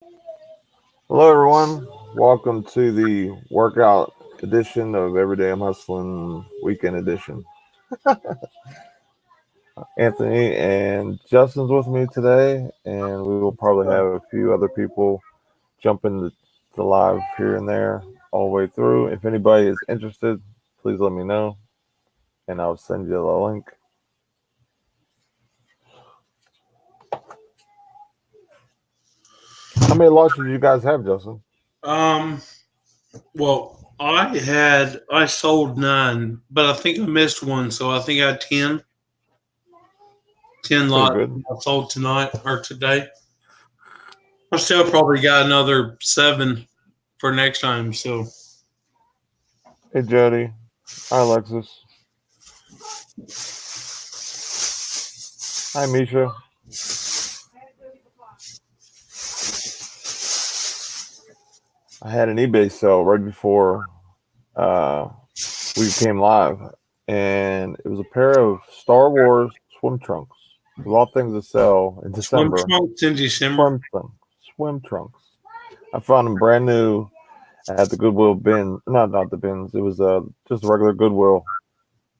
Hello, everyone. Welcome to the workout edition of Everyday I'm Hustling Weekend Edition. Anthony and Justin's with me today, and we will probably have a few other people jump in the live here and there all the way through. If anybody is interested, please let me know, and I'll send you the link. How many losses do you guys have, Justin? Um, well, I sold nine, but I think I missed one, so I think I had 10 Pretty lots good. I sold tonight or today. I still probably got another seven for next time. So Hey, Jody. Hi, Alexis. Hi, Misha. I had an eBay sale right before uh, we came live, and it was a pair of Star Wars swim trunks. Of all things to sell in swim December, trunks in December. swim trunks. Swim trunks. I found them brand new at the Goodwill bin. Not the bins. It was just a regular Goodwill,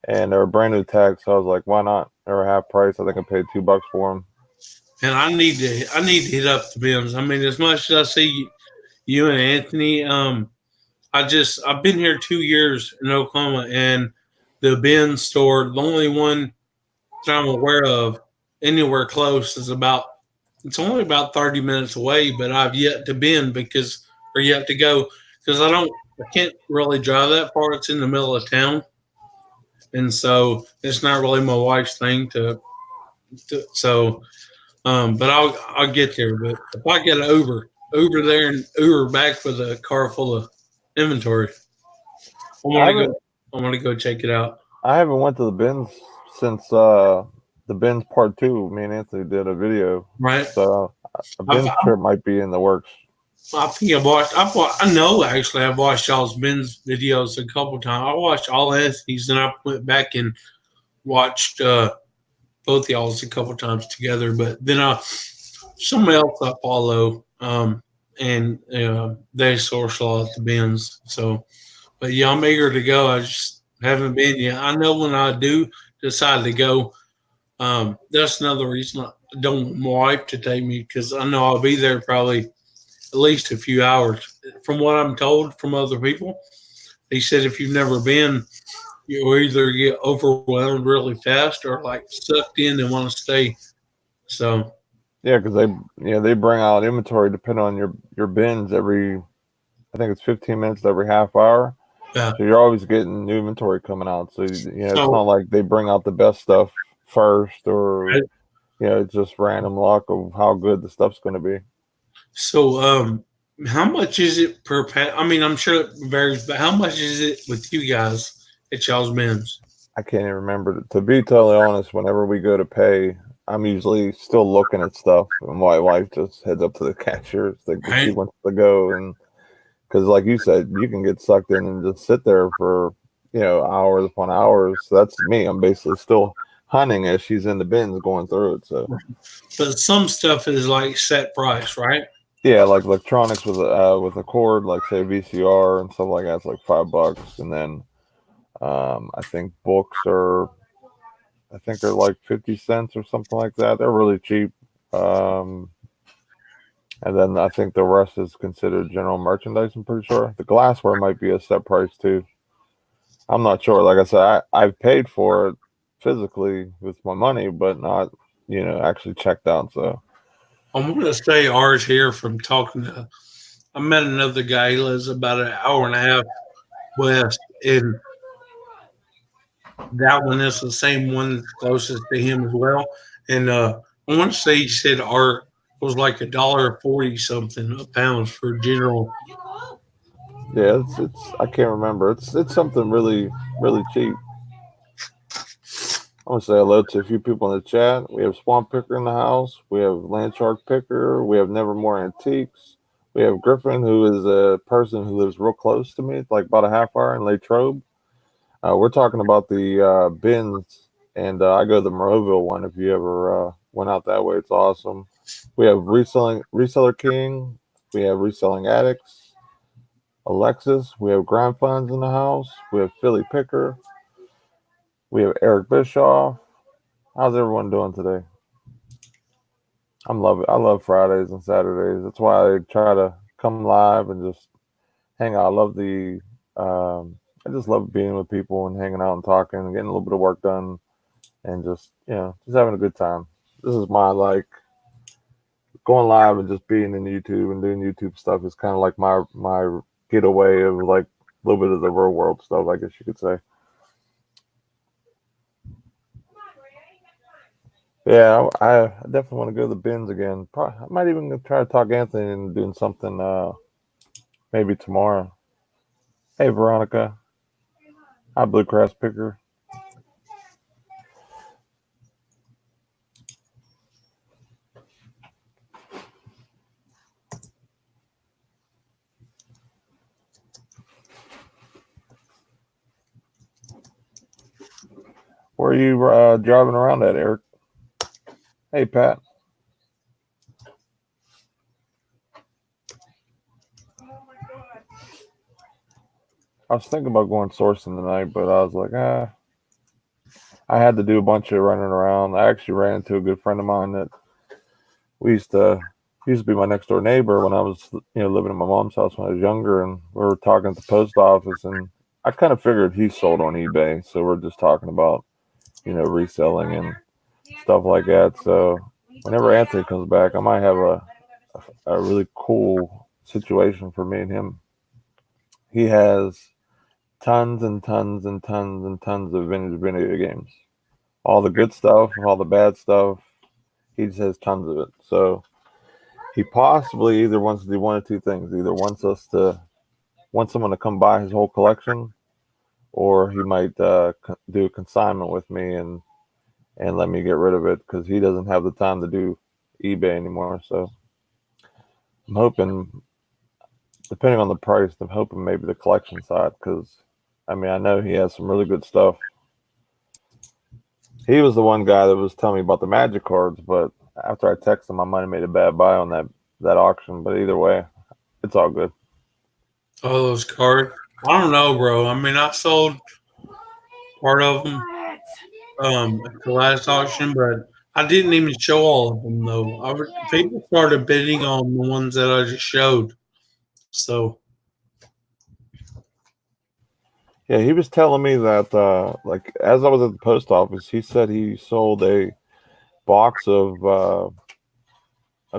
and they were brand new tags. So I was like, why not? They were half price. I think I paid $2 for them. And I need to hit up the bins. I mean, as much as I see you and Anthony, I've been here 2 years in Oklahoma, and the bin store, the only one that I'm aware of anywhere close is about it's only about 30 minutes away, but I've yet to been because or yet to go because I can't really drive that far. It's in the middle of town, and so it's not really my wife's thing but I'll get there. But if I get an Uber there and Uber back with a car full of inventory, I I want to haven't go. I want to go check it out. I haven't went to the bins since the bins part two. Me and Anthony did a video, Right? so a I've, bins trip might be in the works. I think I know actually I've watched y'all's Ben's videos a couple times. I watched all Anthony's and I went back and watched both y'all's a couple times together. But then somebody else I follow, and they source a lot of the Ben's. So, but yeah, I'm eager to go. I just haven't been yet. I know when I do decide to go, that's another reason I don't want my wife to take me because I know I'll be there probably at least a few hours. From what I'm told from other people, they said if you've never been, you'll either get overwhelmed really fast or like sucked in and want to stay. So, Yeah, because they bring out inventory depending on your bins every. I think it's 15 minutes every half hour. yeah. So you're always getting new inventory coming out. So it's not So, like they bring out the best stuff first, or it's just random luck of how good the stuff's going to be. so, how much is it per pack? I mean, I'm sure it varies, but how much is it with you guys at y'all's men's? I can't even remember. To be totally honest, whenever we go to pay, I'm usually still looking at stuff, and my wife just heads up to the cashier because she Right? wants to go. And because, like you said, you can get sucked in and just sit there for hours upon hours. So that's me. I'm basically still hunting as she's in the bins going through it. So But some stuff is like set price, right? yeah, like electronics with a cord, like say VCR and stuff like that, it's like $5, and then I think books are I think they're like 50 cents or something like that. They're really cheap. Um, and then I think the rest is considered general merchandise. I'm pretty sure the glassware might be a set price too. I'm not sure. Like I said, I've paid for it physically with my money, but not actually checked out. So I'm going to say ours here from talking to. I met another guy. He lives about an hour and a half west, and that one is the same one that's closest to him as well. And I want to say he said art was like $1.40 something a pound for general. yeah, it's I can't remember. It's something really cheap. I want to say hello to a few people in the chat. We have Swamp Picker in the house. We have Landshark Picker. We have Nevermore Antiques. We have Griffin, who is a person who lives real close to me, like about a half hour in Latrobe. We're talking about the bins, and I go to the Moroville one. If you ever went out that way, it's awesome. We have Reseller King. We have Reselling Addicts, Alexis. We have Grind Funds in the house. We have Philly Picker. We have Eric Bischoff. How's everyone doing today? I love Fridays and Saturdays. That's why I try to come live and just hang out. I just love being with people and hanging out and talking and getting a little bit of work done and just just having a good time. This is my like going live and just being in YouTube and doing YouTube stuff is kind of like my getaway of like a little bit of the real world stuff, I guess you could say. Yeah, I definitely want to go to the bins again. Probably, I might even try to talk Anthony into doing something maybe tomorrow. Hey, Veronica. Hi, Bluegrass Picker. Where are you driving around at, Eric? Hey, Pat. I was thinking about going sourcing tonight, but I was like, I had to do a bunch of running around. I actually ran into a good friend of mine that we used to he used to be my next door neighbor when I was living in my mom's house when I was younger, and we were talking at the post office, and I kind of figured he sold on eBay, so we're just talking about reselling and stuff like that. So whenever Anthony comes back, I might have a really cool situation for me and him. He has tons and tons and tons and tons of vintage video games. All the good stuff, all the bad stuff. He just has tons of it. So he possibly either wants to do one of two things. Either wants someone to come buy his whole collection, or he might do a consignment with me and let me get rid of it because he doesn't have the time to do eBay anymore. So I'm hoping, depending on the price, I'm hoping maybe the collection side because I mean I know he has some really good stuff. He was the one guy that was telling me about the Magic cards, but after I texted him, I might have made a bad buy on that auction. But either way, it's all good. All those cards. I don't know, bro. I mean, I sold part of them at the last auction, but I didn't even show all of them though. People started bidding on the ones that I just showed. So Yeah, he was telling me that like as I was at the post office, he said he sold a box of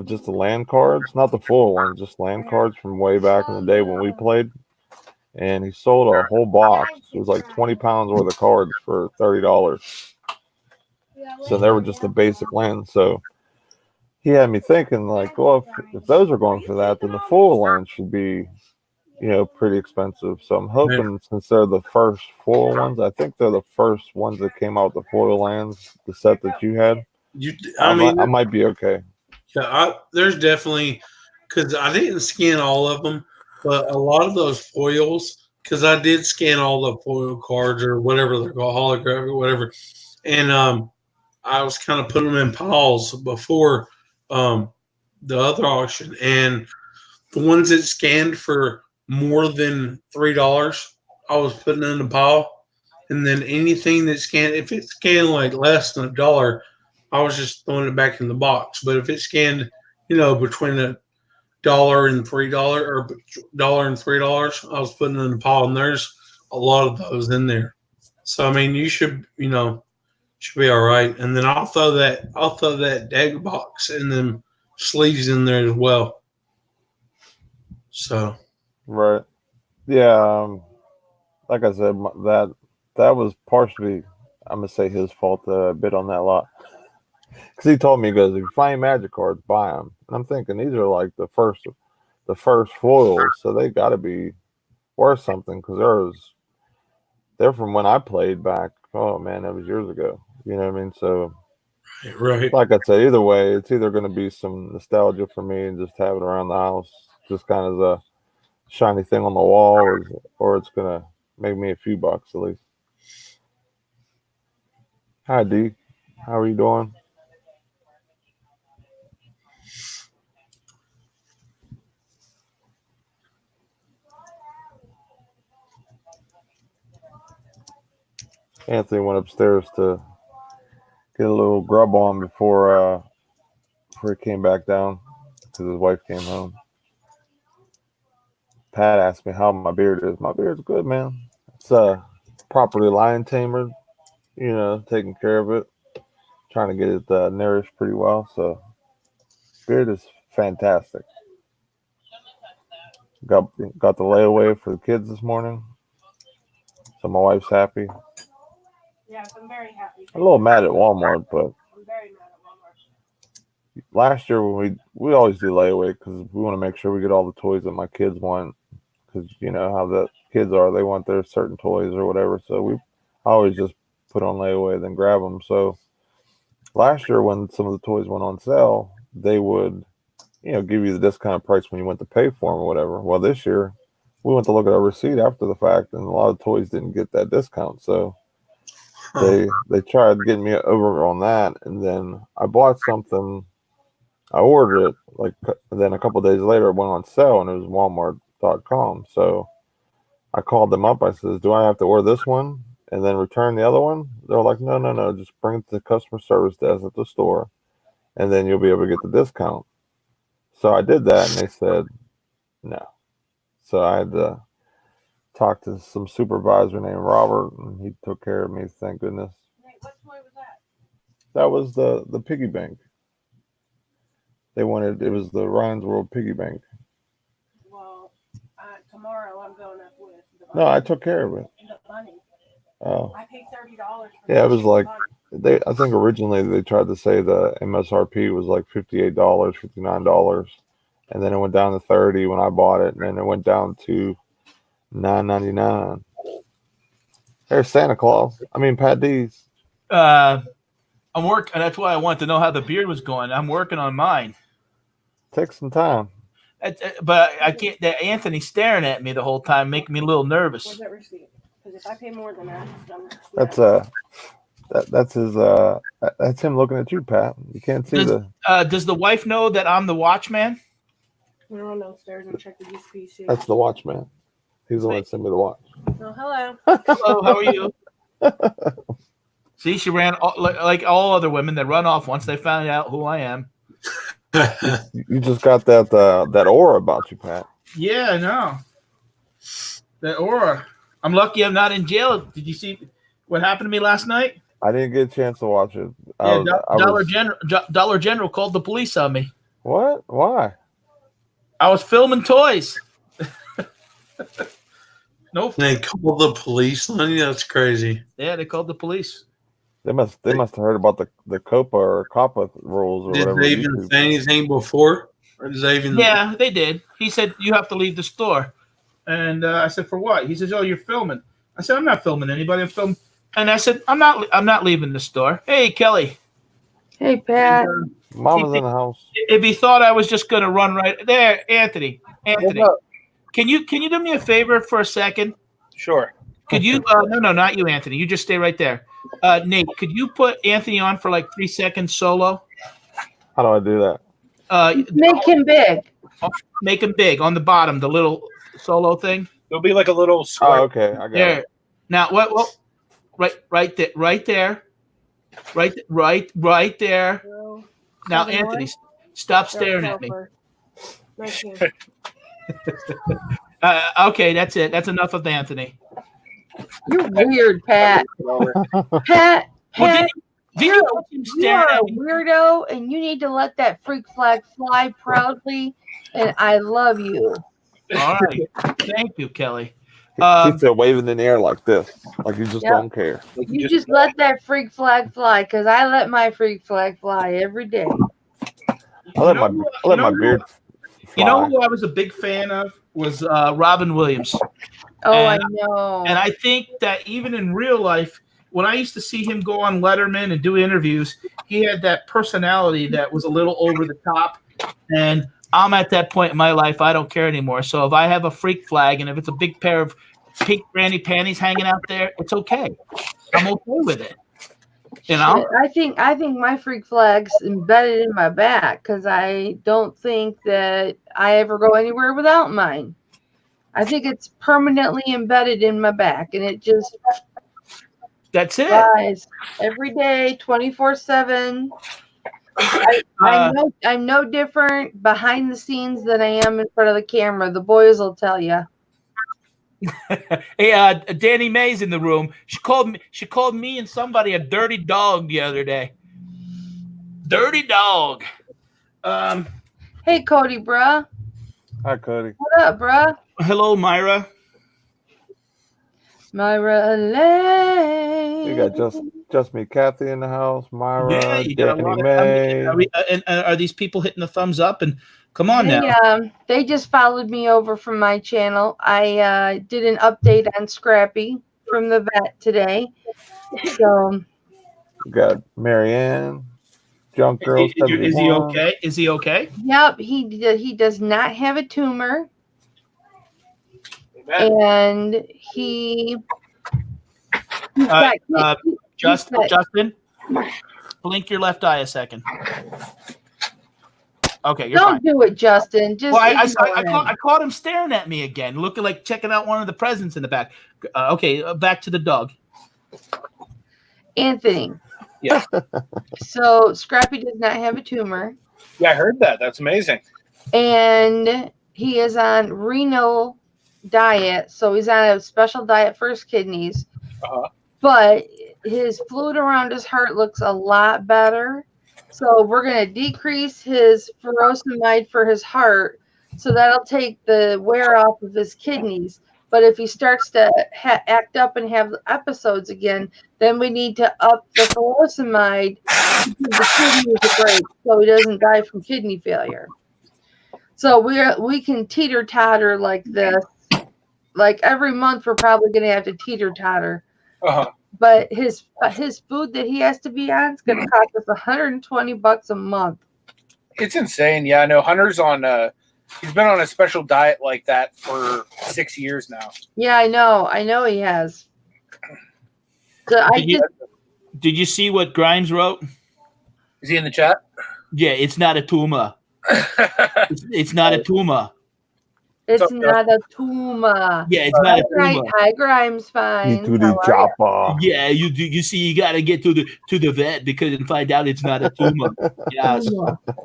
just the land cards, not the full ones, just land cards from way back in the day when we played. And he sold a whole box. It was like 20 pounds worth of cards for $30. So they were just the basic land. So he had me thinking, like, well, if those are going for that, then the full land should be, pretty expensive. So I'm yeah, hoping since they're the first foil ones, I think they're the first ones that came out with the foil lands, the set that you had. you. I I might, mean, I might be okay. yeah, there's definitely because I didn't scan all of them, but a lot of those foils because I did scan all the foil cards or whatever they're called, holographic, whatever, and I was kind of putting them in piles before um, the other auction, and the ones that scanned for more than $3, I was putting in a pile, and then anything that scanned, if it scanned like less than $1, I was just throwing it back in the box. But if it scanned, between $1 and $3 or $1 and $3, I was putting it in a pile, and there's a lot of those in there. So I mean, you should be all right. And then I'll throw that dag box and then sleeves in there as well. So Right. Yeah. Like I said, that was partially, I'm gonna say his fault that I bid on that lot because he told me, he goes, if you find magic cards, buy them. And I'm thinking these are like the first foils, so they got to be worth something because they're from when I played back. Oh man, that was years ago. You know what I mean? So right. like I said, either way, it's either going to be some nostalgia for me and just have it around the house, just kind of a shiny thing on the wall, or it's going to make me a few bucks at least. Hi D, how are you doing? Anthony went upstairs to get a little grub on before he came back down because his wife came home. Pat asked me how my beard is. My beard's good, man. It's properly lion tamered, taking care of it, trying to get it nourished pretty well. So beard is fantastic. Got the layaway for the kids this morning, so my wife's happy. Yes, I'm very happy. A little mad at Walmart, but I'm very mad at Walmart. last year when we always do layaway because we want to make sure we get all the toys that my kids want, because you know how the kids are, they want their certain toys or whatever. So we always just put on layaway then grab them. So last year when some of the toys went on sale, they would give you the discounted price when you went to pay for them or whatever. Well, this year we went to look at our receipt after the fact, and a lot of toys didn't get that discount. So they tried getting me over on that, and then I bought something. I ordered it, then a couple of days later it went on sale, and it was Walmart.com. So I called them up. I says, "Do I have to order this one and then return the other one?" They're like, "No. Just bring it to the customer service desk at the store, and then you'll be able to get the discount." So I did that, and they said no. So I had to talk to some supervisor named Robert, and he took care of me. Thank goodness. Wait, what toy was that? That was the piggy bank. It was the Ryan's World piggy bank. Well, tomorrow I'm going up with the bunny. No, I took care of it. The bunny. Oh. I paid $30 for Yeah, it was like bunny. I think originally they tried to say the MSRP was like $58, $59, and then it went down to 30 when I bought it, and then it went down to $9.99. There's Santa Claus. I mean Pat D's. I'm working. That's why I wanted to know how the beard was going. I'm working on mine. Take some time. But I can't. Anthony's staring at me the whole time, making me a little nervous. Where's that receipt? Because if I pay more than that, That's him looking at you, Pat. You can't see Does the wife know that I'm the watchman? we run downstairs and check the UPC. That's the watchman. He's the one that sent me the watch. Oh, hello. Hello, how are you? See, she ran like all other women that run off once they found out who I am. You just got that aura about you, Pat. Yeah, I know. That aura. I'm lucky I'm not in jail. Did you see what happened to me last night? I didn't get a chance to watch it. Yeah, Dollar General called the police on me. What? Why? I was filming toys. Nope. They called the police on you? That's crazy. Yeah, they called the police. They must have heard about the COPPA rules or Did whatever. they even say anything before? Or did they even? Yeah, they did. He said, "You have to leave the store." And I said, "For what?" He says, "Oh, you're filming." I said, "I'm not filming anybody. I'm filming." And I said, I'm not leaving the store." Hey, Kelly. Hey, Pat. Mama's in the house. If he thought I was just going to run right there, Anthony, can you do me a favor for a second? Sure. Could you? No, not you, Anthony. You just stay right there. Nate, could you put Anthony on for like 3 seconds solo? How do I do that? Make him big. Make him big on the bottom, the little solo thing. There'll be like a little square. Oh, okay. I got There. it. Now, what? Right there. Right there. Now, Anthony, stop staring at me. Okay, that's it. That's enough of Anthony. You're weird, Pat. Pat, Well, did you watch him you staring are a at me? weirdo, and you need to let that freak flag fly proudly. And I love you. All right. Thank you, Kelly. He's still waving in the air like this, like you just Yep. don't care. You just let that freak flag fly, because I let my freak flag fly every day. I let my beard fly. You know who I was a big fan of was Robin Williams. Oh, And- I know. And I think that even in real life, when I used to see him go on Letterman and do interviews, he had that personality that was a little over the top. And I'm at that point in my life, I don't care anymore. So if I have a freak flag and if it's a big pair of pink granny panties hanging out there, it's okay. I'm okay with it. You know? I think my freak flag's embedded in my back, because I don't think that I ever go anywhere without mine. I think it's permanently embedded in my back, and it just That's it. Guys, every day, 24/7. I'm no different behind the scenes than I am in front of the camera. The boys will tell you. Hey, Danny May's in the room. She called me and somebody a dirty dog the other day. Dirty dog. Hey, Cody, bruh. Hi, Cody. What up, bruh? Hello, Myra. Myra Lane. You got just me, Kathy in the house. Myra, Yeah, you got a lot Danny of. May. And are these people hitting the thumbs up? And come on now. They just followed me over from my channel. I did an update on Scrappy from the vet today. So We got Marianne, Junk Girl Is he 71. okay? Is he okay? yep, he does not have a tumor, and he's got- Justin, blink your left eye a second. Okay, you're don't fine. do it, Justin. Just Well, ignore him. I caught him staring at me again, looking like checking out one of the presents in the back. Okay, back to the dog. Anthony. Yeah. So Scrappy does not have a tumor, Yeah, I heard that. That's amazing. and he is on renal diet. So he's on a special diet for his kidneys. Uh-huh. But his fluid around his heart looks a lot better. So we're going to decrease his furosemide for his heart. So that'll take the wear off of his kidneys. But if he starts to act up and have episodes again, then we need to up the furosemide to give the kidneys a break so he doesn't die from kidney failure. So we can teeter-totter like this. Like every month, we're probably going to have to teeter-totter. Uh-huh. But his food that he has to be on is going to cost us $120 a month. It's insane. Yeah, I know Hunter's on he's been on a special diet like that for 6 years now. Yeah, I know he has. So Did you see what Grimes wrote? Is he in the chat? Yeah, it's not a tumor. It's not a tumor. It's not a tumor. Yeah, it's not a tumor. Hi, Grimes, fine. To the chopper. Yeah, you see, you gotta get to the vet because and find out it's not a tumor. Yes.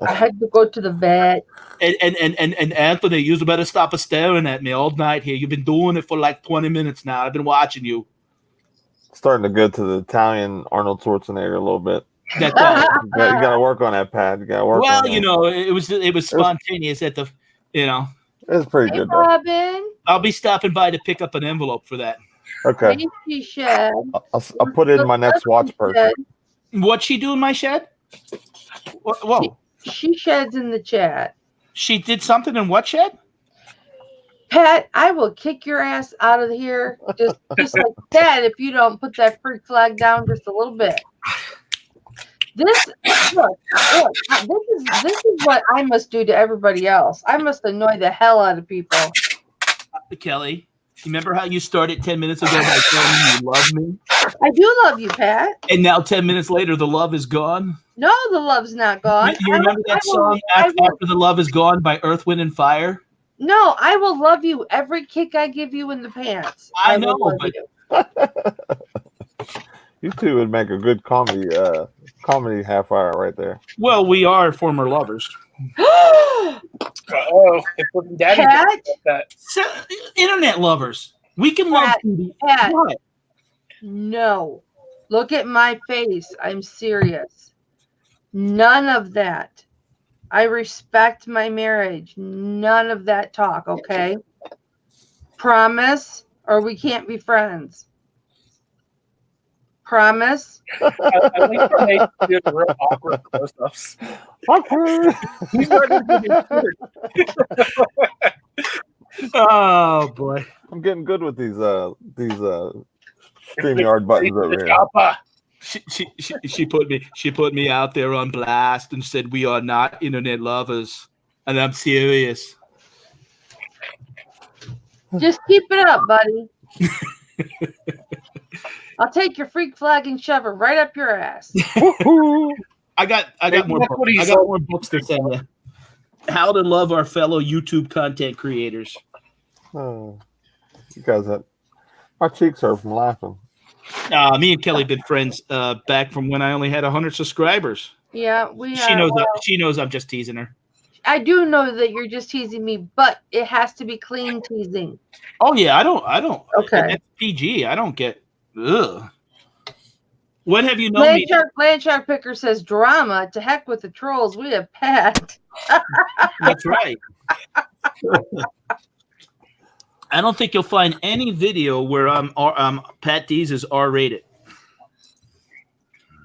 I had to go to the vet. And Anthony, you better stop staring at me all night here. You've been doing it for like 20 minutes now. I've been watching you. Starting to go to the Italian Arnold Schwarzenegger a little bit. That's You got to work on that, Pat. You got to work. well, on you that. know, it was spontaneous at the, you know. It's pretty Hey, good though. Robin. I'll be stopping by to pick up an envelope for that. Okay, Hey, she shed. I'll put it in my next watch purchase. What'd she do in my shed? Whoa. She sheds in the chat. She did something in what shed? Pat, I will kick your ass out of here just like that if you don't put that freak flag down just a little bit. This is what I must do to everybody else. I must annoy the hell out of people. Kelly, you remember how you started 10 minutes ago by telling me you love me? I do love you, Pat. And now 10 minutes later, the love is gone? No, the love's not gone. You remember that song, After the Love is Gone by Earth, Wind, and Fire? No, I will love you every kick I give you in the pants. I know, will love but you. You two would make a good comedy half hour right there. well, we are former lovers. Oh, if Daddy Pat? that. So, internet lovers. We can love Pat. what? No. Look at my face. I'm serious. None of that. I respect my marriage. None of that talk, okay? Promise, or we can't be friends. Promise. I like to make you do real awkward close-ups. He's starting to get Oh, boy. I'm getting good with these StreamYard buttons over here. Chopper. She put me out there on blast and said we are not internet lovers, and I'm serious. Just keep it up, buddy. I'll take your freak flag and shove it right up your ass. I got more books. I got more books to send you. How to love our fellow YouTube content creators. Oh, you guys have my cheeks hurt from laughing. Me and Kelly been friends back from when I only had 100 subscribers. Yeah, She knows. She knows I'm just teasing her. I do know that you're just teasing me, but it has to be clean teasing. Oh yeah, I don't. Okay. That's PG. I don't get. Ugh. When have you known me? Landshark Picker says drama. To heck with the trolls. We have Pat. That's right. I don't think you'll find any video where Pat D's is R-rated.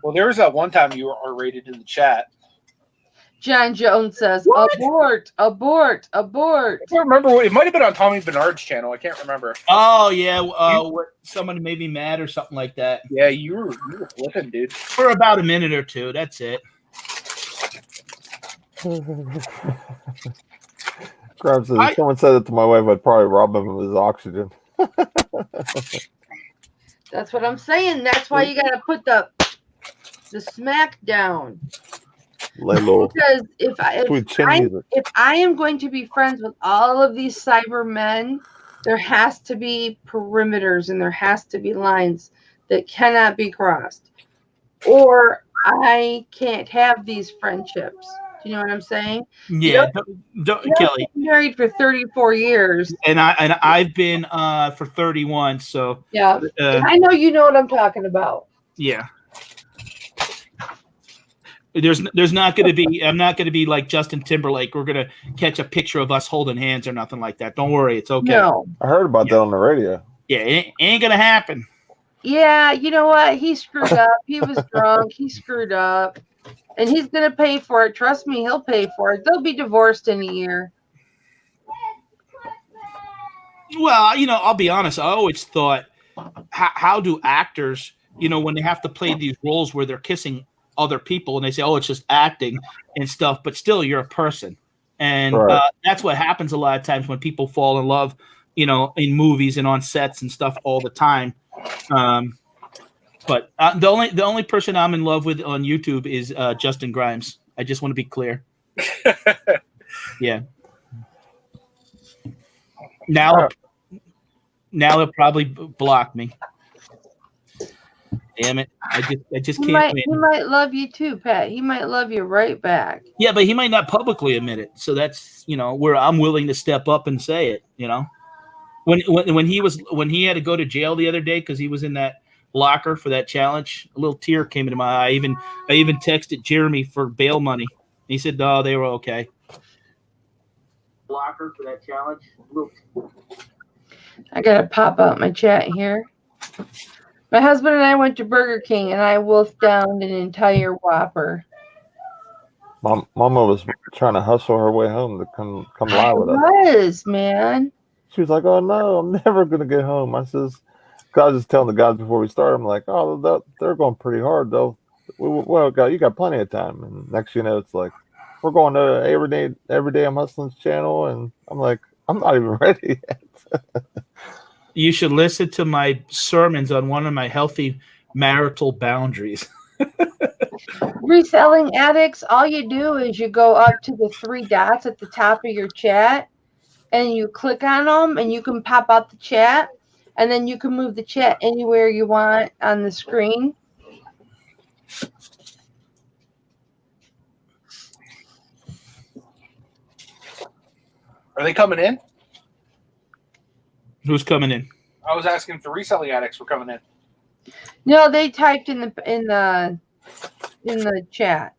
Well, there was that one time you were R-rated in the chat. John Jones says, what? Abort, abort, abort. I don't remember. It might have been on Tommy Bernard's channel. I can't remember. Oh, yeah. Someone made me mad or something like that. Yeah, you were flipping, dude. For about a minute or two. That's it. Grabs says, if someone said it to my wife, I'd probably rob him of his oxygen. That's what I'm saying. That's why you got to put the smack down. Because if I am going to be friends with all of these cyber men, there has to be perimeters and there has to be lines that cannot be crossed, or I can't have these friendships. Do you know what I'm saying? Yeah, Kelly. Been married for 34 years, and I've been for 31. So yeah, I know you know what I'm talking about. Yeah. There's not going to be. I'm not going to be like Justin Timberlake. We're going to catch a picture of us holding hands or nothing like that. Don't worry, it's okay. No. I heard about that on the radio. Yeah, it ain't going to happen. Yeah, you know what? He screwed up. He was drunk. He screwed up. And he's going to pay for it. Trust me, he'll pay for it. They'll be divorced in a year. Well, I'll be honest. I always thought, how do actors, when they have to play these roles where they're kissing other people and they say, oh, it's just acting and stuff, but still you're a person. And right. That's what happens a lot of times when people fall in love, in movies and on sets and stuff all the time. But the only person I'm in love with on YouTube is Justin Grimes. I just want to be clear. Yeah. Now he'll probably block me. Damn it! I just can't. He might love you too, Pat. He might love you right back. Yeah, but he might not publicly admit it. So that's where I'm willing to step up and say it. When he had to go to jail the other day because he was in that locker for that challenge, a little tear came into my eye. I even texted Jeremy for bail money. He said, "No, they were okay." Locker for that challenge. I gotta pop out my chat here. My husband and I went to Burger King, and I wolfed down an entire Whopper. Mama was trying to hustle her way home to come live with us. Was, man. She was like, "Oh no, I'm never gonna get home." I says, "I was just telling the guys before we started. I'm like, oh, they're going pretty hard though. Well, you got plenty of time." And next, it's like we're going to every day I'm Hustlin's channel, and I'm like, I'm not even ready yet. You should listen to my sermons on one of my healthy marital boundaries. Reselling addicts, all you do is you go up to the 3 dots at the top of your chat and you click on them and you can pop out the chat and then you can move the chat anywhere you want on the screen. Are they coming in? Who's coming in? I was asking if the reselling addicts were coming in. No, they typed in the chat.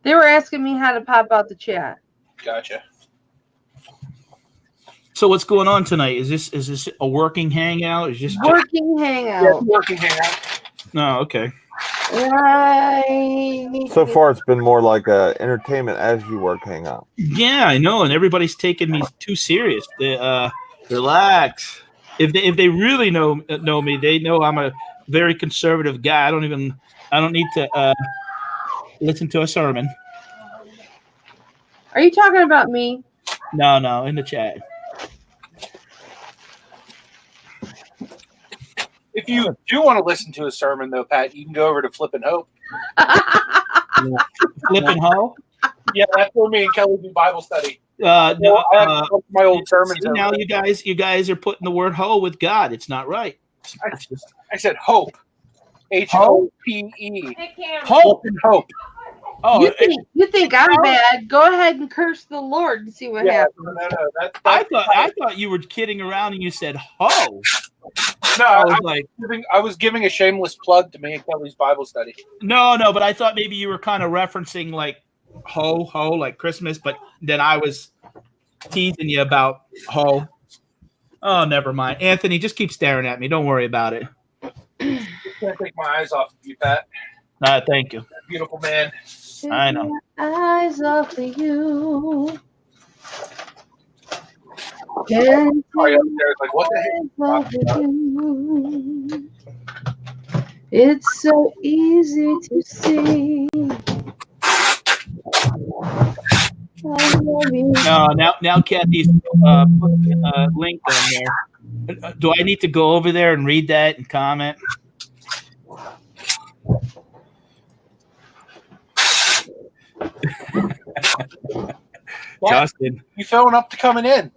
They were asking me how to pop out the chat. Gotcha. So what's going on tonight? Is this a working hangout? Is this working hangout? Yeah, working hangout. No, okay. So far, it's been more like a entertainment as you work hangout. Yeah, I know, and everybody's taking me too serious. Relax. If they really know me, they know I'm a very conservative guy. I don't need to listen to a sermon. Are you talking about me? No, in the chat. If you do want to listen to a sermon, though, Pat, you can go over to Flippin' Hope. Flippin' Hope? Yeah, that's where me and Kelly do Bible study. No, I had to look at my old sermons. see, now you guys are putting the word "ho" with God. It's not right. It's just I said hope. HOPE. hope. Hope. Oh, You think I'm bad? Go ahead and curse the Lord and see what Yeah, happens. no. I thought you were kidding around and you said "ho." No, I was like, I was giving a shameless plug to me and Kelly's Bible study. no, but I thought maybe you were kind of referencing like ho, like Christmas, but then I was teasing you about ho. Oh, never mind. Anthony, just keep staring at me. Don't worry about it. Can't take my eyes off of you, Pat. Thank you. Beautiful man. I know. Eyes off of you. Can't Sorry, upstairs, like, what the heck? eyes off of you. It's so easy to see. I love you. No, now Kathy's putting a link on there. Do I need to go over there and read that and comment? Justin, You filling up to coming in?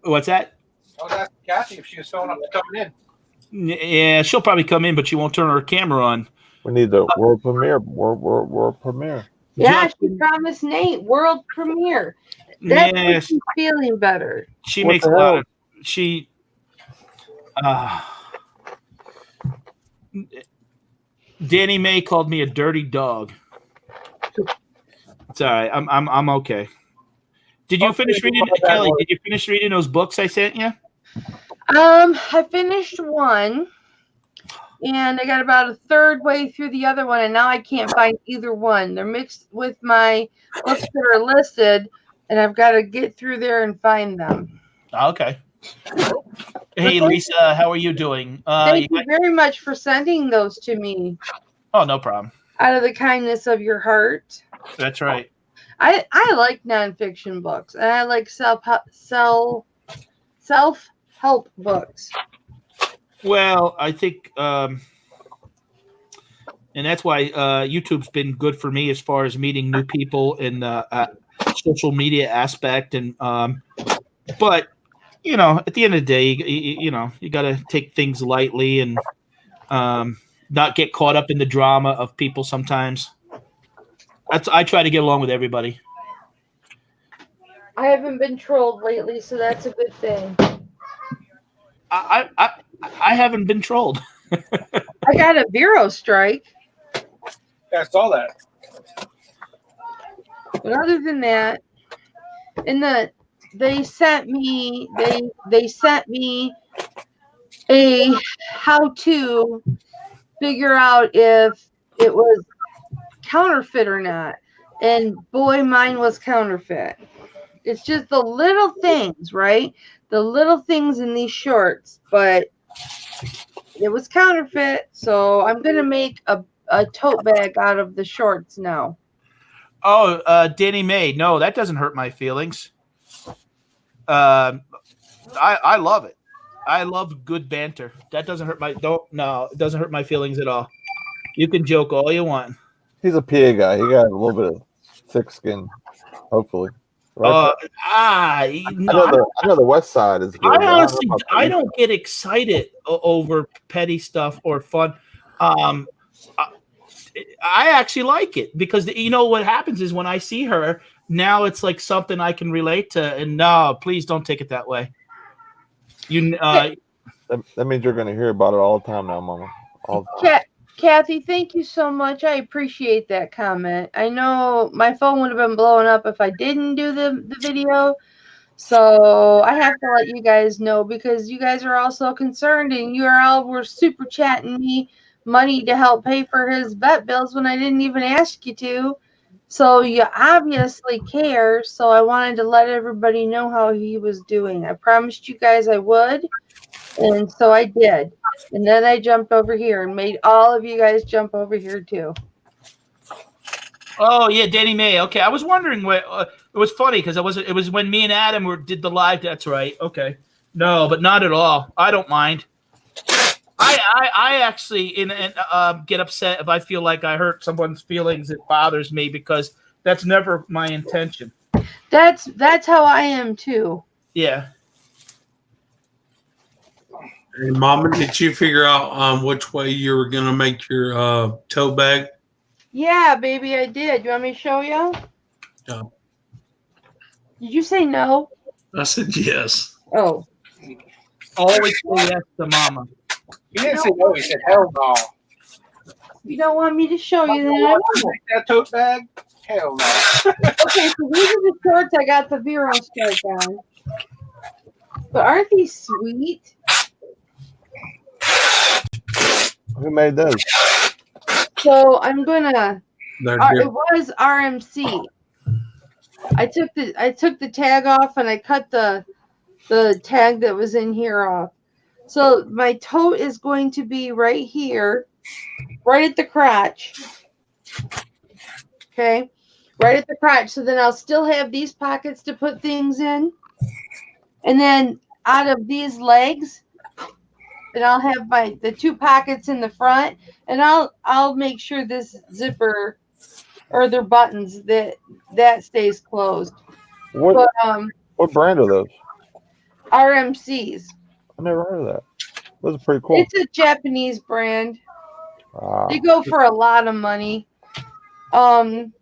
what's that? I was asking Kathy if she was filling up to coming in. Yeah, she'll probably come in, but she won't turn her camera on. We need the world premiere. World premiere. Yeah, she Justin, promised Nate world premiere. That's yeah, she's feeling better. she What makes the a lot hell? of she. Danny May called me a dirty dog. It's all right. I'm okay. Did you finish reading, Kelly? Did you finish reading those books I sent you? I finished one, and I got about a third way through the other one, and now I can't find either one. They're mixed with my books that are listed, and I've got to get through there and find them. Okay. Hey, Lisa, how are you doing? Thank you very much for sending those to me Oh, no problem. out of the kindness of your heart. That's right. I like nonfiction books, and I like self-help books. Well, I think, and that's why YouTube's been good for me as far as meeting new people in the social media aspect. And but you know, at the end of the day, you got to take things lightly and not get caught up in the drama of people sometimes. I try to get along with everybody. I haven't been trolled lately, so that's a good thing. I haven't been trolled. I got a Vero strike, Yeah, I saw that. but other than that, they sent me a how to figure out if it was counterfeit or not, and boy, mine was counterfeit. It's just the little things, right? The little things in these shorts, but it was counterfeit. So I'm gonna make a tote bag out of the shorts now. Oh, Danny May. No, that doesn't hurt my feelings. I love it. I love good banter. That doesn't hurt my it doesn't hurt my feelings at all. You can joke all you want. He's a PA guy. He got a little bit of thick skin, hopefully. Right? I know the West Side is good. I honestly, I don't get excited over petty stuff or fun. I actually like it because you know what happens is when I see her now, it's like something I can relate to. And no, please don't take it that way. That means you're going to hear about it all the time now, Mama. All the time. Kathy, thank you so much. I appreciate that comment. I know my phone would have been blowing up if I didn't do the video. So I have to let you guys know because you guys are all so concerned and you were super chatting me money to help pay for his vet bills when I didn't even ask you to. So you obviously care. So I wanted to let everybody know how he was doing. I promised you guys I would. And so I did. And then I jumped over here and made all of you guys jump over here too. Oh yeah, Danny May. Okay, I was wondering what it was funny because it was when me and Adam did the live. That's right. Okay, no, but not at all. I don't mind. I actually get upset if I feel like I hurt someone's feelings. It bothers me because that's never my intention. That's how I am too. Yeah. Hey, Mama, did you figure out which way you were gonna make your tote bag? Yeah, baby, I did. You want me to show you? Yeah. Did you say no? I said yes. Oh. Always say yes to mama. He didn't say no. He said hell no. You don't want me to show you that? I Want to won't. take that tote bag? Hell no. Okay, so these are the shorts I got the Vero strike on. But aren't these sweet? Who made those? So I'm gonna. They're It different. was RMC. I took the tag off and I cut the tag that was in here off. So my tote is going to be right here, right at the crotch. Okay, right at the crotch. So then I'll still have these pockets to put things in, and then out of these legs, and I'll have the two pockets in the front, and I'll make sure this zipper or their buttons that stays closed. What But what brand are those? RMCs. I never heard of that. Those are pretty cool. It's a Japanese brand. Ah, They go for a lot of money. And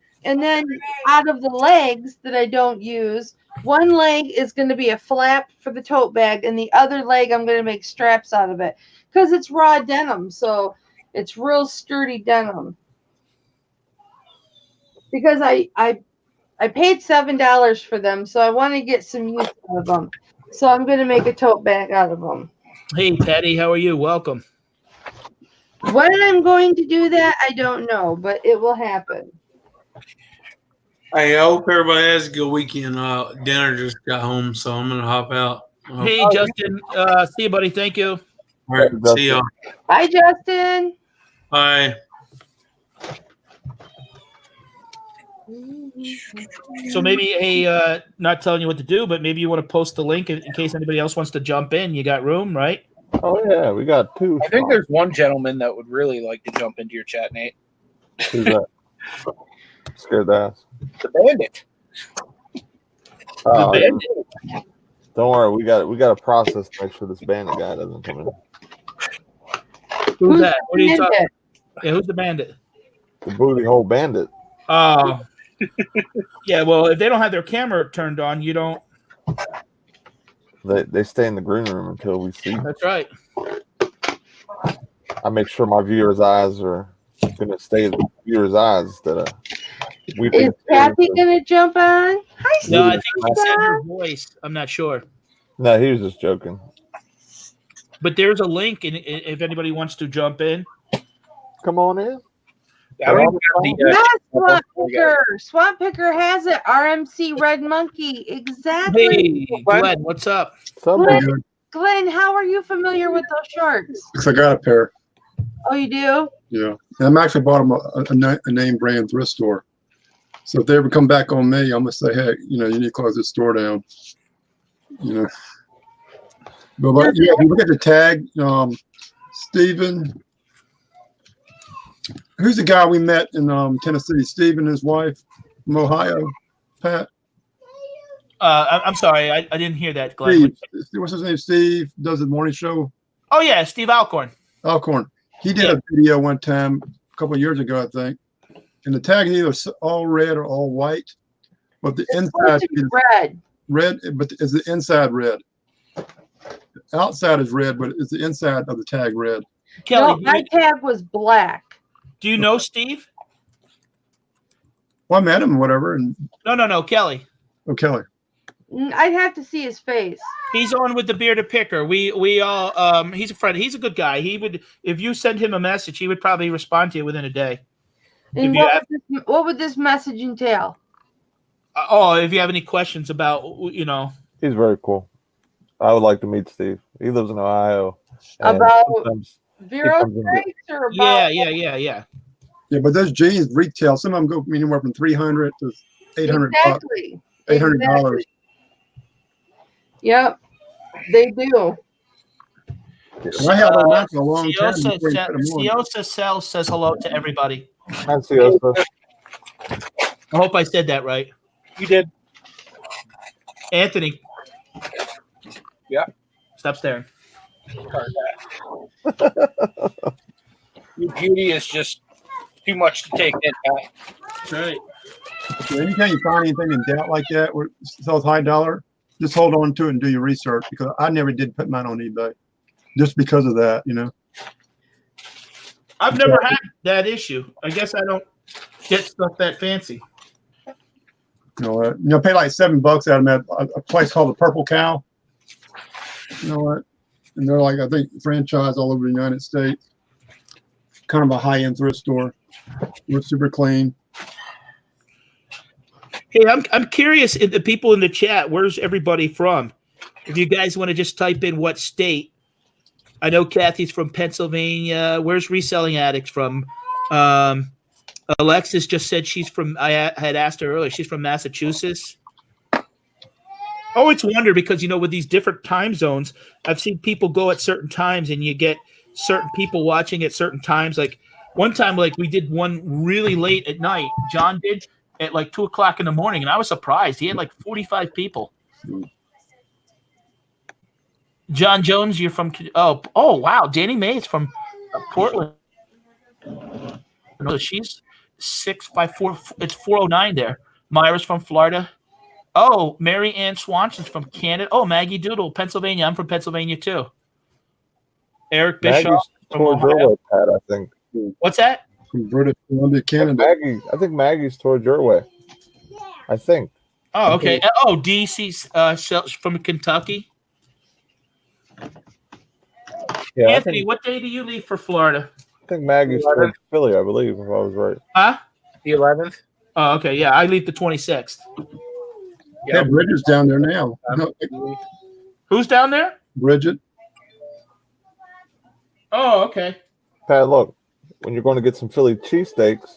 then out of the legs that I don't use, one leg is going to be a flap for the tote bag, and the other leg I'm going to make straps out of it because it's raw denim, so it's real sturdy denim. Because I paid $7 for them, so I want to get some use out of them. So I'm going to make a tote bag out of them. Hey, Patty, how are you? Welcome. When I'm going to do that, I don't know, but it will happen. Hey, I hope everybody has a good weekend. Dinner just got home, so I'm gonna hop out. Hey, Justin. See you, buddy. Thank you. All right, see y'all. Bye, Justin. Bye. So maybe, hey, not telling you what to do, but maybe you want to post the link in case anybody else wants to jump in. You got room, right? oh yeah, we got two. I think there's one gentleman that would really like to jump into your chat, Nate. Who's that? Scared to ask. The Bandit. Oh, The yeah. Bandit. Don't worry, we got a process to make sure this bandit guy doesn't come in. Who's that? What are you the talking? bandit? Yeah, who's the bandit? The booty hole bandit. Oh, yeah. Well, if they don't have their camera turned on, you don't. They stay in the green room until we see. That's right. I make sure my viewers' eyes are gonna stay in the viewers' eyes that we Is Kathy gonna jump on? Hi, Steve. No, I think he said her voice. I'm not sure. No, he was just joking. But there's a link, and if anybody wants to jump in. Come on in. I don't even have the, Yes, Swamp Picker. Swamp Picker has it. RMC Red Monkey. Exactly. Hey, Glenn, what's up? Somebody Glenn, Glenn, how are you familiar with those shorts? Because I got a pair. Oh, you do? Yeah. And I'm actually bought them a name brand thrift store. So if they ever come back on me, I'm gonna say, hey, you need to close this store down. But yeah, if you look at the tag, Stephen. Who's the guy we met in Tennessee? Stephen and his wife from Ohio. Pat. I'm sorry, I didn't hear that, Glenn. Steve. What's his name? Steve does the morning show. Oh yeah, Steve Alcorn. Alcorn. He did a video one time a couple of years ago, I think. And the tag is either all red or all white, but the inside is red. But is the inside red? The outside is red, but is the inside of the tag red? Kelly, No, my tag was black. do you know Steve? Well, I met him, or whatever, and No, Kelly. Kelly. I'd have to see his face. He's on with the Bearded Picker. We all he's a friend. He's a good guy. He would, if you send him a message, he would probably respond to you within a day. And what would this message entail? If you have any questions about, He's very cool. I would like to meet Steve. He lives in Ohio. and About sometimes Vero comes in strikes or about yeah. Yeah, but those jeans retail. Some of them go anywhere from $300 to $800. Exactly. $800. Exactly. Yep, they do. And I held on that for a long time. before you put them on. Siosa Cell says hello to everybody. Hi, Siosa. I hope I said that right. You did. Anthony. Yeah. Stop staring. Your beauty is just too much to take in. That's right. Anytime you find anything in doubt like that, where it sells high dollar, just hold on to it and do your research, because I never did put mine on eBay just because of that, you know. I've never had that issue. I guess I don't get stuff that fancy. You know, pay like $7 at them at a place called the Purple Cow. You know what? And they're like, I think, franchise all over the United States. Kind of a high-end thrift store. We're super clean. Hey, I'm curious, if the people in the chat, where's everybody from? If you guys want to just type in what state. I know Kathy's from Pennsylvania. Where's Reselling Addicts from? Alexis just said she's from, I had asked her earlier, she's from Massachusetts. Oh, it's a wonder because, you know, with these different time zones, I've seen people go at certain times and you get certain people watching at certain times. Like one time, like we did one really late at night. John did at like 2 o'clock in the morning, and I was surprised. He had like 45 people. John Jones, you're from oh wow, Danny May is from Portland. No, she's 654. It's 409 there. Myra's from Florida. Oh, Mary Ann Swanson's from Canada. Oh, Maggie Doodle, Pennsylvania. I'm from Pennsylvania too. Eric Bishop Maggie's from towards your Ohio. way, Pat, I think. What's that? From British Columbia, Canada. I think Maggie's towards your way. I think. Oh, okay. Oh, DC's from Kentucky. Yeah, Anthony, what day do you leave for Florida? I think Maggie's towards Philly, I believe, if I was right. Huh? The 11th. Oh, okay. Yeah, I leave the 26th. Yeah, Bridget's down there now. Who's down there? Bridget. Oh, okay. Pat, look, when you're going to get some Philly cheesesteaks,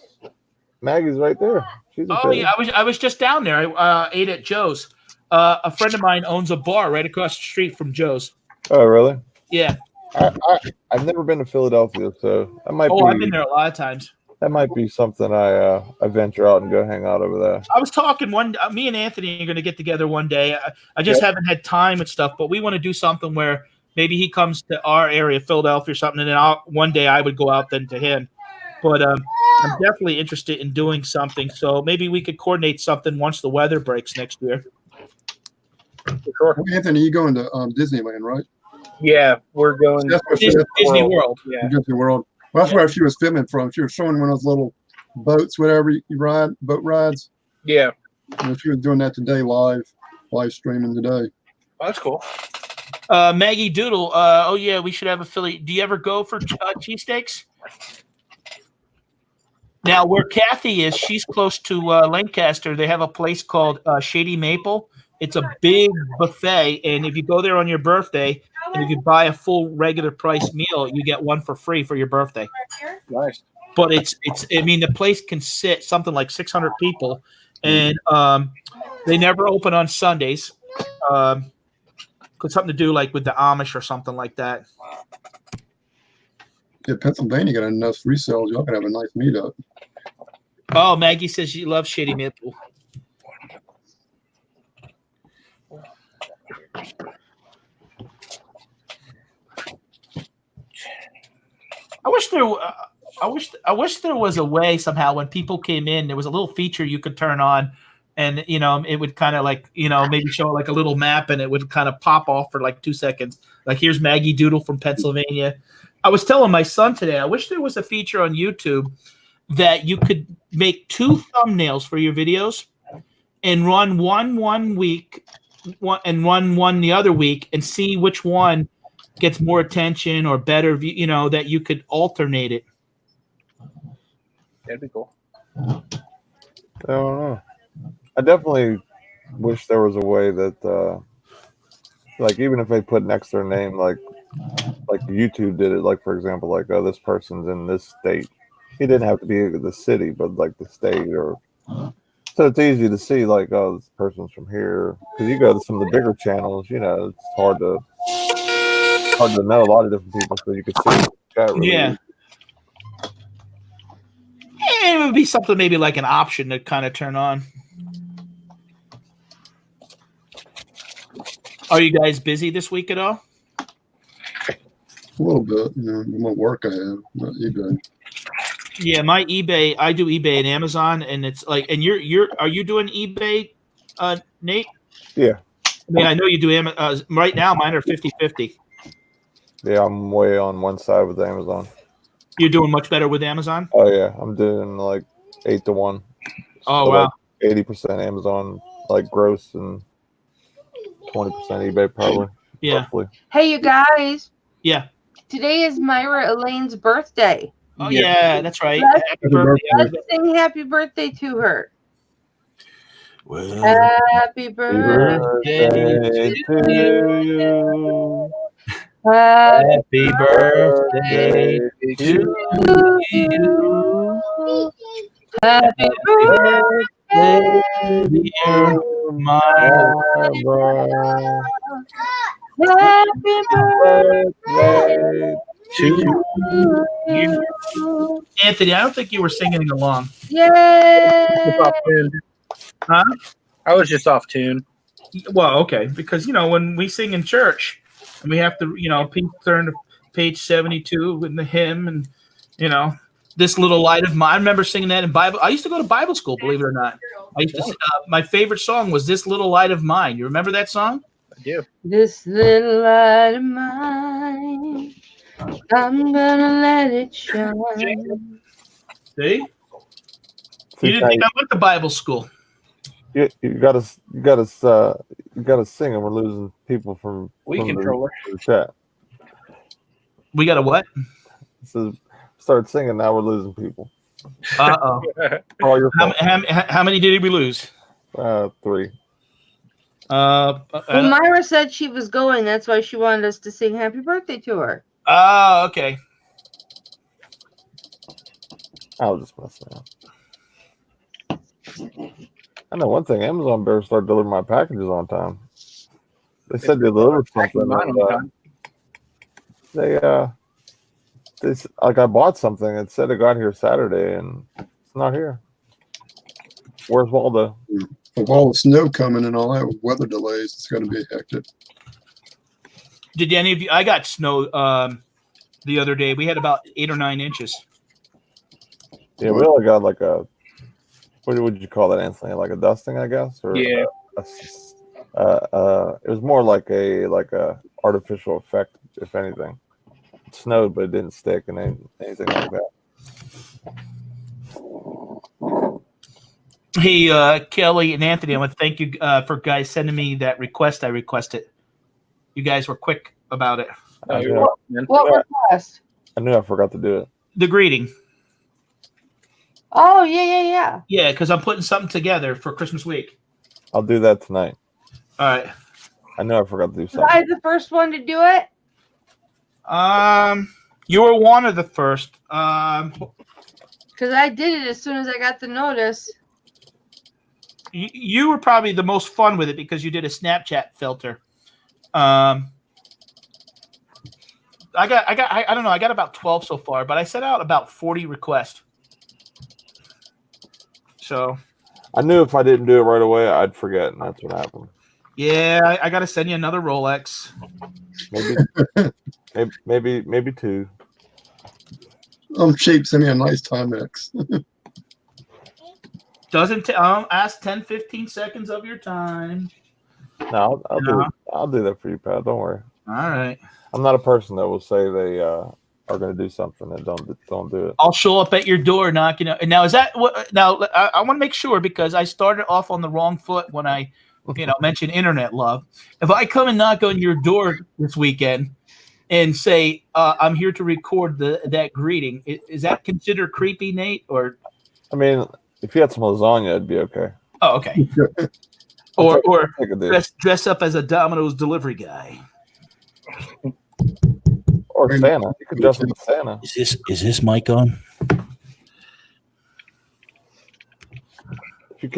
Maggie's right there. She's in Oh Philly. yeah, I was just down there. I ate at Joe's. A friend of mine owns a bar right across the street from Joe's. Oh, really? Yeah. I've never been to Philadelphia, so that might be. I've been there a lot of times. That might be something I venture out and go hang out over there. I was talking me and Anthony are going to get together one day. I just haven't had time and stuff, but we want to do something where maybe he comes to our area, Philadelphia or something, and then one day I would go out then to him. But I'm definitely interested in doing something, so maybe we could coordinate something once the weather breaks next year. Sure. Anthony, you going to Disneyland, right? Yeah, we're going That's where Disney World. Yeah. Disney World. Well, that's where she was filming from. She was showing one of those little boats, whatever you ride, boat rides. Yeah. You know, she was doing that today, live streaming today. Oh, that's cool. Maggie Doodle. Oh yeah, we should have a Philly. Do you ever go for cheesesteaks? Now, where Kathy is, she's close to Lancaster. They have a place called Shady Maple. It's a big buffet, and if you go there on your birthday, and if you buy a full regular price meal, you get one for free for your birthday. Nice. But it's I mean, the place can sit something like 600 people, and they never open on Sundays. Got something to do like with the Amish or something like that. Yeah, Pennsylvania got enough resales. Y'all can have a nice meetup. Oh, Maggie says she loves Shady Maple. I wish there was a way somehow when people came in, there was a little feature you could turn on, and you know it would kind of like maybe show like a little map, and it would kind of pop off for like 2 seconds. Like here's Maggie Doodle from Pennsylvania. I was telling my son today, I wish there was a feature on YouTube that you could make 2 thumbnails for your videos and run one week, and run one the other week, and see which one gets more attention or better, that you could alternate it. That'd be cool. I don't know. I definitely wish there was a way that, like, even if they put next to their name, like YouTube did it, like, for example, like, oh, this person's in this state. He didn't have to be the city, but like the state, or so it's easy to see, like, oh, this person's from here. Because you go to some of the bigger channels, it's hard to know a lot of different people, so you can see the chat really Yeah. easy. It would be something maybe like an option to kind of turn on. Are you guys busy this week at all? A little bit, what work I have, not eBay. Yeah, my eBay. I do eBay and Amazon, and it's like, and are you doing eBay, Nate? Yeah. I mean, I know you do. Right now, mine are 50-50. Yeah, I'm way on one side with Amazon. You're doing much better with Amazon. Oh yeah, I'm doing like 8-1. Oh So wow. like 80% Amazon, like gross, and 20% eBay probably. Yeah. Roughly. Hey, you guys. Yeah. Today is Myra Elaine's birthday. Oh yeah, that's right. Let's- Happy birthday. Let's sing happy birthday to her. Well, Happy birthday Birthday to you. Happy happy birthday to you. Happy birthday, Dear Myra. happy birthday To to you. Anthony, I don't think you were singing along. Yay! Just off tune. Huh? I was just off tune. Well, okay, because when we sing in church, and we have to, people turn to page 72 with the hymn, and this little light of mine. I remember singing that in Bible. I used to go to Bible school, believe it or not. I used to. My favorite song was "This Little Light of Mine." You remember that song? I do. This little light of mine, I'm gonna let it shine. See? You didn't think I went to Bible school. you gotta sing, and we're losing people from Controller. the chat. We got a what? So start singing. Now we're losing people. Uh-oh. All your fault. How many did we lose? 3. Well, Myra said she was going. That's why she wanted us to sing happy birthday to her. Oh, okay. I was just messing around. I know one thing. Amazon better start delivering my packages on time. They said they delivered something. Like I bought something. It said it got here Saturday, and it's not here. Where's Waldo? With all the snow coming and all that, with weather delays, it's going to be hectic. Did any of you? I got snow the other day. We had about 8 or 9 inches. Yeah, we only got like a. What would you call that, Anthony? Like a dusting, I guess. Or Yeah. It was more like a artificial effect, if anything. It snowed, but it didn't stick, and anything like that. Hey, Kelly and Anthony, I want to thank you for guys sending me that request I requested. You guys were quick about it. Oh, I you're knew- welcome, man. What request? I knew I forgot to do it. The greeting. Oh, yeah. Yeah, because I'm putting something together for Christmas week. I'll do that tonight. All right. I knew I forgot to do Was something. I the first one to do it? You were one of the first. Because I did it as soon as I got the notice. You were probably the most fun with it because you did a Snapchat filter. I don't know. I got about 12 so far, but I sent out about 40 requests. So I knew if I didn't do it right away, I'd forget, and that's what happened. yeah, I got to send you another Rolex. Maybe 2. I'm cheap. Send me a nice Timex. Doesn't ask 10, 15 seconds of your time. No, I'll do that for you, pal. Don't worry. All right. I'm not a person that will say they are going to do something and don't do it. I'll show up at your door knocking. Now is that what? Now I want to make sure because I started off on the wrong foot when I, mentioned internet love. If I come and knock on your door this weekend and say I'm here to record that greeting, is that considered creepy, Nate? Or I mean, if you had some lasagna, it'd be okay. oh, okay. or Take a deal. dress up as a Domino's delivery guy. Or Santa. You could dress up as Santa. Is this mic on? If you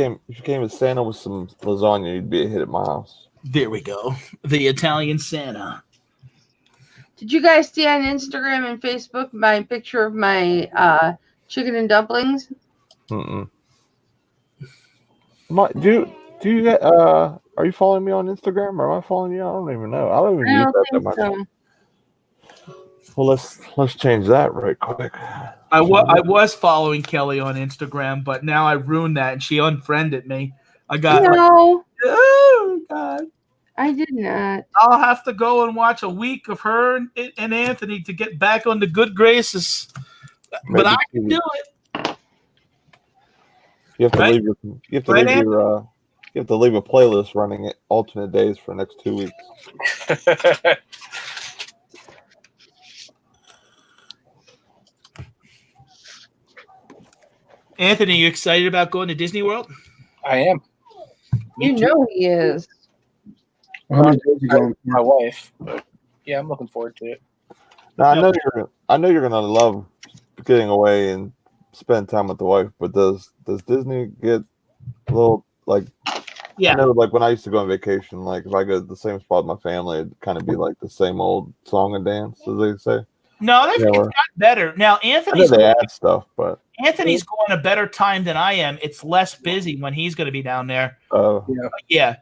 came as Santa with some lasagna, you'd be a hit at my house. There we go. The Italian Santa. Did you guys see on Instagram and Facebook my picture of my chicken and dumplings? Mm-mm. Do you Are you following me on Instagram or am I following you? I don't even know. I don't even I use don't that think much. so. Well, let's change that right quick. I was following Kelly on Instagram, but now I ruined that, and she unfriended me. I got No, oh God. I did not. I'll have to go and watch a week of her and Anthony to get back on the good graces. But I can do it. You have to Right? leave your you have to Right, leave your you have to leave a playlist running it alternate days for the next 2 weeks. Anthony, you excited about going to Disney World? I am. You know he is. How many days you going My for? wife, but yeah, I'm looking forward to it. Now I Yep. know you're gonna love getting away and spend time with the wife, but does Disney get a little like Yeah. I know like when I used to go on vacation, like if I go to the same spot with my family, it'd kind of be like the same old song and dance, as they say. No, it's Yeah, gotten better. Now I know Anthony's they add stuff, but going a better time than I am. It's less busy when he's going to be down there. Yeah.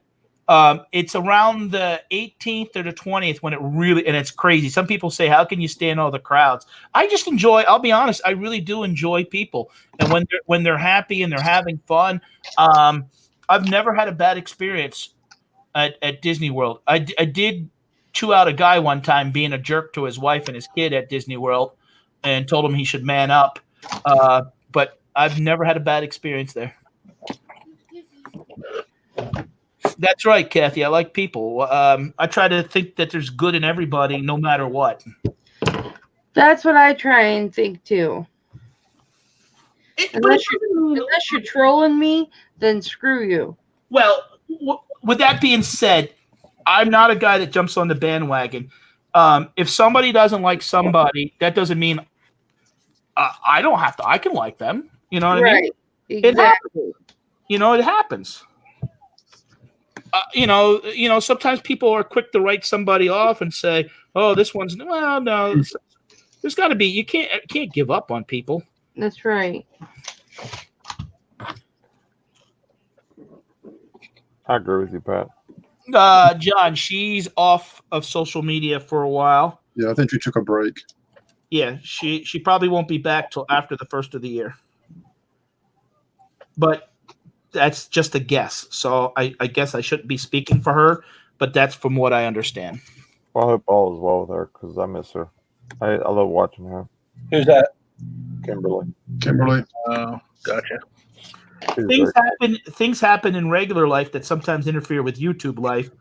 It's around the 18th or the 20th when it really, and it's crazy. Some people say, how can you stand all the crowds? I just enjoy, I'll be honest, I really do enjoy people. And when they're happy and they're having fun, I've never had a bad experience at Disney World. I did chew out a guy one time being a jerk to his wife and his kid at Disney World and told him he should man up. But I've never had a bad experience there. That's right, Kathy. I like people. I try to think that there's good in everybody, no matter what. That's what I try and think too. Unless you're trolling me, then screw you. Well, with that being said, I'm not a guy that jumps on the bandwagon. If somebody doesn't like somebody, that doesn't mean I don't have to. I can like them. You know what I mean? Exactly. It happens. Sometimes people are quick to write somebody off and say, "Oh, this one's no." There's got to be. You can't give up on people. That's right. I agree with you, Pat. John, she's off of social media for a while. Yeah, I think you took a break. Yeah, she probably won't be back till after the first of the year. But that's just a guess. So I guess I shouldn't be speaking for her, but that's from what I understand. Well, I hope all is well with her because I miss her. I love watching her. Who's that? Kimberly. Oh, gotcha. Things happen in regular life that sometimes interfere with YouTube life.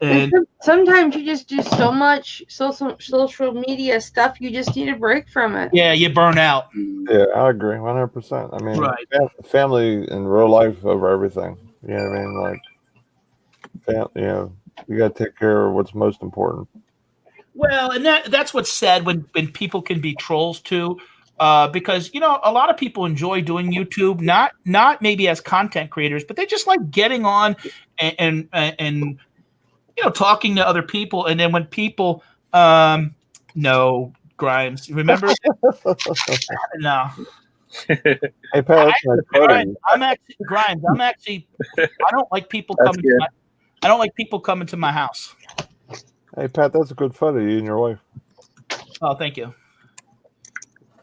And sometimes you just do so much social media stuff, you just need a break from it. Yeah, you burn out. Yeah, I agree 100%. I mean, right. Family in real life over everything. You know what I mean? Like, you got to take care of what's most important. Well, and that's what's said when people can be trolls too. Because a lot of people enjoy doing YouTube, not maybe as content creators, but they just like getting on and talking to other people. And then when people, no, Grimes, remember? No. Hey, Pat, I'm actually. I don't like people coming. I don't like people coming to my house. Hey, Pat, that's a good photo of you and your wife. Oh, thank you.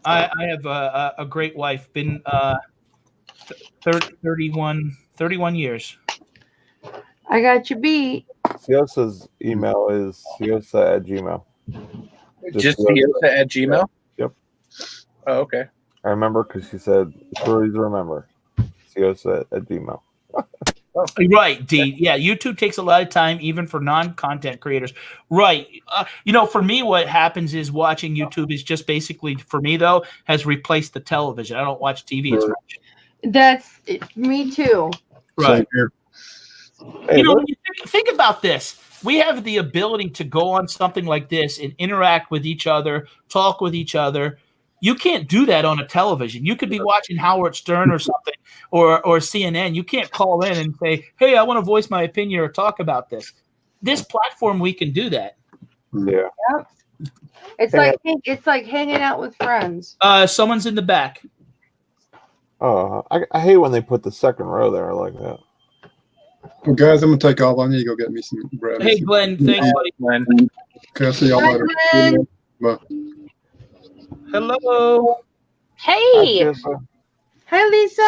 I have a great wife. Been 31 years. I got you beat. Siosa's email is siosa@gmail. Just siosa@gmail? Yep. Oh, okay. I remember because she said it's really easy to remember. siosa@gmail. Right, D. Yeah, YouTube takes a lot of time, even for non-content creators. Right. For me, what happens is watching YouTube is just basically, for me though, has replaced the television. I don't watch TV as much. That's me too. Right. Hey, when you think about this, we have the ability to go on something like this and interact with each other, talk with each other. You can't do that on a television. You could be watching Howard Stern or something, or CNN. You can't call in and say, "Hey, I want to voice my opinion or talk about this." This platform, we can do that. Yeah. Yep. It's like hanging out with friends. Someone's in the back. Oh, I hate when they put the second row there like that. Well, guys, I'm gonna take off. I need to go get me some bread. Hey, Glenn. Thanks, buddy. Glenn. Okay, I'll see y'all Bye, later. Glenn. Bye. Hello. Hey, Hi, Lisa.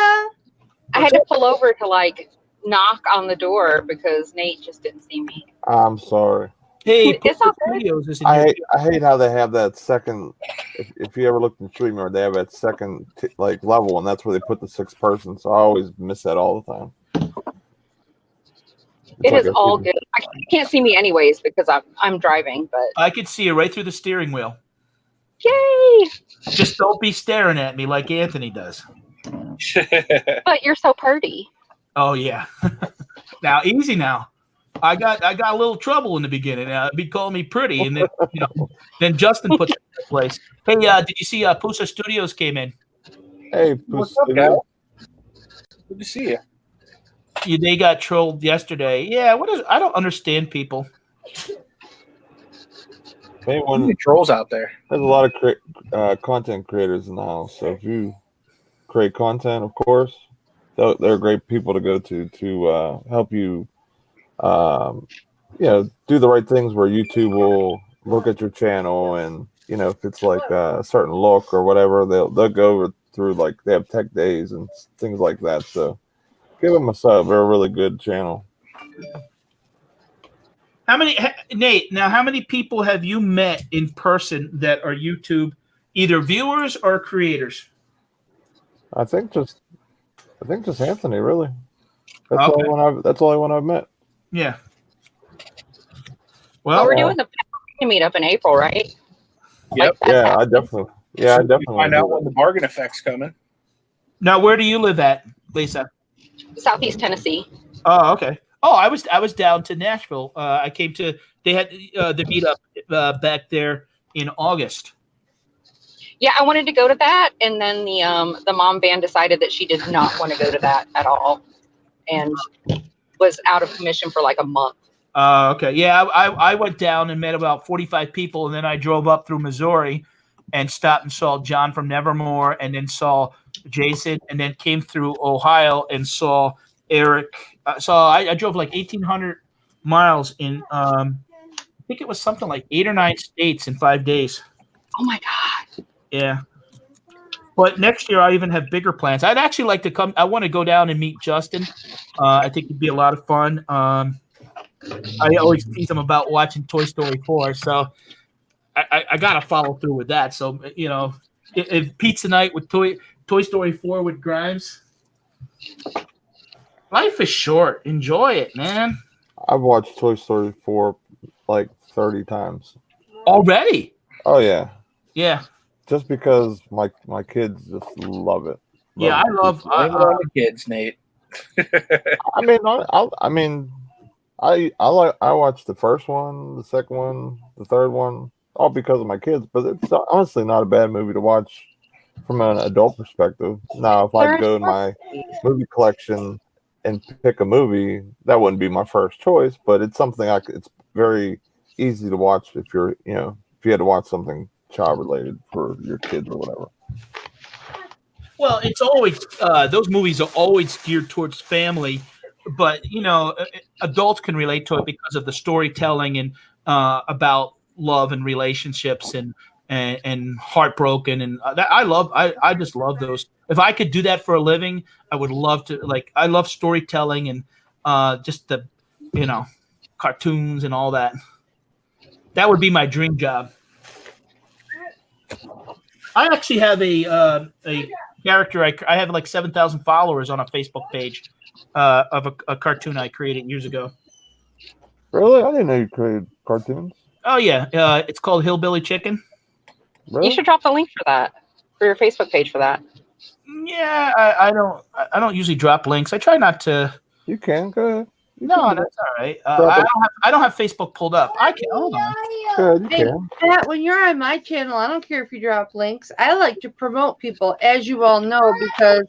I had to pull over to like knock on the door because Nate just didn't see me. I'm sorry. Hey, It's Puka all good. Studios is in I here. hate how they have that second. If you ever looked in StreamYard, they have that second like level, and that's where they put the 6 person. So I always miss that all the time. It's It like is a all hidden- good. You can't see me anyways because I'm driving, but I could see you right through the steering wheel. yay! Just don't be staring at me like Anthony does. But you're so pretty. Oh yeah. Now easy now. I got a little trouble in the beginning. He called me pretty, and then then Justin put it in place. Hey, did you see Pusa Studios came in? Hey, What's up, guys? Good to see you. They got trolled yesterday. Yeah, I don't understand people. How anyone, many trolls out there? there's a lot of content creators in the house. So if you create content, of course, they're great people to go to help you. Do the right things where YouTube will look at your channel, and if it's like a certain look or whatever, they'll go through, like they have tech days and things like that. So give them a sub. They're a really good channel. Nate, now how many people have you met in person that are YouTube either viewers or creators? I think just Anthony, really. That's Okay. the only one I've met. Yeah. Well, Well, we're doing the meetup in April, right? Yep. Yeah, I definitely. Yeah, I definitely Find do out that. when the bargain effect's coming. now where do you live at, Lisa? Southeast Tennessee. Oh, okay. Oh, I was down to Nashville. I came to they had the meetup back there in August. Yeah, I wanted to go to that, and then the mom band decided that she did not want to go to that at all, and was out of commission for like a month. Okay. Yeah, I went down and met about 45 people, and then I drove up through Missouri and stopped and saw John from Nevermore, and then saw Jason, and then came through Ohio and saw Eric. I drove like 1,800 miles in, I think it was something like 8 or 9 states in 5 days. Oh my God. Yeah. But next year I even have bigger plans. I'd actually like to come. I want to go down and meet Justin. I think it'd be a lot of fun. I always tease him about watching Toy Story 4, so I gotta follow through with that. So if pizza night with Toy Story 4 with Grimes, life is short. Enjoy it, man. I've watched Toy Story 4 like 30 times. Already? Oh yeah, Yeah. just because my kids just love it. Yeah, I love. Blame it on the kids, Nate. I watched the first one, the second one, the third one, all because of my kids. But it's honestly not a bad movie to watch from an adult perspective. Now, if I go in my movie collection and pick a movie, that wouldn't be my first choice. But it's something it's very easy to watch if you're if you had to watch something child related for your kids or whatever. Well, it's always those movies are always geared towards family, but adults can relate to it because of the storytelling and about love and relationships and heartbroken and I just love those. If I could do that for a living, I would love to. Like, I love storytelling and just the cartoons and all that. That would be my dream job. I actually have a character. I have like 7,000 followers on a Facebook page of a cartoon I created years ago. Really? I didn't know you created cartoons. Oh yeah, it's called Hillbilly Chicken. Really? You should drop the link for your Facebook page for that. Yeah, I don't usually drop links. I try not to. You can go ahead. No, that's all right. I don't have Facebook pulled up. I can. Hold on. Good, you Hey, can. Pat, when you're on my channel, I don't care if you drop links. I like to promote people, as you all know, because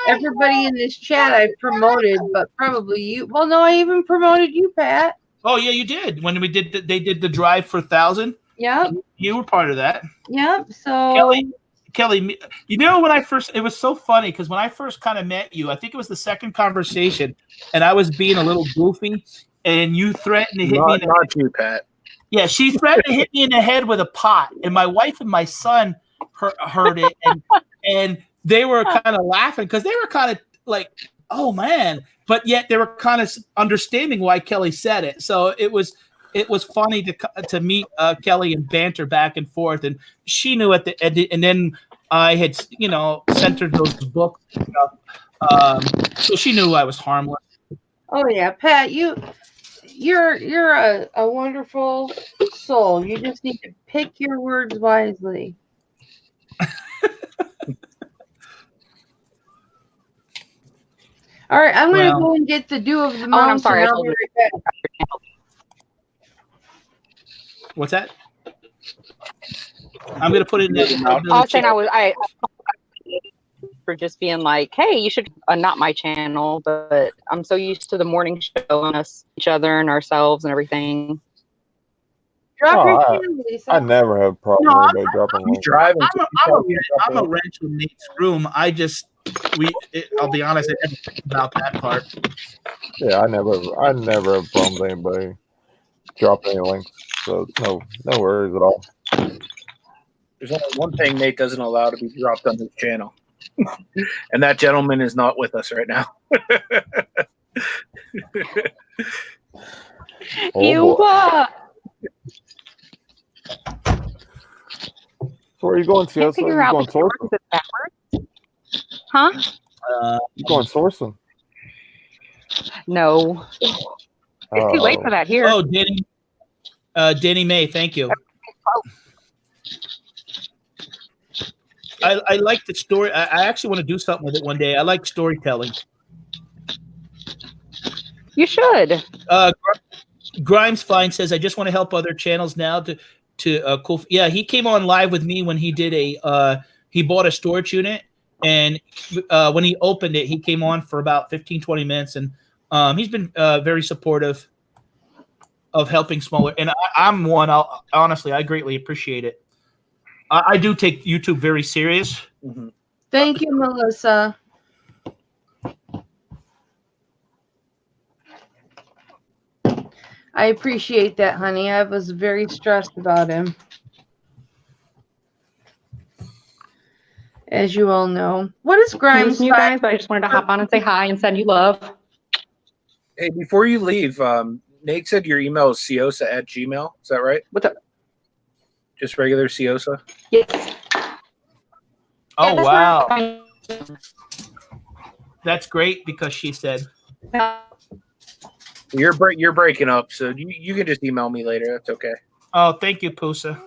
everybody in this chat I've promoted, but probably you. Well, no, I even promoted you, Pat. Oh yeah, you did when we did. They did the drive for 1,000. Yep, You were part of that. yep. So Kelly, you know, it was so funny because when I first kind of met you, I think it was the second conversation, and I was being a little goofy, and you threatened to hit me. Not you, Pat. Yeah, she threatened to hit me in the head with a pot, and my wife and my son heard it, and they were kind of laughing because they were kind of like, "Oh man," but yet they were kind of understanding why Kelly said it. So it was funny to meet Kelly and banter back and forth, and she knew at the end, and then I had sent her those books and stuff, so she knew I was harmless. Oh yeah, Pat, you're a wonderful soul. You just need to pick your words wisely. All right, I'm gonna go and get the dew of the mountain. I'm sorry. I'll be right back. What's that? I'm gonna put it in the I was saying I for just being like, hey, you should not my channel, but I'm so used to the morning show and us each other and ourselves and everything. Drop your channel, Lisa. I never have a problem with anybody dropping links. Driving. I'm a wrench in Nate's room. I'll be honest, I didn't think about that part. Yeah, I never have problems with anybody dropping any links, so it's no worries at all. There's only one thing Nate doesn't allow to be dropped on his channel, and that gentleman is not with us right now. So where are you going, Siesta? You going sourcing? Huh? You going sourcing? No. It's too late for that here. Oh, Danny May, thank you. I like the story. I actually want to do something with it one day. I like storytelling. You should. Grimes Fine says, I just want to help other channels now to cool. Yeah, he came on live with me when he did he bought a storage unit, and when he opened it, he came on for about 15-20 minutes, and he's been very supportive of helping smaller. And I'm one. Honestly, I greatly appreciate it. I do take YouTube very serious. Mm-hmm. Thank you, Melissa. I appreciate that, honey. I was very stressed about him, as you all know. What is Grimes? You guys, but I just wanted to hop on and say hi and send you love. Hey, before you leave, Nate said your email is ciosa@gmail. Is that right? What's up? Just regular ciosa? Yes. Oh, wow. That's great because she said. You're breaking up, so you can just email me later. That's okay. Oh, thank you, Pusa.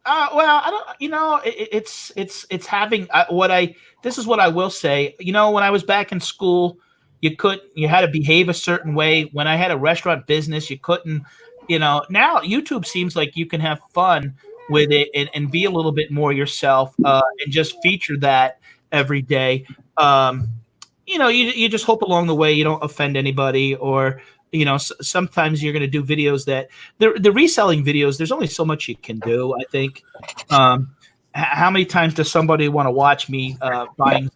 Well, I don't. It's having This is what I will say. When I was back in school, you had to behave a certain way. When I had a restaurant business, you couldn't. Now YouTube seems like you can have fun with it and be a little bit more yourself and just feature that every day. You just hope along the way you don't offend anybody, or sometimes you're going to do videos that the reselling videos. There's only so much you can do. I think. How many times does somebody want to watch me buying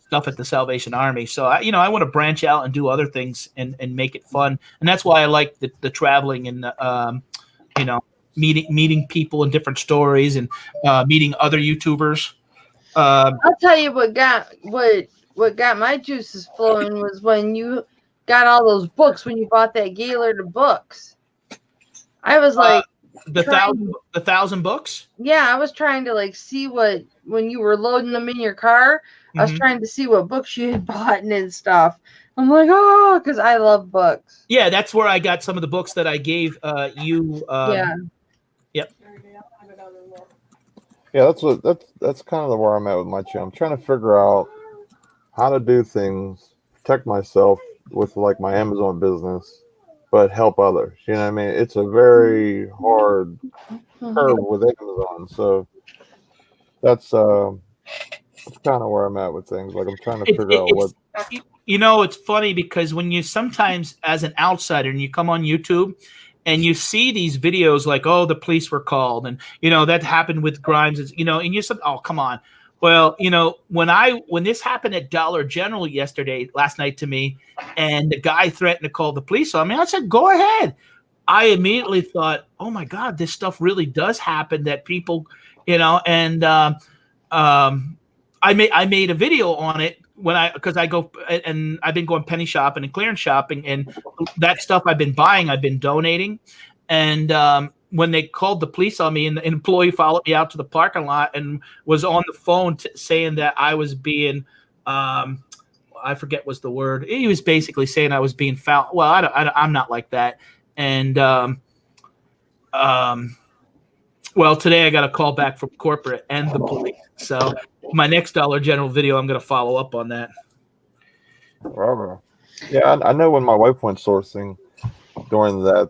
stuff at the Salvation Army? So I want to branch out and do other things and make it fun, and that's why I like the traveling and meeting people and different stories and meeting other YouTubers. I'll tell you what got my juices flowing was when you got all those books, when you bought that Gaylord of books. I was like, the 1,000 books. Yeah, I was trying to see when you were loading them in your car. I was trying to see what books you had bought and stuff. I'm like, oh, because I love books. Yeah, that's where I got some of the books that I gave you. Yeah. Yep. Yeah, that's kind of where I'm at with my channel. I'm trying to figure out how to do things, protect myself with my Amazon business, but help others. You know what I mean? It's a very hard curve with Amazon. So that's kind of where I'm at with things. I'm trying to figure out what. It's funny because when you sometimes, as an outsider, and you come on YouTube and you see these videos like, oh, the police were called, and that happened with Grimes, and you said, oh, come on. Well, when this happened at Dollar General last night to me, and the guy threatened to call the police on me, I said, go ahead. I immediately thought, oh my God, this stuff really does happen, that people, and I made a video on it because I go, and I've been going penny shopping and clearance shopping, and that stuff I've been buying, I've been donating. And when they called the police on me, and the employee followed me out to the parking lot and was on the phone saying that I was being, I forget what's the word. He was basically saying I was being foul. Well, I'm not like that. And well, today I got a call back from corporate and the police. So my next Dollar General video, I'm going to follow up on that. Robert. Yeah, I know when my wife went sourcing during that,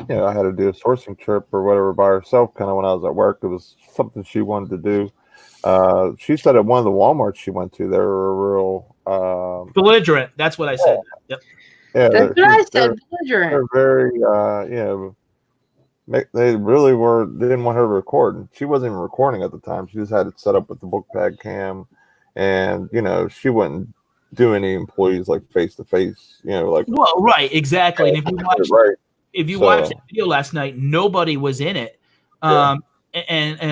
I had to do a sourcing trip or whatever by herself, kind of when I was at work. It was something she wanted to do. She said at one of the Walmarts she went to, they were a real belligerent. That's what I said. Yep. Yeah, that's what I said. Belligerent. They're very, they really were. They didn't want her to record. She wasn't even recording at the time. She just had it set up with the book bag cam, and she wouldn't do any employees like face to face. Like well, right, exactly. And if you watched the video last night, nobody was in it. And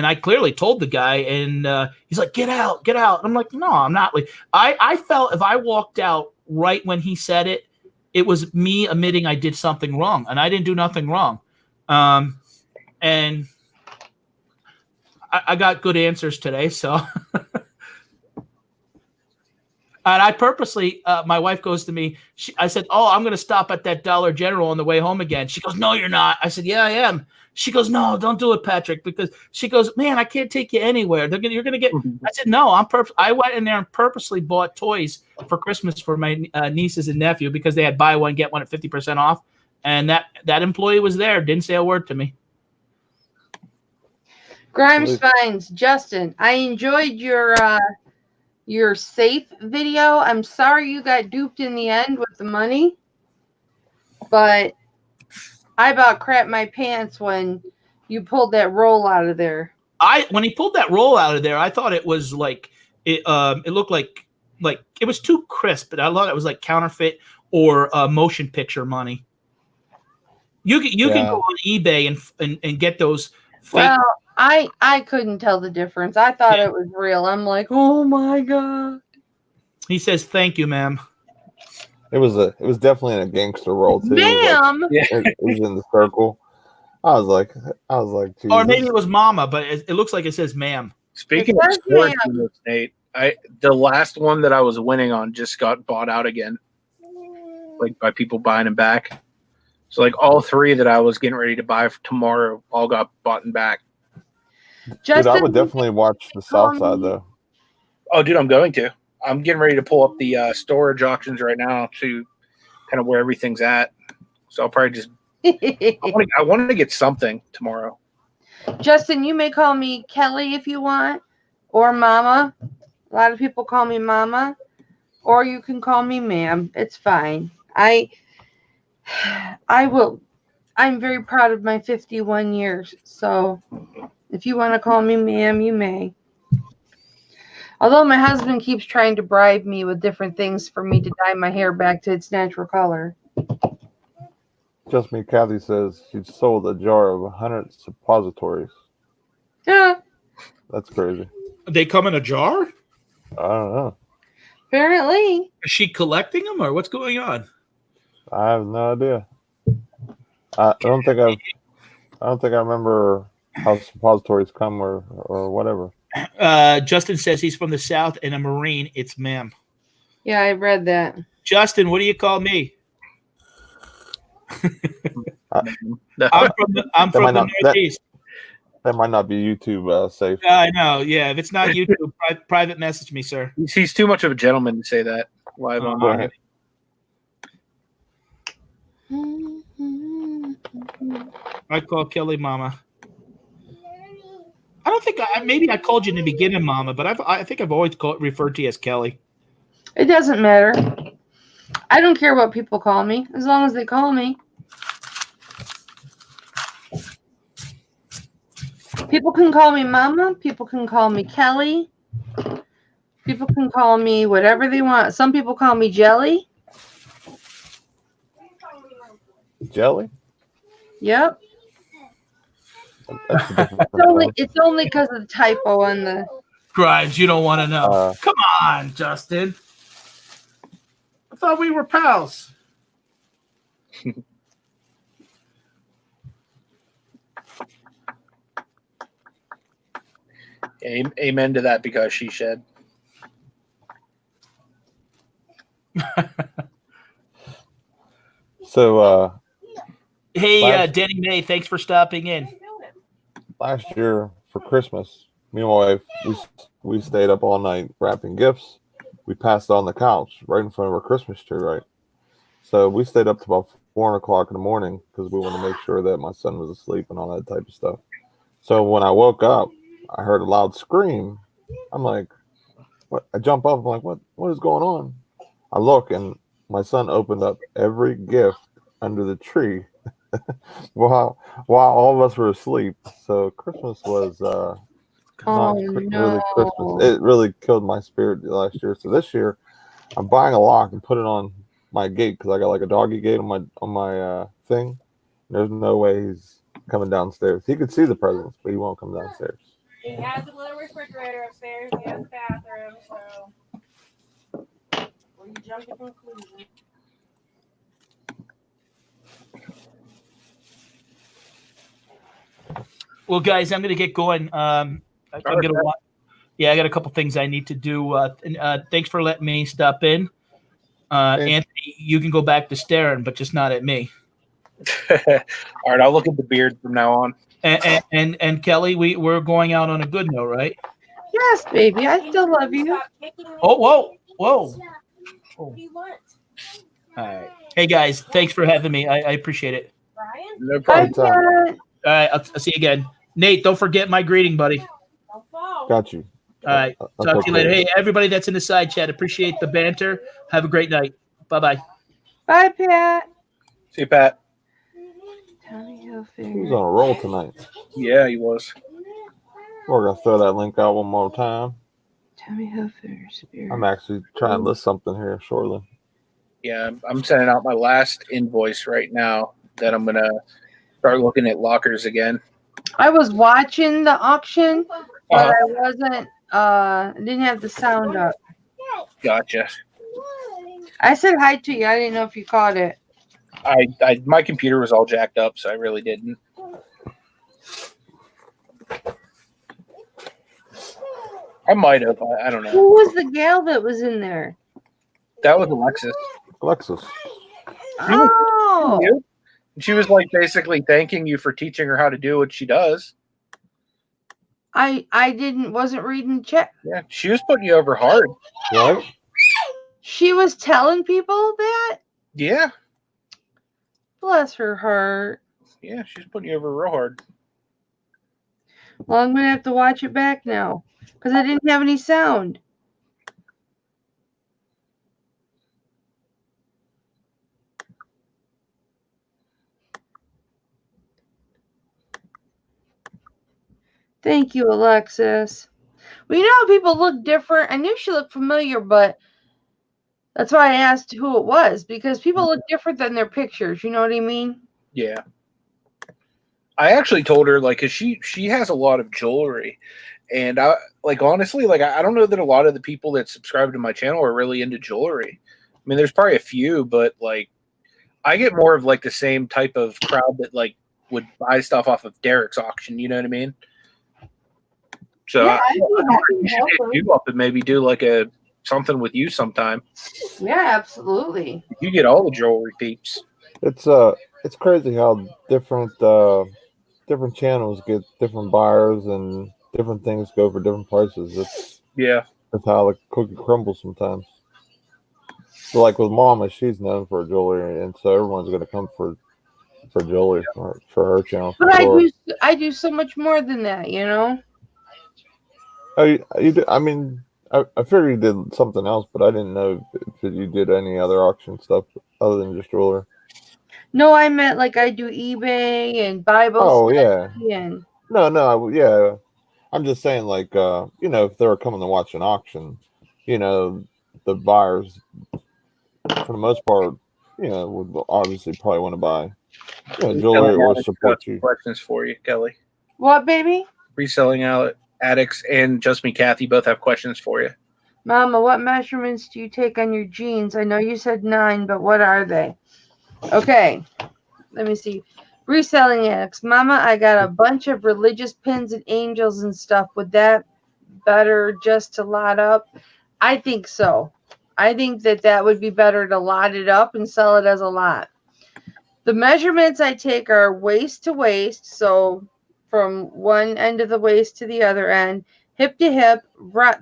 I clearly told the guy, and he's like, "Get out, get out." I'm like, "No, I'm not." Like, I felt if I walked out right when he said it, it was me admitting I did something wrong, and I didn't do nothing wrong. And I got good answers today, so. And I purposely, my wife goes to me. I said, "Oh, I'm going to stop at that Dollar General on the way home again." She goes, "No, you're not." I said, "Yeah, I am." She goes, "No, don't do it, Patrick," because she goes, "Man, I can't take you anywhere. You're going to get." I said, "No, I went in there and purposely bought toys for Christmas for my nieces and nephew because they had buy one get one at 50% off, and that employee was there, didn't say a word to me." Grimes finds Justin. I enjoyed your safe video. I'm sorry you got duped in the end with the money, but I about crapped my pants when you pulled that roll out of there. When he pulled that roll out of there, I thought it was like it looked like it was too crisp, but I thought it was like counterfeit or motion picture money. You can go on eBay and get those fake. Well, I couldn't tell the difference. I thought it was real. I'm like, oh my God. He says, "Thank you, ma'am." It was definitely in a gangster role too. Ma'am. It was in the circle. I was like, Jesus. Or maybe it was mama, but it looks like it says "ma'am." Speaking of sports, Nate, the last one that I was winning on just got bought out again, like by people buying them back. So like all three that I was getting ready to buy for tomorrow all got bought and back. Dude, I would definitely watch the South Side though. Oh, dude, I'm going to. I'm getting ready to pull up the storage auctions right now to kind of where everything's at. So I'll probably just. I wanted to get something tomorrow. Justin, you may call me Kelly if you want, or Mama. A lot of people call me Mama, or you can call me Ma'am. It's fine. I will. I'm very proud of my 51 years. So if you want to call me Ma'am, you may. Although my husband keeps trying to bribe me with different things for me to dye my hair back to its natural color. Just me, Kathy says she sold a jar of 100 suppositories. Yeah. That's crazy. They come in a jar? I don't know. Apparently. Is she collecting them or what's going on? I have no idea. I don't think I remember how suppositories come or whatever. Justin says he's from the South and a Marine. It's ma'am. Yeah, I read that. Justin, what do you call me? I'm from the Northeast. That might not be YouTube safe. I know. Yeah, if it's not YouTube, private message me, sir. He's too much of a gentleman to say that live on radio. I call Kelly Mama. I don't think maybe I called you in the beginning, Mama, but I think I've always referred to you as Kelly. It doesn't matter. I don't care what people call me as long as they call me. People can call me Mama. People can call me Kelly. People can call me whatever they want. Some people call me Jelly. Jelly? Yep. That's a different It's only because of the typo on the. Grimes, you don't want to know. Come on, Justin. I thought we were pals. Amen to that, because she said. So, hey, Danny May, thanks for stopping in. Last year for Christmas, me and my wife, we stayed up all night wrapping gifts. We passed on the couch right in front of our Christmas tree, right? So we stayed up to about 4 o'clock in the morning because we wanted to make sure that my son was asleep and all that type of stuff. So when I woke up, I heard a loud scream. I'm like, what? I jump up. I'm like, what is going on? I look, and my son opened up every gift under the tree while all of us were asleep. So Christmas was not really Christmas. It really killed my spirit last year. So this year, I'm buying a lock and put it on my gate because I got like a doggy gate on my thing. There's no way he's coming downstairs. He could see the presents, but he won't come downstairs. He has a little refrigerator upstairs. He has a bathroom, so where you jump to conclusions. Well, guys, I'm going to get going. I'm going to. Yeah, I got a couple things I need to do. Thanks for letting me stop in. Anthony, you can go back to staring, but just not at me. All right, I'll look at the beard from now on. And Kelly, we're going out on a good note, right? Yes, baby. I still love you. Oh, whoa. All right. Hey, guys, thanks for having me. I appreciate it. No problem. Bye, all right, I'll see you again. Nate, don't forget my greeting, buddy. Got you. All right. Talk to you later. Hey, everybody that's in the side chat, appreciate the banter. Have a great night. Bye-bye. Bye, Pat. See you, Pat. He was on a roll tonight. Yeah, he was. We're going to throw that link out one more time. Tommy Hilfiger's beer. I'm actually trying to list something here shortly. Yeah, I'm sending out my last invoice right now that I'm going to start looking at lockers again. I was watching the auction, but I wasn't, I didn't have the sound up. Gotcha. I said hi to you. I didn't know if you caught it. My computer was all jacked up, so I really didn't. I might have. I don't know. Who was the gal that was in there? That was Alexis. Oh. She was like basically thanking you for teaching her how to do what she does. I wasn't reading chat. Yeah, she was putting you over hard. What? She was telling people that? Yeah. Bless her heart. Yeah, she's putting you over real hard. Well, I'm going to have to watch it back now because I didn't have any sound. Thank you, Alexis. Well, you know how people look different? I knew she looked familiar, but that's why I asked who it was, because people look different than their pictures. You know what I mean? Yeah. I actually told her, like, cause she has a lot of jewelry, and I honestly, I don't know that a lot of the people that subscribe to my channel are really into jewelry. I mean, there's probably a few, but I get more of the same type of crowd that would buy stuff off of Derek's auction. You know what I mean? So yeah, I should hit you up and maybe do something with you sometime. Yeah, absolutely. You get all the jewelry peeps. It's crazy how different channels get different buyers and different things go for different prices. That's how the cookie crumbles sometimes. So with Mama, she's known for jewelry, and so everyone's going to come for jewelry for her channel. But I do so much more than that, you know. Oh, you do? I mean, I figured you did something else, but I didn't know if you did any other auction stuff other than just jewelry. No, I meant I do eBay and Bible. Oh yeah. And Yeah. I'm just saying, like, if they were coming to watch an auction, the buyers, for the most part, would obviously probably want to buy, jewelry or support you. Questions for you, Kelly. What, baby? Reselling out addicts and Just Me Kathy both have questions for you. Mama, what measurements do you take on your jeans? I know you said 9, but what are they? Okay, let me see. Reselling addicts. Mama, I got a bunch of religious pins and angels and stuff. Would that better just to lot up? I think so. I think that would be better to lot it up and sell it as a lot. The measurements I take are waist to waist, so from one end of the waist to the other end, hip to hip,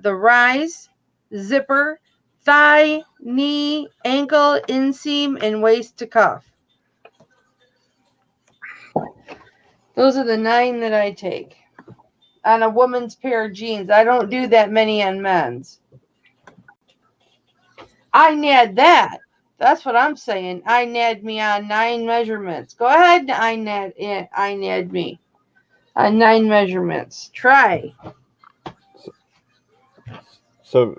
the rise, zipper, thigh, knee, ankle, inseam, and waist to cuff. Those are the 9 that I take on a woman's pair of jeans. I don't do that many on men's. I nad that. That's what I'm saying. I nad me on 9 measurements. Go ahead and I nad me on 9 measurements. Try. So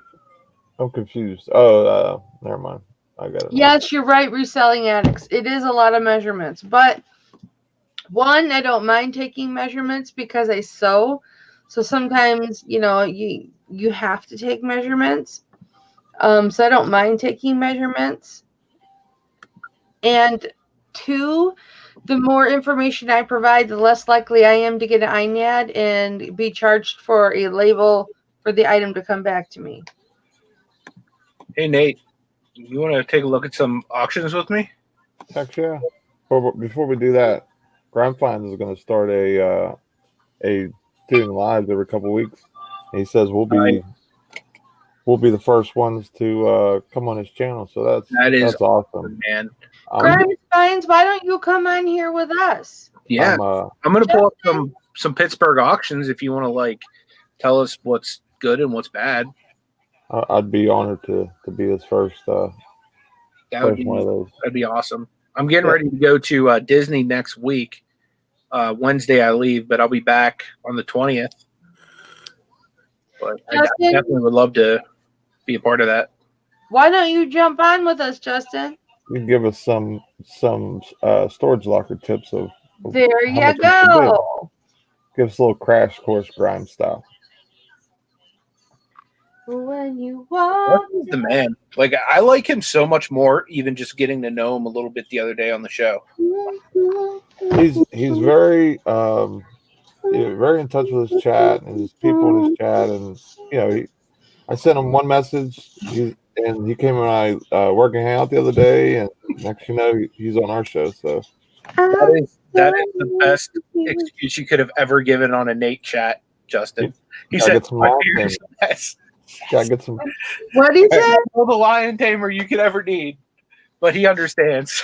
I'm confused. Oh, never mind. I got it. Yes, you're right, reselling addicts. It is a lot of measurements, but one, I don't mind taking measurements because I sew. So sometimes, you have to take measurements. So I don't mind taking measurements. And 2, the more information I provide, the less likely I am to get an INAD and be charged for a label for the item to come back to me. Hey, Nate, you want to take a look at some auctions with me? Heck yeah. But before we do that, Grime Finds is going to start a doing lives every couple of weeks. And he says we'll be the first ones to come on his channel. So that's awesome, man. Grime Finds, why don't you come on here with us? Yeah, I'm going to pull up some Pittsburgh auctions if you want to tell us what's good and what's bad. I'd be honored to be his first. One of those. That'd be awesome. I'm getting ready to go to Disney next week. Wednesday I leave, but I'll be back on the 20th. But I definitely would love to be a part of that. Why don't you jump on with us, Justin? You can give us some storage locker tips of there you go. Give us a little crash course Grime style. When you walk, Justin's the man. I like him so much more, even just getting to know him a little bit the other day on the show. He's very very in touch with his chat and his people in his chat, and I sent him one message. He came and I working Hangout the other day, and next he's on our show. So that is the best excuse you could have ever given on a Nate chat, Justin. He said, "My beard is the best." Gotta get some. What he said? The lion tamer you could ever need, but he understands.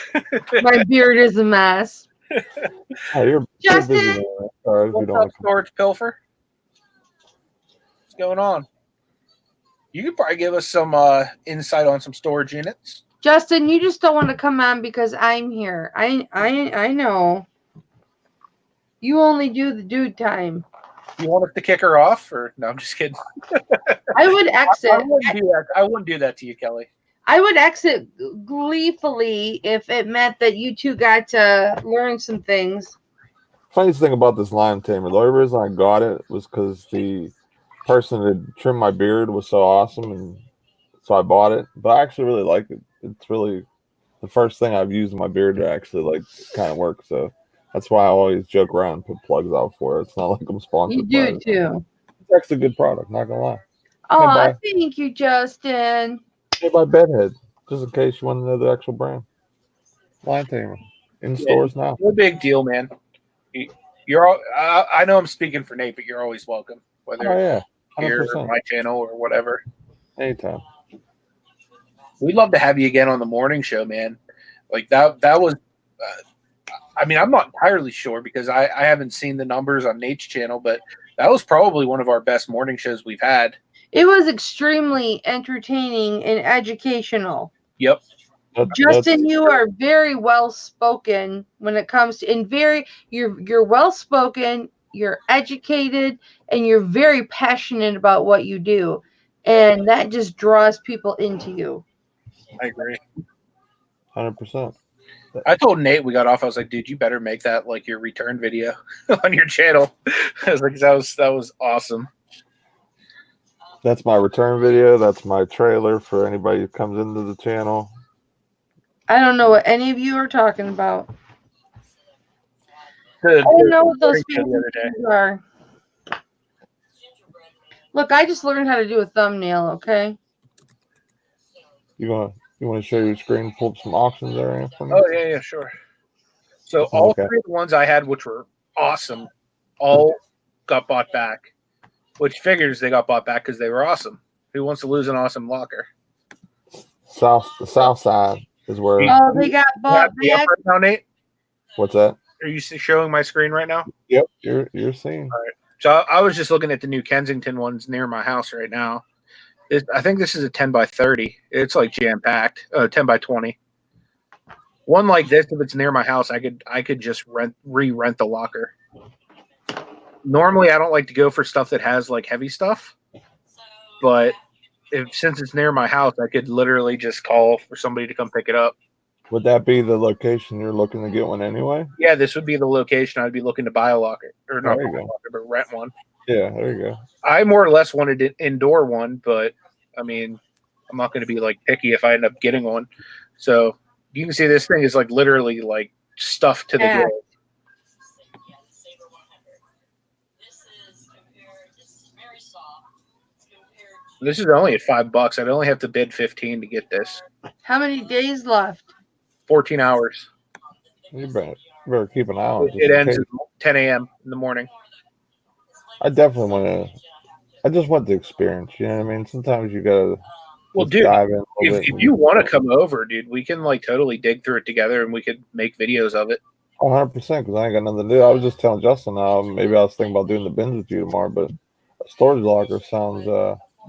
My beard is a mess. Oh, you're Justin. busy, sorry, what's up, Storage Pilfer? What's going on? You could probably give us some insight on some storage units. Justin, you just don't want to come on because I'm here. I know. You only do the dude time. You want us to kick her off, or no? I'm just kidding. I would exit. I wouldn't do that. I wouldn't do that to you, Kelly. I would exit gleefully if it meant that you two got to learn some things. Funniest thing about this lion tamer, the only reason I got it was because the person that trimmed my beard was so awesome, and so I bought it. But I actually really like it. It's really the first thing I've used in my beard to actually kind of work. So that's why I always joke around and put plugs out for it. It's not like I'm sponsored. You do too. It's actually a good product, not gonna lie. Oh, thank you, Justin. Hey, by Bedhead, just in case you want to know the actual brand. Lion tamer in stores now. No big deal, man. You're all, I know I'm speaking for Nate, but you're always welcome, whether here or my channel or whatever. Anytime. We'd love to have you again on the morning show, man. That was. I'm not entirely sure because I haven't seen the numbers on Nate's channel, but that was probably one of our best morning shows we've had. It was extremely entertaining and educational. Yep. Justin, you are very well spoken when it comes to, and you're well spoken you're educated, and you're very passionate about what you do, and that just draws people into you. I agree. 100%. I told Nate we got off. I was like, dude, you better make that like your return video on your channel. I was like, that was awesome. That's my return video. That's my trailer for anybody who comes into the channel. I don't know what any of you are talking about. The I don't know what those the other day. things are. Look, I just learned how to do a thumbnail, okay? You want to show your screen, pull up some auctions there for me? Oh yeah, sure. So all Okay. three of the ones I had, which were awesome, all got bought back. Which figures they got bought back because they were awesome. Who wants to lose an awesome locker? The south side is where. Oh, they got bought You have back. right now, Nate? What's that? Are you showing my screen right now? Yep, you're seeing. So I was just looking at the new Kensington ones near my house right now. I think this is a 10 by 30. It's like jam packed. 10 by 20. One like this, if it's near my house, I could just re-rent the locker. Normally, I don't like to go for stuff that has like heavy stuff, but since it's near my house, I could literally just call for somebody to come pick it up. Would that be the location you're looking to get one anyway? Yeah, this would be the location I'd be looking to buy a locker, or not There you buy a go. locker, but rent one. Yeah, there you go. I more or less wanted an indoor one, but I mean, I'm not going to be like picky if I end up getting one. So you can see this thing is like literally like stuffed to the Yeah. grill. This is only at $5. I'd only have to bid 15 to get this. How many days left? 14 hours. You better keep an eye on it. just It in ends case. at 10 a.m. in the morning. I definitely want to. I just want the experience. You know what I mean? Sometimes you gotta. Well, just dude, dive in a little if bit and- you want to come over, dude, we can like totally dig through it together and we could make videos of it. 100%, because I ain't got nothing to do. I was just telling Justin, maybe I was thinking about doing the bins with you tomorrow, but a storage locker sounds.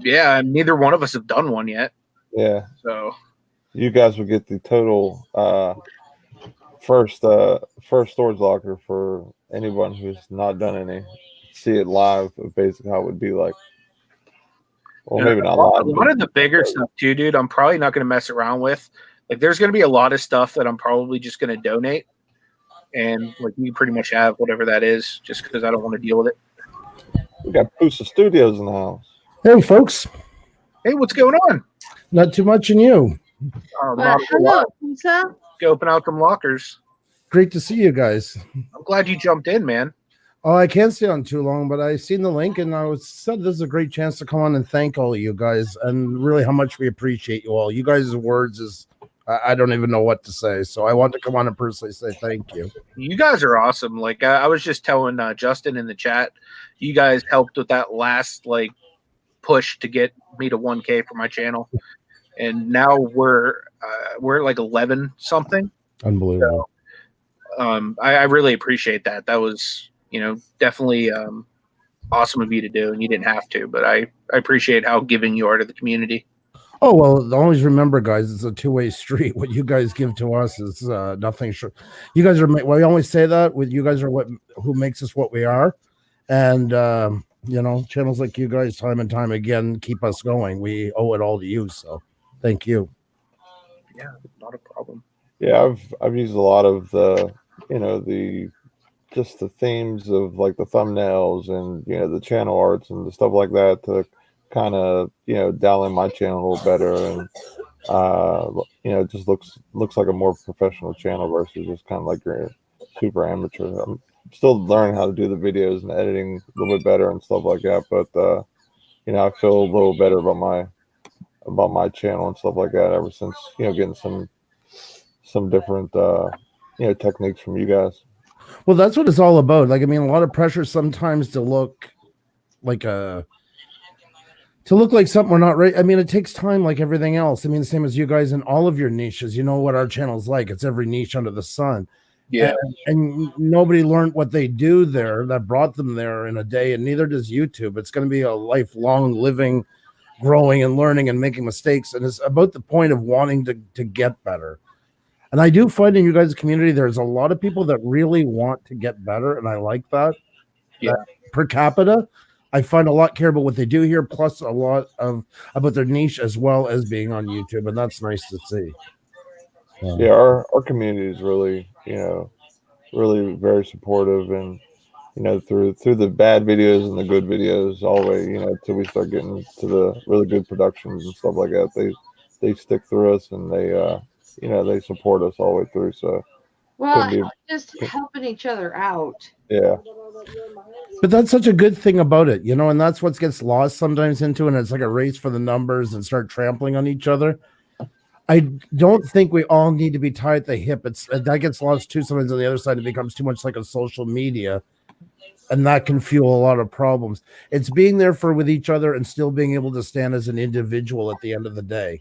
Yeah, and neither one of us have done one yet. Yeah, So you guys would get the total first storage locker for anyone who's not done any. See it live, basically how it would be like. Well, maybe not live. a lot of the bigger stuff too, dude, I'm probably not going to mess around with. Like, there's going to be a lot of stuff that I'm probably just going to donate. And like, you pretty much have whatever that is just because I don't want to deal with it. We got Pusa Studios in the house. Hey, folks. Hey, what's going on? Not too much in you. Not a whole Hello, lot. Lisa. Go open out some lockers. Great to see you guys. I'm glad you jumped in, man. Oh, I can't stay on too long, but I seen the link and I said this is a great chance to come on and thank all of you guys and really how much we appreciate you all. You guys' words is I don't even know what to say, so I want to come on and personally say thank you. You guys are awesome. Like, I was just telling Justin in the chat, you guys helped with that last like push to get me to 1K for my channel, and now we're at like 11 something. Unbelievable. So, I really appreciate that. That was, definitely awesome of you to do, and you didn't have to, but I appreciate how giving you are to the community. Oh, well, always remember, guys, it's a two-way street. What you guys give to us is nothing short. You guys are, we always say that, with you guys are who makes us what we are. And, channels like you guys, time and time again, keep us going. We owe it all to you. So thank you. Yeah, not a problem. Yeah, I've used a lot of the just the themes of like the thumbnails and the channel arts and the stuff like that to kind of dial in my channel a little better, and it just looks like a more professional channel versus just kind of like your super amateur. I'm still learning how to do the videos and editing a little bit better and stuff like that, but I feel a little better about my channel and stuff like that ever since getting some different techniques from you guys. Well, that's what it's all about. Like, I mean, a lot of pressure sometimes to look like something we're not right. I mean, it takes time like everything else. I mean, the same as you guys in all of your niches. You know what our channel's like. It's every niche under the sun. Yeah. And nobody learned what they do there that brought them there in a day, and neither does YouTube. It's going to be a lifelong living, growing and learning and making mistakes. And it's about the point of wanting to get better. And I do find in you guys' community, there's a lot of people that really want to get better, and I like that. Yeah. Per capita, I find a lot care about what they do here, plus a lot of about their niche as well as being on YouTube, and that's nice to see. Yeah, our community is really, really very supportive, and through the bad videos and the good videos, all the way, till we start getting to the really good productions and stuff like that. They stick through us, and they support us all the way through. So Well, couldn't be, just helping each other out. yeah, But that's such a good thing about it, and that's what gets lost sometimes into, and it's like a race for the numbers and start trampling on each other. I don't think we all need to be tied at the hip. That gets lost too. Sometimes on the other side, it becomes too much like a social media, and that can fuel a lot of problems. It's being there with each other and still being able to stand as an individual at the end of the day.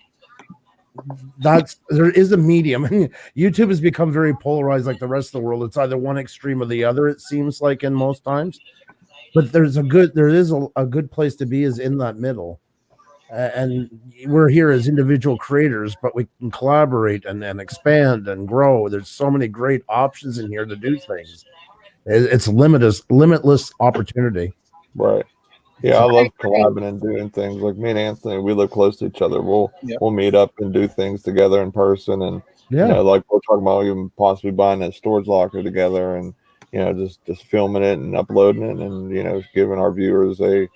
There is a medium, and YouTube has become very polarized like the rest of the world. It's either one extreme or the other, it seems like, in most times. But there is a good place to be is in that middle. And we're here as individual creators, but we can collaborate and expand and grow. There's so many great options in here to do things. It's limitless opportunity. right. Yeah, I love collabing and doing things. Like me and Anthony, we live close to each other. We'll meet up and do things together in person, and like we're talking about even possibly buying a storage locker together, and just filming it and uploading it, and giving our viewers a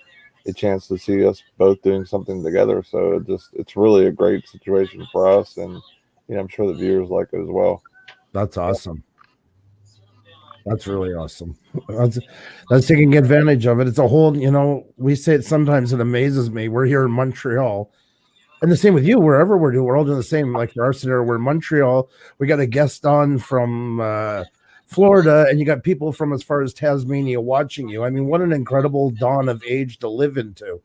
chance to see us both doing something together. So it's really a great situation for us, and I'm sure the viewers like it as well. That's awesome. That's really awesome. That's taking advantage of it. It's a whole, we say it sometimes, it amazes me. We're here in Montreal, and the same with you, wherever we're all doing the same. Like for our scenario, we're in Montreal. We got a guest on from Florida, and you got people from as far as Tasmania watching you. I mean, what an incredible dawn of age to live into.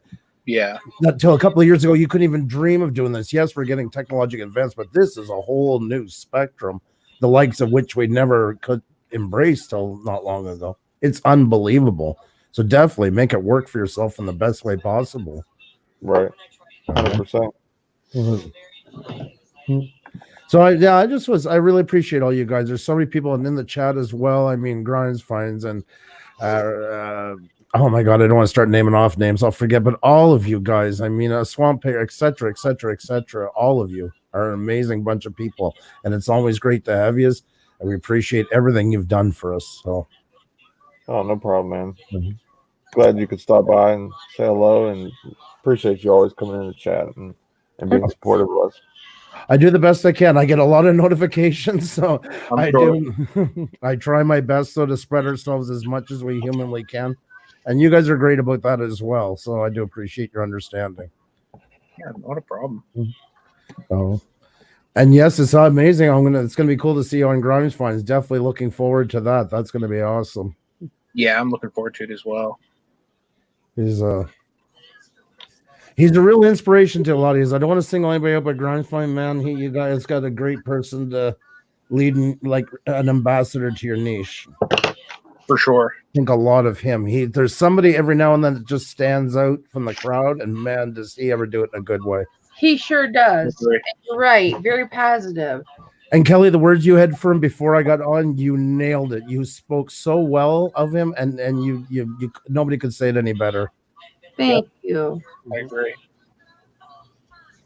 Yeah. Until a couple of years ago, you couldn't even dream of doing this. Yes, we're getting technologically advanced, but this is a whole new spectrum, the likes of which we never could embrace till not long ago. It's unbelievable. So definitely make it work for yourself in the best way possible. Right. 100%. So I really appreciate all you guys. There's so many people in the chat as well. I mean, Grinds Finds and oh my god, I don't want to start naming off names. I'll forget, but all of you guys, I mean, Swamp Pair, etc., all of you are an amazing bunch of people, and it's always great to have you. And we appreciate everything you've done for us. So, oh, no problem, man. Mm-hmm. Glad you could stop by and say hello, and appreciate you always coming in the chat and being supportive of us. I do the best I can. I get a lot of notifications, so I try my best to spread ourselves as much as we humanly can, and you guys are great about that as well. So I do appreciate your understanding. Yeah, not a problem. Oh. And yes, it's amazing. It's gonna be cool to see you on Grimes Finds. Definitely looking forward to that. That's gonna be awesome. Yeah, I'm looking forward to it as well. He's a real inspiration to a lot of you. I don't want to single anybody out, but Grimes Find, man, you guys got a great person to lead, like an ambassador to your niche. For sure. I think a lot of him. There's somebody every now and then that just stands out from the crowd, and man, does he ever do it in a good way. He sure does. You're right. Very positive. And Kelly, the words you had for him before I got on, you nailed it. You spoke so well of him, and you nobody could say it any better. Thank you. I agree.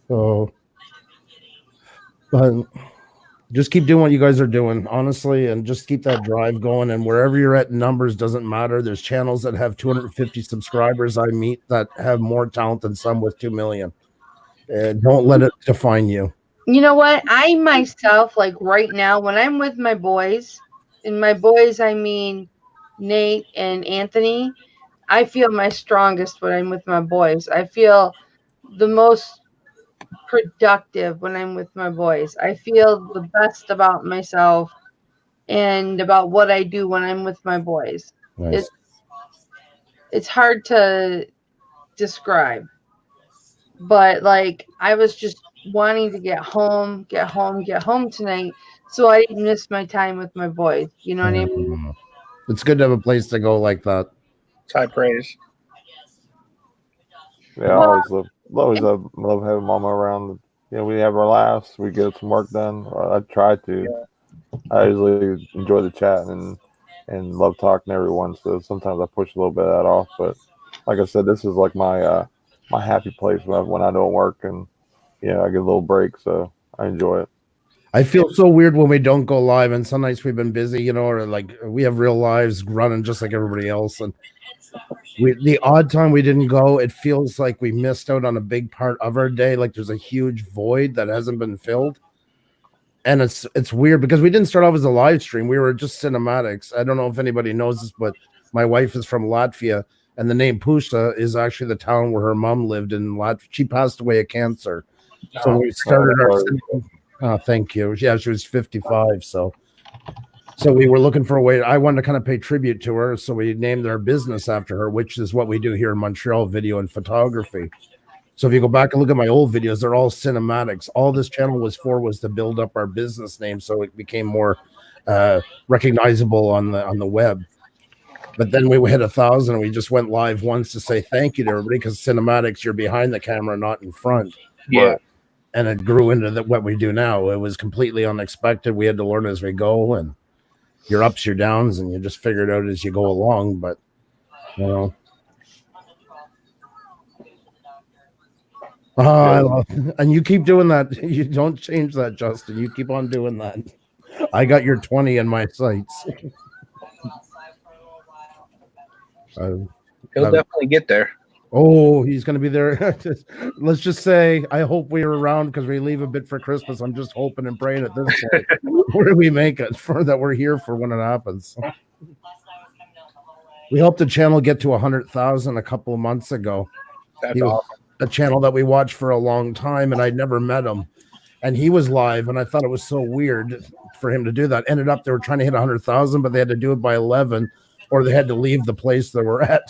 So, but just keep doing what you guys are doing, honestly, and just keep that drive going. And wherever you're at in numbers, doesn't matter. There's channels that have 250 subscribers I meet that have more talent than some with 2 million. Don't let it define you. You know what? I myself, like right now, when I'm with my boys, and my boys, I mean Nate and Anthony, I feel my strongest when I'm with my boys. I feel the most productive when I'm with my boys. I feel the best about myself and about what I do when I'm with my boys. Nice. It's hard to describe. But like I was just wanting to get home tonight, so I didn't miss my time with my boys. You know what I mean? It's good to have a place to go like that. It's high praise. Yeah, I always love having Mama around. We have our laughs. We get some work done. I try to. Yeah. I usually enjoy the chat, and and love talking to everyone. So sometimes I push a little bit of that off. But like I said, this is like my happy place when I don't work, and I get a little break. So I enjoy it. I feel so weird when we don't go live, and some nights we've been busy, or like we have real lives running just like everybody else. And the odd time we didn't go, it feels like we missed out on a big part of our day. Like there's a huge void that hasn't been filled. And it's weird because we didn't start off as a live stream. We were just cinematics. I don't know if anybody knows this, but my wife is from Latvia, and the name Pusa is actually the town where her mom lived in Latvia. She passed away of cancer. So we started our thank you. Yeah, she was 55. So we were looking for a way. I wanted to kind of pay tribute to her. So we named our business after her, which is what we do here in Montreal, video and photography. So if you go back and look at my old videos, they're all cinematics. All this channel was to build up our business name so it became more recognizable on the web. But then we hit 1,000 and we just went live once to say thank you to everybody, because cinematics, you're behind the camera, not in front. Yeah. And it grew into what we do now. It was completely unexpected. We had to learn as we go, and your ups, your downs, and you just figure it out as you go along. But, and you keep doing that. You don't change that, Justin. You keep on doing that. I got your 20 in my sights. He'll definitely get there. Oh, he's going to be there. Let's just say, I hope we're around because we leave a bit for Christmas. I'm just hoping and praying at this point where do we make it for that we're here for when it happens. We helped the channel get to 100,000 a couple of months ago. That's awesome. A channel that we watched for a long time, and I'd never met him. And he was live, and I thought it was so weird for him to do that. Ended up, they were trying to hit 100,000, but they had to do it by 11, or they had to leave the place they were at.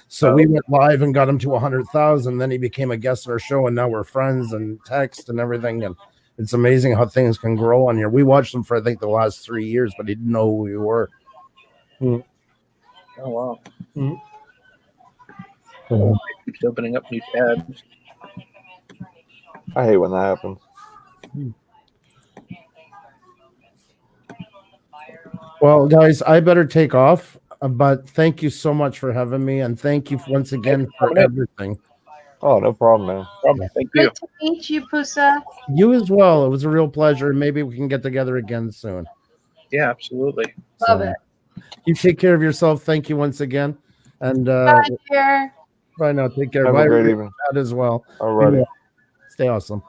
So we went live and got him to 100,000. Then he became a guest on our show, and now we're friends and text and everything. And it's amazing how things can grow on here. We watched him for, I think, the last 3 years, but he didn't know who we were. Oh, wow. Keeps opening up new tabs. I hate when that happens. Well, guys, I better take off. But thank you so much for having me, and thank you once again for everything. Oh, no problem, man. Thank you. Good to meet you, Pusa. You as well. It was a real pleasure. Maybe we can get together again soon. Yeah, absolutely. Love it. You take care of yourself. Thank you once again. And Bye, dear. bye now. Take care. Have Bye, a great evening. as well. Alrighty. Stay awesome.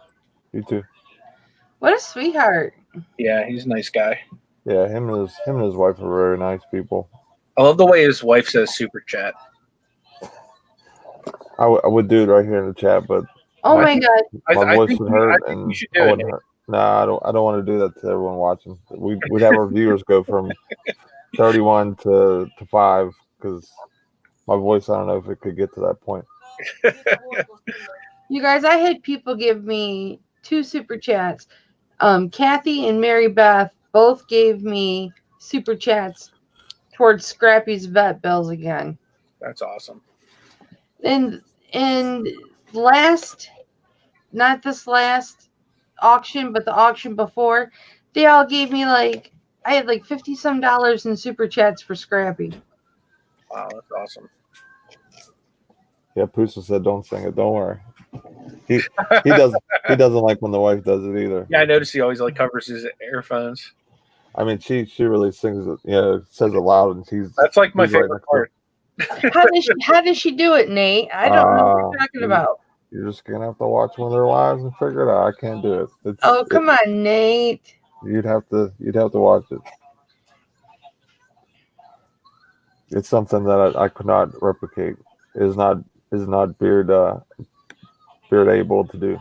You too. What a sweetheart. Yeah, he's a nice guy. Yeah, him and his wife are very nice people. I love the way his wife says super chat. I would do it right here in the chat, but Oh my God. my voice would hurt, I think and you should I do it. wouldn't hurt. Nah, I don't want to do that to everyone watching. We'd have our viewers go from 31 to 5 because my voice, I don't know if it could get to that point. You guys, I had people give me 2 super chats. Kathy and Mary Beth both gave me super chats towards Scrappy's vet bills again. That's awesome. And not this last auction, but the auction before, they all gave me I had $50 some in super chats for Scrappy. Wow, that's awesome. Yeah, Pusa said don't sing it. Don't worry. He doesn't like when the wife does it either. Yeah, I noticed he always covers his earphones. I mean, she really sings it. Yeah, says it loud, and that's my favorite part. How does she do it, Nate? I don't know what you're talking about. You're just gonna have to watch one of their lives and figure it out. I can't do it. Come on, Nate. You'd have to watch it. It's something that I could not replicate. It is not Beard able to do.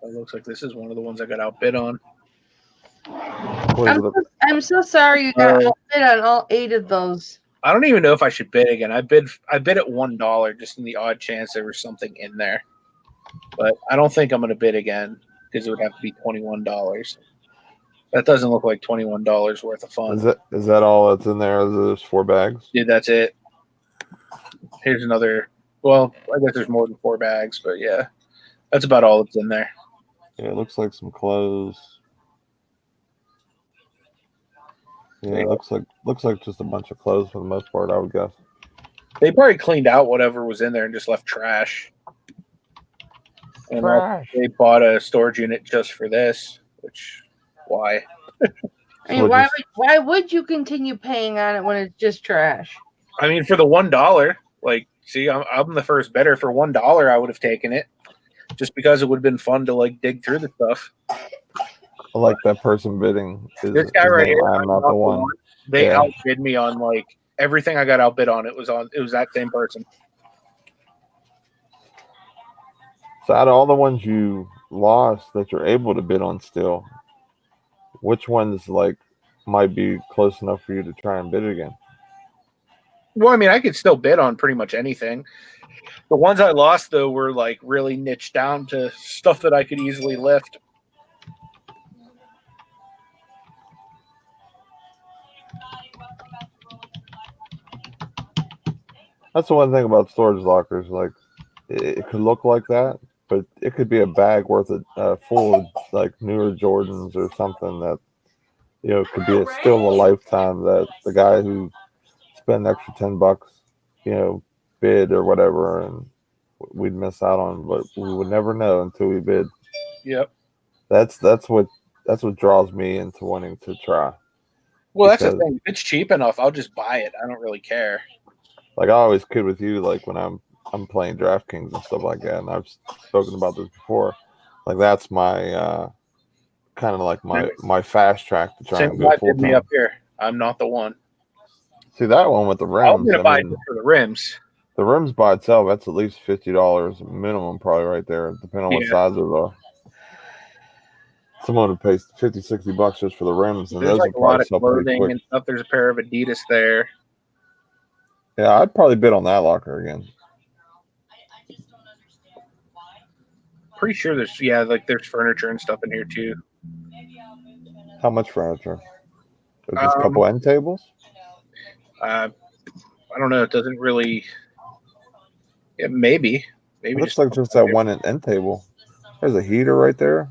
It looks like this is one of the ones I got outbid on. I'm so sorry you got outbid on all 8 of those. I don't even know if I should bid again. I bid at $1 just in the odd chance there was something in there. But I don't think I'm going to bid again because it would have to be $21. That doesn't look like $21 worth of fun. Is that all that's in there? There's 4 bags? Yeah, that's it. Here's another. Well, I guess there's more than 4 bags, but yeah. That's about all that's in there. Yeah, it looks like some clothes. Yeah, Yeah. it looks like just a bunch of clothes for the most part, I would guess. They probably cleaned out whatever was in there and just left trash. And they bought a storage unit just for this, which why? I mean, why would you continue paying on it when it's just trash? I mean, for the $1, like, see, I'm the first bidder. For $1, I would have taken it, just because it would have been fun to like dig through the stuff. I like that person bidding. This guy right here, I'm not the one. They outbid me on like everything I got outbid on. It was that same person. So out of all the ones you lost that you're able to bid on still, which ones like might be close enough for you to try and bid again? Well, I mean, I could still bid on pretty much anything. The ones I lost though were like really niched down to stuff that I could easily lift. That's the one thing about storage lockers. Like, it could look like that, but it could be a bag worth of full of like newer Jordans or something that, you know, could be still a lifetime that the guy who spent an extra $10, you know, bid or whatever, and we'd miss out on, but we would never know until we bid. Yep. That's what draws me into wanting to try. Well, that's the thing. If it's cheap enough, I'll just buy it. I don't really care. Like, I always kid with you, like when I'm playing DraftKings and stuff like that, and I've spoken about this before. Like, that's my kind of like my fast track to try and go full me time. up here. I'm not the one. See, that one with the rims. I'm gonna buy it for the rims. The rims by itself, that's at least $50 minimum, probably right there, depending on what size they are. Someone would pay $50-$60 just for the rims, and There's those like are a lot probably of clothing and stuff. There's a pair of Adidas there. Yeah, I'd probably bid on that locker again. Pretty sure there's there's furniture and stuff in here too. How much furniture? Just a couple end tables? I don't know. It doesn't really. Yeah, maybe. It looks like just that one end table. There's a heater right there.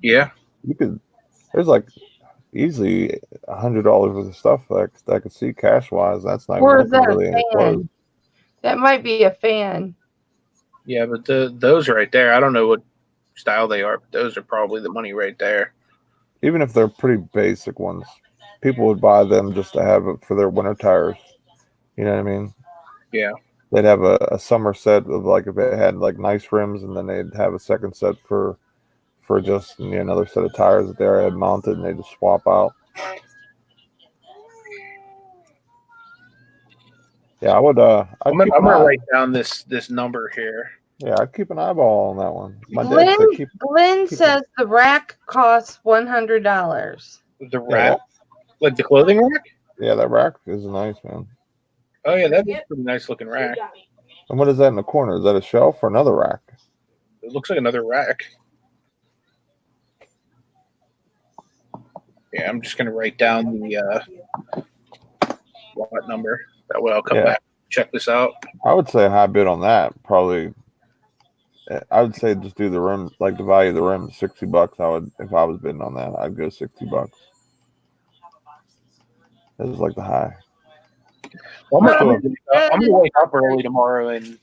Yeah. There's like easily $100 worth of stuff that I could see cash wise. That's not Or is that really a fan? That might be a fan. Yeah, but those right there, I don't know what style they are, but those are probably the money right there. Even if they're pretty basic ones, people would buy them just to have it for their winter tires. You know what I mean? Yeah. They'd have a summer set of, like, if it had like nice rims, and then they'd have a second set for just another set of tires that they already had mounted, and they just swap out. Yeah, I would. I'm gonna write down this number here. Yeah, I'd keep an eyeball on that one. Glenn says the rack costs $100. The rack, like the clothing rack. Yeah, that rack is nice, man. Oh yeah, that's a pretty nice looking rack. And what is that in the corner? Is that a shelf or another rack? It looks like another rack. Yeah, I'm just gonna write down the lot number. That way I'll come back and check this out. I would say a high bid on that. Probably, I would say just do the rim, like the value of the rim, $60. I would, if I was bidding on that, I'd go $60. This is like the high. Well, I'm gonna wake up early tomorrow and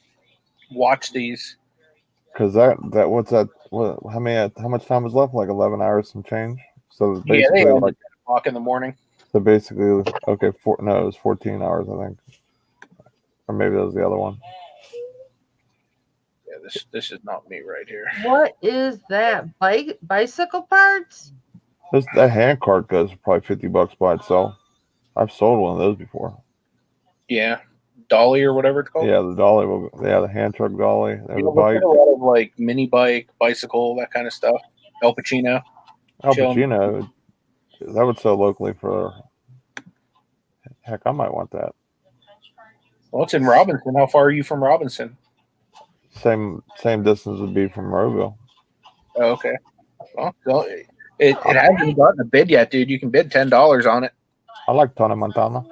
watch these. Because what's that? How much time is left? Like 11 hours, some change. So basically, they like 10 o'clock in the morning. So basically, okay, it was 14 hours, I think, or maybe that was the other one. Yeah, this is not me right here. What is that? Bicycle parts? That hand cart goes for probably $50 by itself. I've sold one of those before. Yeah, dolly or whatever it's called. Yeah, the dolly. Yeah, the hand truck dolly. There's a bike. A lot of like mini bike, bicycle, that kind of stuff. Al Pacino. That would sell locally for. Heck, I might want that. Well, it's in Robinson. How far are you from Robinson? Same distance would be from Roeville. Oh, okay. Well, it hasn't gotten a bid yet, dude. You can bid $10 on it. I like Tony Montana.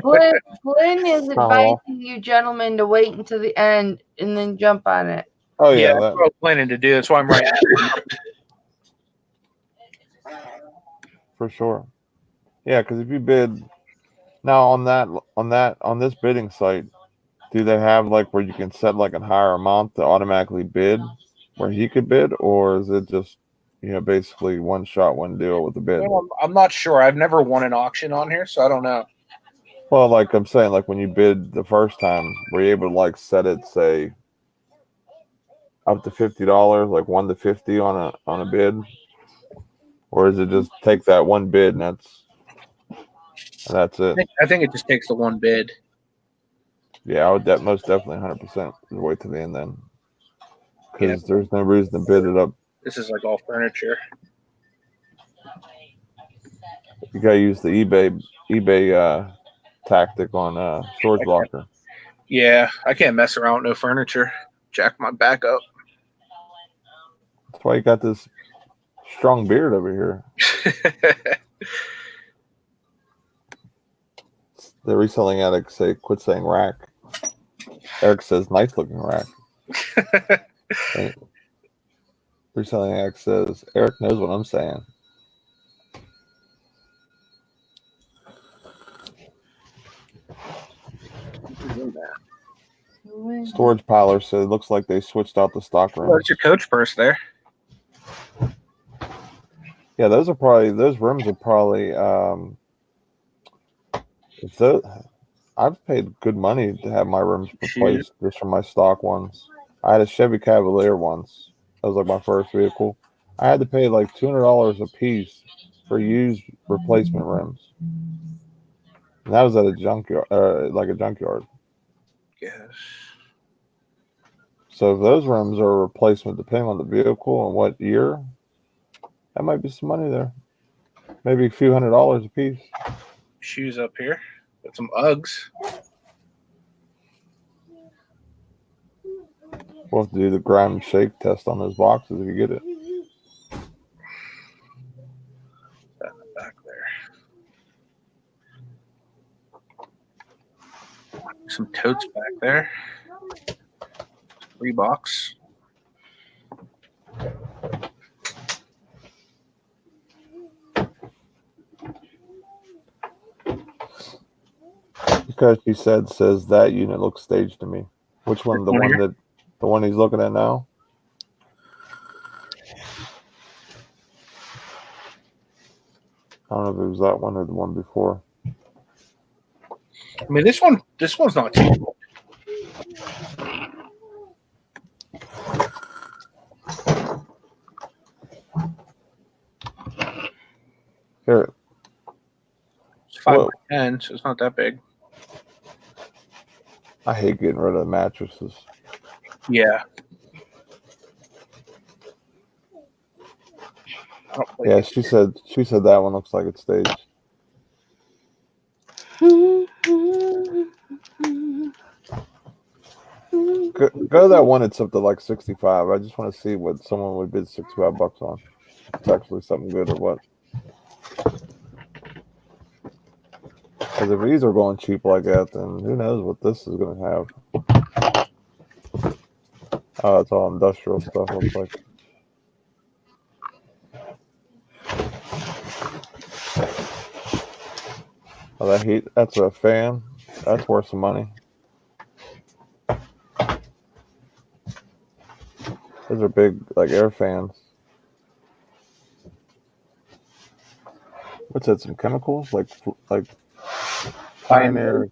Glenn is advising you gentlemen to wait until the end and then jump on it. Oh Yeah, yeah, that's that, what I was planning to do. That's why I'm writing. for sure. Yeah, because if you bid now on this bidding site, do they have like where you can set like a higher amount to automatically bid, where he could bid, or is it just basically one shot, one deal with the bid? Well, I'm not sure. I've never won an auction on here, so I don't know. Well, like I'm saying, like when you bid the first time, were you able to like set it, say, up to $50, like 1 to 50 on a bid, or is it just take that one bid and that's it? I think it just takes the one bid. Yeah, I would most definitely 100% wait to the end then, Yeah, because there's no reason to bid it up. this is like all furniture. You gotta use the eBay tactic on storage locker. Yeah, I can't mess around with no furniture. Jack my back up. That's why you got this strong beard over here. The reselling addict say, quit saying rack. Eric says, nice looking rack. And reselling addict says, Eric knows what I'm saying. Storage Piler said, looks like they switched out the stock room. What's your coach purse there? Yeah, those rooms are probably I've paid good money to have my rims replaced just from my stock ones. I had a Chevy Cavalier once. That was like my first vehicle. I had to pay like $200 a piece for used replacement rims. And that was at a junkyard, Yes. So if those rims are a replacement, depending on the vehicle and what year, that might be some money there. Maybe a few $100s a piece. Shoes up here. Got some Uggs. We'll have to do the grime and shake test on those boxes if you get it. Back there. Some totes back there. Reeboks. Because she says that unit looks staged to me. Which one? The one he's looking at now? I don't know if it was that one or the one before. I mean, this one's not too cool. Here. It's 5x10, so it's not that big. I hate getting rid of mattresses. Yeah. Yeah, she said that one looks like it's staged. Go to that one that's up to like 65. I just want to see what someone would bid $65 on. It's actually something good or what. Because if these are going cheap like that, then who knows what this is going to have. Oh, it's all industrial stuff, looks like. Oh, that's a fan. That's worth some money. Those are big, like, air fans. What's that, some chemicals? Like Pioneer.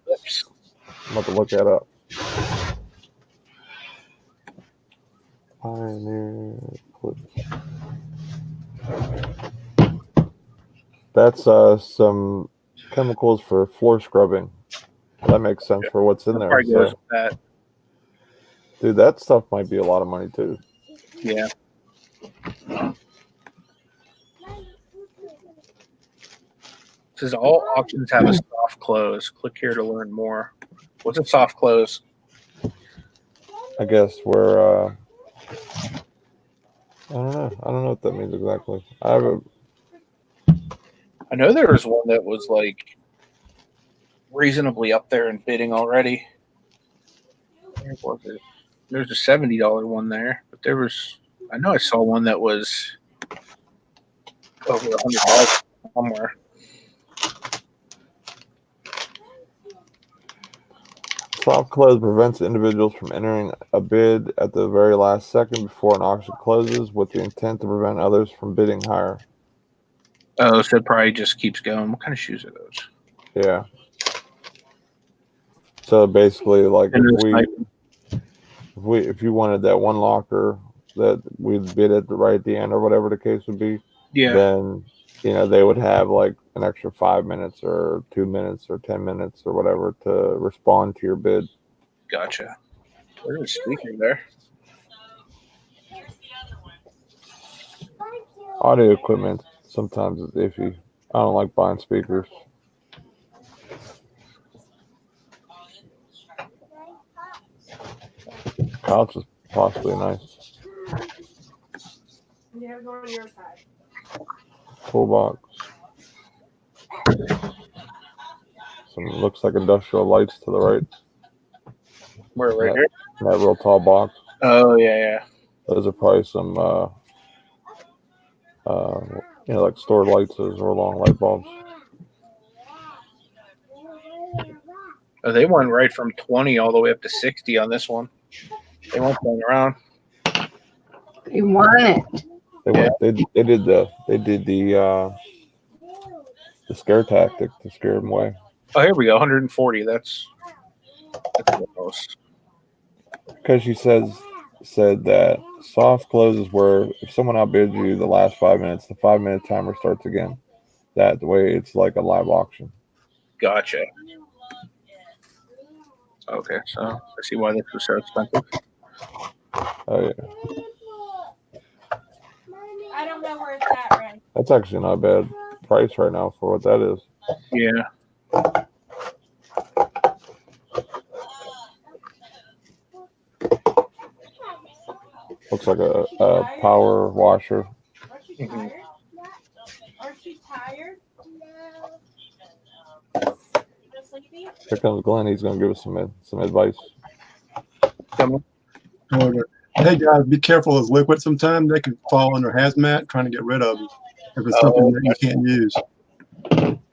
I'm about to look that up. Pioneer clips. That's some chemicals for floor scrubbing. That makes sense for what's in there. Goes with that. Dude, that stuff might be a lot of money too. Yeah. Says all auctions have a soft close. Click here to learn more. What's a soft close? I guess we're I don't know. I don't know what that means exactly. I know there was one that was like reasonably up there in bidding already. Where was it? There's a $70 one there, but I know I saw one that was over $100 somewhere. Soft close prevents individuals from entering a bid at the very last second before an auction closes with the intent to prevent others from bidding higher. Oh, so it probably just keeps going. What kind of shoes are those? Yeah. So basically, like if you wanted that one locker that we'd bid at right at the end or whatever the case would be, then they would have like an extra 5 minutes or 2 minutes or 10 minutes or whatever to respond to your bid. Gotcha. There's a speaker there. Audio equipment sometimes is iffy. I don't like buying speakers. Couch is possibly nice. You have to go on your side. Toolbox. Some looks like industrial lights to the right. Where, right here? That real tall box. Oh yeah. Those are probably some like store lights or long light bulbs. Oh, they went right from 20 all the way up to 60 on this one. They weren't playing around. You want it. They did the scare tactic to scare them away. Oh, here we go. 140. That's close. Because she said that soft close is where if someone outbids you the last 5 minutes, the 5 minute timer starts again. That way, it's like a live auction. Gotcha. Okay, so I see why this was so expensive. Oh yeah. I don't know where it's at, Ren. That's actually not a bad price right now for what that is. Yeah. Looks like a power washer. Aren't you tired? Aren't you tired? No. Sleepy? Here comes Glenn. He's going to give us some advice. Hey guys, be careful with liquid. Sometimes they can fall under hazmat trying to get rid of them if it's something that you can't use,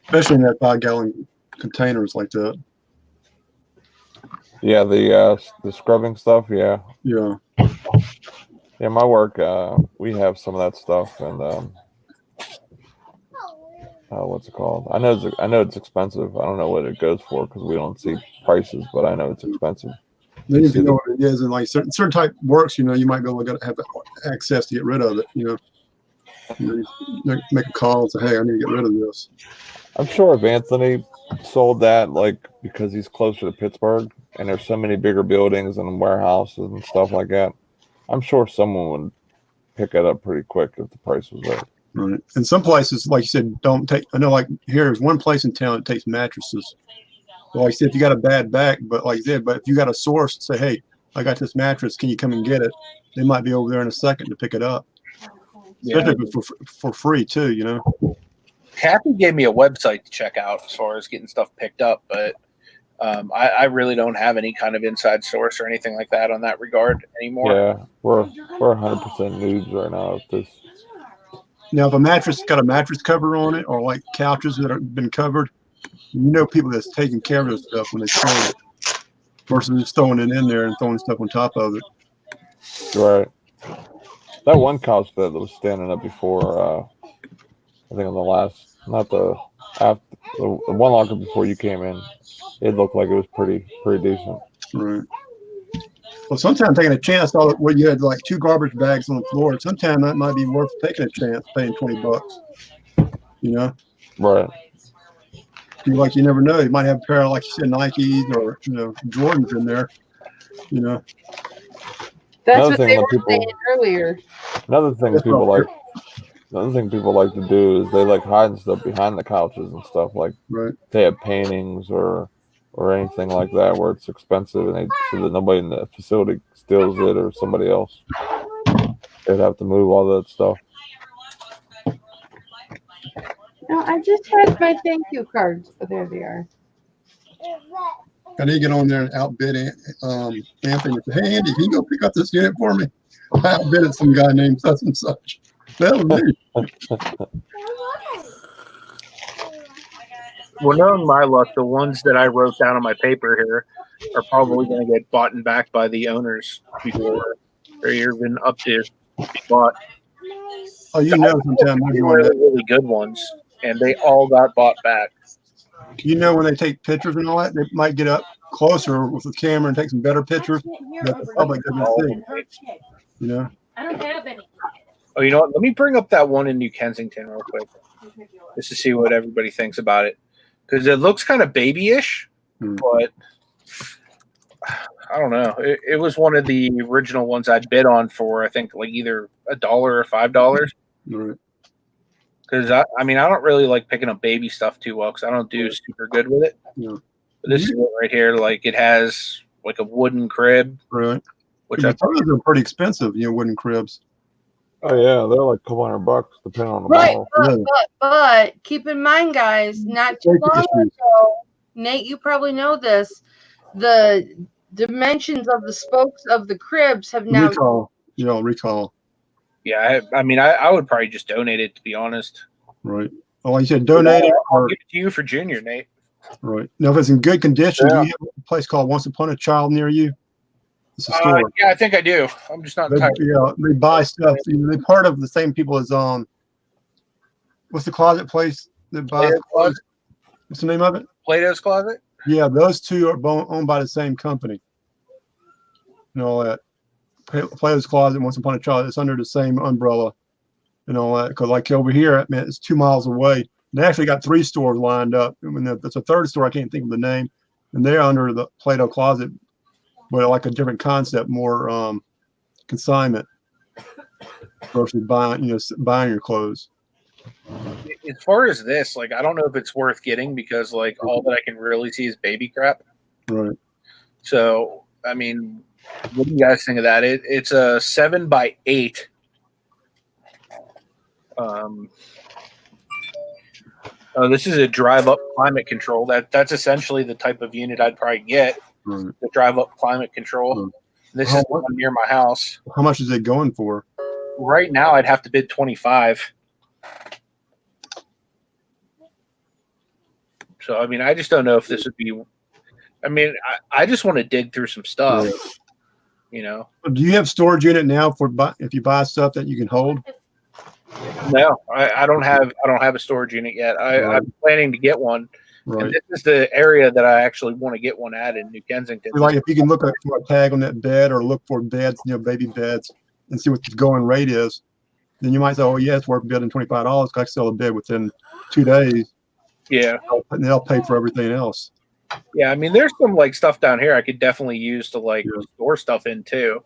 especially in that 5-gallon containers like that. Yeah, the scrubbing stuff. Yeah. My work. We have some of that stuff, and what's it called? I know it's expensive. I don't know what it goes for because we don't see prices, but I know it's expensive. Then if you know what it is, and like certain type works, you might be able to have access to get rid of it. Make a call and say, "Hey, I need to get rid of this." I'm sure if Anthony sold that, like because he's closer to Pittsburgh, and there's so many bigger buildings and warehouses and stuff like that, I'm sure someone would pick it up pretty quick if the price was right. Right. And some places, like you said, don't take. I know, like here's one place in town that takes mattresses. Well, like I said, if you got a bad back, but like I said, but if you got a source, say, hey, I got this mattress. Can you come and get it? They might be over there in a second to pick it up. Especially for free too, Kathy gave me a website to check out as far as getting stuff picked up, but I really don't have any kind of inside source or anything like that on that regard anymore. Yeah, we're 100% noobs right now at this. Now, if a mattress got a mattress cover on it, or like couches that have been covered, people that's taking care of this stuff when they throw it, versus just throwing it in there and throwing stuff on top of it. Right. That one couch that was standing up before, I think on the last, not the after the one locker before you came in, it looked like it was pretty decent. Right. Well, sometimes taking a chance, where you had like 2 garbage bags on the floor, sometimes that might be worth taking a chance, paying $20. Right. You never know. You might have a pair of, like you said, Nikes or Jordans in there. That's what they were saying earlier. Another thing people like to do is they like hiding stuff behind the couches and stuff. Like they have paintings or anything like that where it's expensive, and so that nobody in the facility steals it or somebody else. They'd have to move all that stuff. No, I just had my thank you cards. Oh, there they are. I need to get on there and outbid Anthony. Say, hey, Andy, can you go pick up this unit for me? I outbid some guy named such and such. That was me. Well, knowing my luck, the ones that I wrote down on my paper here are probably going to get bought and back by the owners before they're even up to be bought. Oh, you know, sometimes they're doing that. Really good ones, and they all got bought back. You know, when they take pictures and all that, they might get up closer with the camera and take some better pictures that the public doesn't see. You know? I don't have any. Oh, you know what? Let me bring up that one in New Kensington real quick, just to see what everybody thinks about it. Because it looks kind of babyish, but I don't know. It was one of the original ones I'd bid on for, I think, like either $1 or $5. Right. Because I mean, I don't really like picking up baby stuff too well because I don't do super good with it. Yeah. But this is it right here. Like it has like a wooden crib, Right. which I thought those are pretty expensive, you know, wooden cribs. Oh yeah, they're like a couple $100 depending on the Right, model. but keep in mind, guys, not too long ago, Nate, you probably know this. The dimensions of the spokes of the cribs have now Recall. You know, recall. Yeah, I mean, I would probably just donate it, to be honest. Right. Oh, like you said, donate it I'll or give it to you for Junior, Nate. right. Now, if it's in good condition, Yeah. do you have a place called Once Upon a Child near you? It's a store. Yeah, I think I do. I'm just not tired. They buy stuff. You know, they're part of the same people as what's the closet place that buys Plato's clothes? Closet? What's the name of it? Plato's Closet? Yeah, those two are owned by the same company. And all that. Plato's Closet and Once Upon a Child, it's under the same umbrella and all that. Because like over here, man, it's 2 miles away. They actually got 3 stores lined up. I mean, that's a third store. I can't think of the name. And they're under the Plato Closet, but like a different concept, more consignment versus buying your clothes. As far as this, like, I don't know if it's worth getting because, like, all that I can really see is baby crap. Right. So, I mean, what do you guys think of that? It's a 7x8. Oh, this is a drive-up climate control. That's essentially the type of unit I'd probably get. Right. The drive-up climate control. Right. This is the one near my house. How much is it going for? Right now, I'd have to bid 25. So, I mean, I just don't know if this would be. I mean, I just want to dig through some stuff. Right. You know. Do you have storage unit now for if you buy stuff that you can hold? No, I don't have a storage unit yet. Right. I'm planning to get one. Right. And this is the area that I actually want to get one at in New Kensington. Like if you can look for a tag on that bed or look for beds, baby beds, and see what the going rate is, then you might say, "Oh, yeah, it's worth bidding $25. I can sell a bed within 2 days." Yeah, and they'll pay for everything else. Yeah, I mean, there's some like stuff down here I could definitely use to like store stuff in too.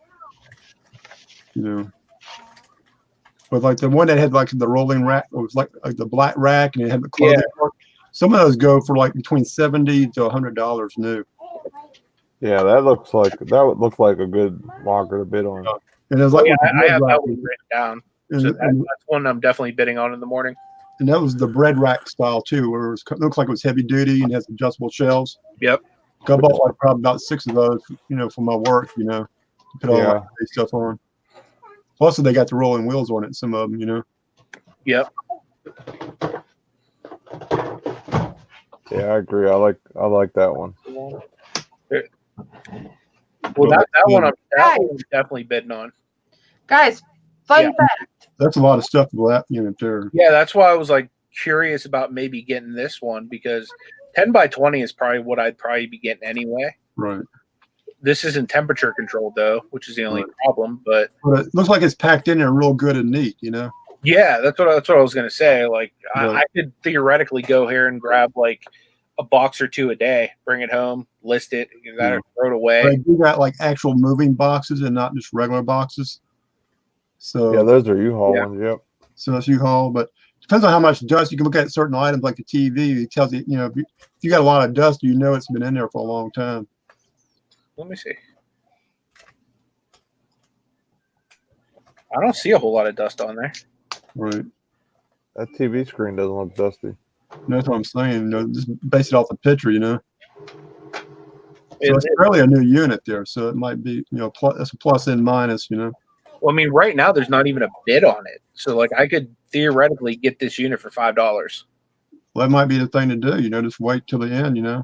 But like the one that had like the rolling rack, it was like the black rack, and it had the clothing. Yeah. Some of those go for like between $70 to $100 new. Yeah, that would look like a good locker to bid on. And it was like I have that one written down. So that's one I'm definitely bidding on in the morning. And that was the bread rack style too, where it looks like it was heavy duty and has adjustable shelves. Yep. I bought like probably about 6 of those, for my work, to put all that stuff on. Plus, they got the rolling wheels on it. Some of them, Yep. Yeah, I agree. I like that one. Well, that one I'm definitely bidding on. Guys, fun fact. That's a lot of stuff for that unit there. Yeah, that's why I was like curious about maybe getting this one because 10x20 is probably what I'd probably be getting anyway. Right. This isn't temperature controlled though, which is the only problem. But it looks like it's packed in there real good and neat, Yeah, that's what I was gonna say. Like I could theoretically go here and grab like a box or 2 a day, bring it home, list it, throw it away. But you got like actual moving boxes and not just regular boxes. So yeah, those are U-Haul ones. Yep. So that's U-Haul, but depends on how much dust. You can look at certain items like the TV. It tells you, if you got a lot of dust, it's been in there for a long time. Let me see. I don't see a whole lot of dust on there. Right. That TV screen doesn't look dusty. That's what I'm saying. Just base it off the picture, So it's really a new unit there. So it might be, that's a plus and minus, Well, I mean, right now there's not even a bid on it. So like I could theoretically get this unit for $5. Well, that might be the thing to do, just wait till the end, Yeah,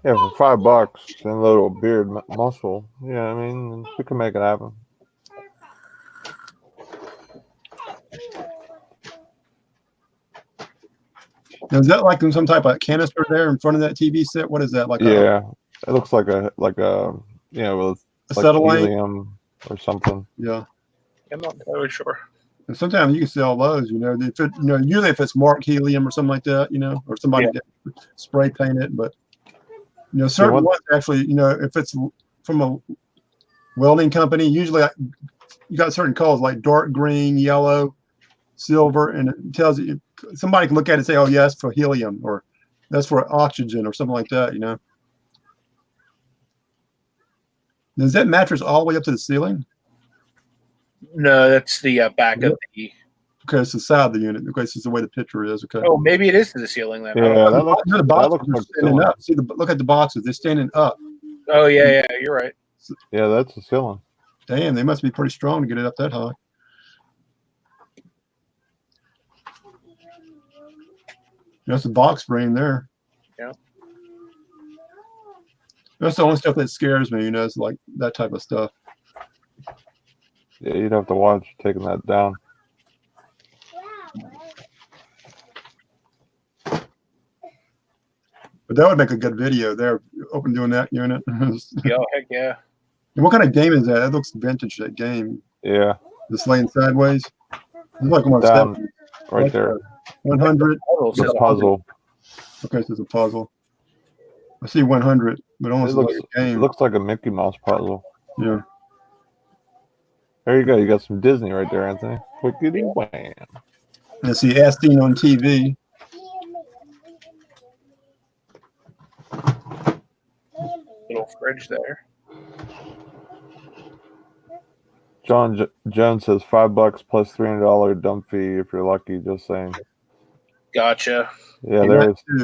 for $5 and a little beard muscle. Yeah, I mean, we can make it happen. Now, is that like in some type of canister there in front of that TV set? What is that like? Yeah, it looks like a with like acetylene? helium or something. Yeah. I'm not entirely sure. And sometimes you can sell those, if it, usually if it's marked helium or something like that, or somebody that spray paint it, but certain ones actually, if it's from a welding company, usually you got certain colors like dark green, yellow, silver, and it tells you, somebody can look at it and say, oh yeah, that's for helium, or that's for oxygen, or something like that. Does that mattress all the way up to the ceiling? No, that's the back of the. Okay, it's the side of the unit. Okay, this is the way the picture is. Okay. Oh, maybe it is to the ceiling then. Yeah, the boxes are standing up. See, look at the boxes; they're standing up. Oh yeah, you're right. Yeah, that's the ceiling. Damn, they must be pretty strong to get it up that high. That's a box frame there. Yeah. That's the only stuff that scares me, is like that type of stuff. Yeah, you'd have to watch taking that down. But that would make a good video there, open doing that unit. Yeah, heck yeah. And what kind of game is that? That looks vintage, that game. Yeah. Just laying sideways. It's like one Down, step. right there. 100. The puzzle. Okay, so it's a puzzle. I see 100, but almost like a game. It looks like a Mickey Mouse puzzle. Yeah. There you go. You got some Disney right there, Anthony. Quickity wham. And see, as seen on TV. Little fridge there. John Jones says $5 plus $300 dump fee if you're lucky. Just saying. Gotcha. Yeah,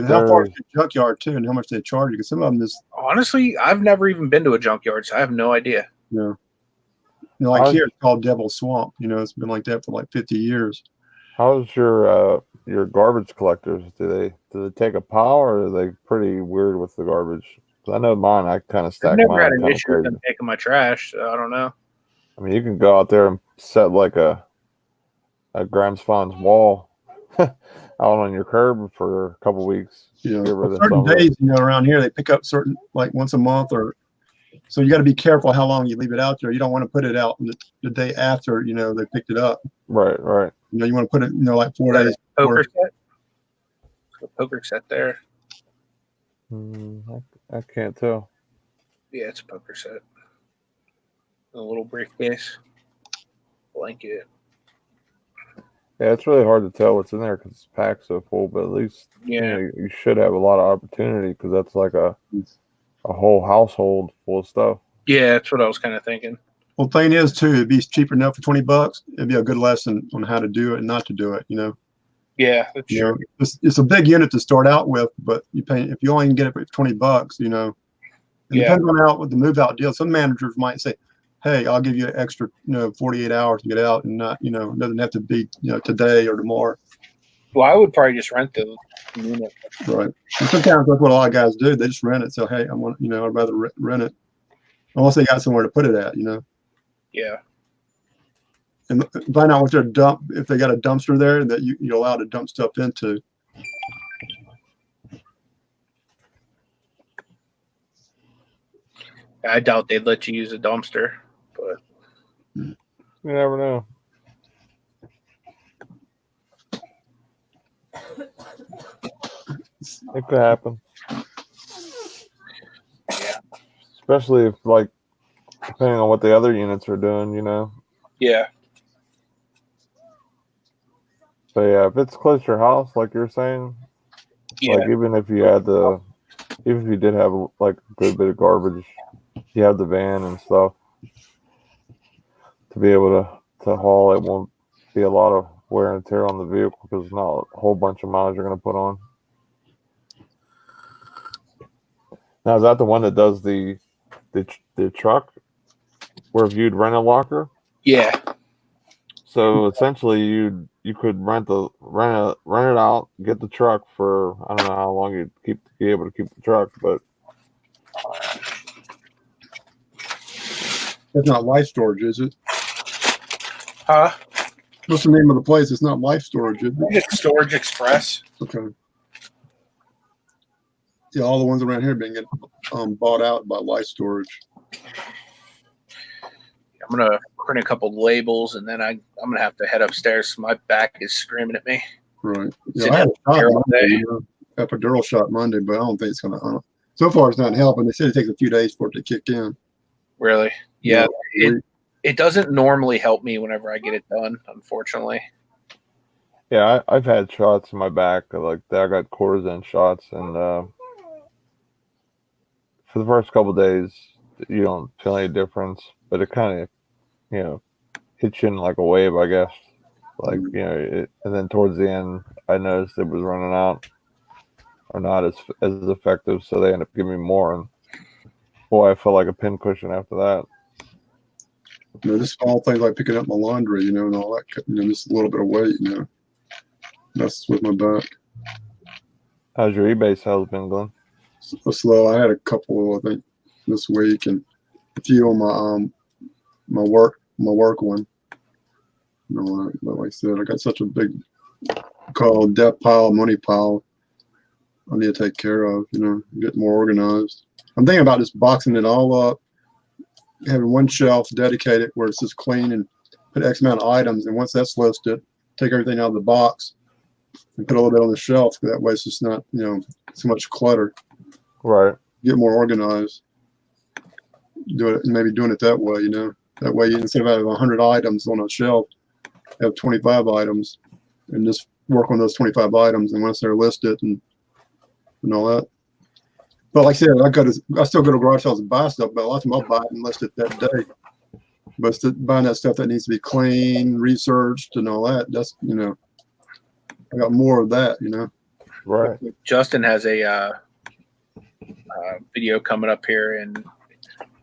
How far is the junkyard too, and how much they charge you? Because some of them just. Honestly, I've never even been to a junkyard, so I have no idea. Yeah. Like here, it's called Devil's Swamp. It's been like that for like 50 years. How's your garbage collectors? Do they take a pile, or are they pretty weird with the garbage? 'Cause I know mine. I kind of stack I've never mine. had an issue with them taking my trash, so I don't know. I mean, you can go out there and set like a Grams Fon's wall out on your curb for a couple weeks. Yeah, certain days, around here they pick up certain, like once a month, or so you got to be careful how long you leave it out there. You don't want to put it out the day after they picked it up. Right. You want to put it like 4 days. Poker set. A poker set there. I can't tell. Yeah, it's a poker set. A little briefcase, blanket. Yeah, it's really hard to tell what's in there because it's packed so full. But at least you should have a lot of opportunity because that's like a whole household full of stuff. Yeah, that's what I was kind of thinking. Well, thing is too, it'd be cheaper enough for $20. It'd be a good lesson on how to do it and not to do it. Yeah, that's true. It's a big unit to start out with, but if you only can get it for $20, it depends on how with the move out deal. Some managers might say, hey, I'll give you an extra, 48 hours to get out, and not, it doesn't have to be, today or tomorrow. Well, I would probably just rent the unit. Right. And sometimes that's what a lot of guys do. They just rent it. So, hey, I'd rather rent it, unless they got somewhere to put it at, Yeah. And find out if they got a dumpster there that you're allowed to dump stuff into. I doubt they'd let you use a dumpster, but you never know. It could happen. Yeah. Especially if, depending on what the other units are doing, Yeah. But yeah, if it's close to your house, like you're saying, even if you did have a good bit of garbage, you have the van and stuff to be able to haul. It won't be a lot of wear and tear on the vehicle because it's not a whole bunch of miles you're going to put on. Now, is that the one that does the truck where if you'd rent a locker? Yeah. So essentially, you could rent it out, get the truck for I don't know how long you'd be able to keep the truck, but It's not Life Storage, is it? Huh? What's the name of the place? It's not Life Storage, is it? It's Storage Express. Okay. Yeah, all the ones around here being bought out by Life Storage. I'm gonna print a couple labels and then I'm gonna have to head upstairs. My back is screaming at me. Right. Sitting Yeah, I had a shot here all Monday, day. you know, epidural shot Monday, but I don't think it's gonna. So far, it's not helping. They said it takes a few days for it to kick in. Really? Yeah. Yeah. It doesn't normally help me whenever I get it done, unfortunately. yeah, I've had shots in my back like that. I got cortisone shots, and for the first couple of days, you don't feel any difference, but it kind of hits you in like a wave, I guess. Like and then towards the end, I noticed it was running out or not as effective, so they ended up giving me more, and boy, I felt like a pincushion after that. You know, just small things like picking up my laundry, and all that. Just a little bit of weight, That's with my back. How's your eBay sales been, Glenn? Slow. I had a couple, I think, this week, and a few on my work one. But like I said, I got such a big debt pile, money pile. I need to take care of. Get more organized. I'm thinking about just boxing it all up, having one shelf dedicated where it's just clean and put X amount of items. And once that's listed, take everything out of the box and put a little bit on the shelf. That way it's just not, so much clutter. Right. Get more organized. Do it, maybe doing it that way, That way, instead of having 100 items on a shelf, have 25 items and just work on those 25 items. And once they're listed and all that. But like I said, I still go to garage sales and buy stuff, but a lot of them I'll buy it and list it that day. But buying that stuff that needs to be clean, researched, and all that, that's, I got more of that, Right. Justin has a video coming up here in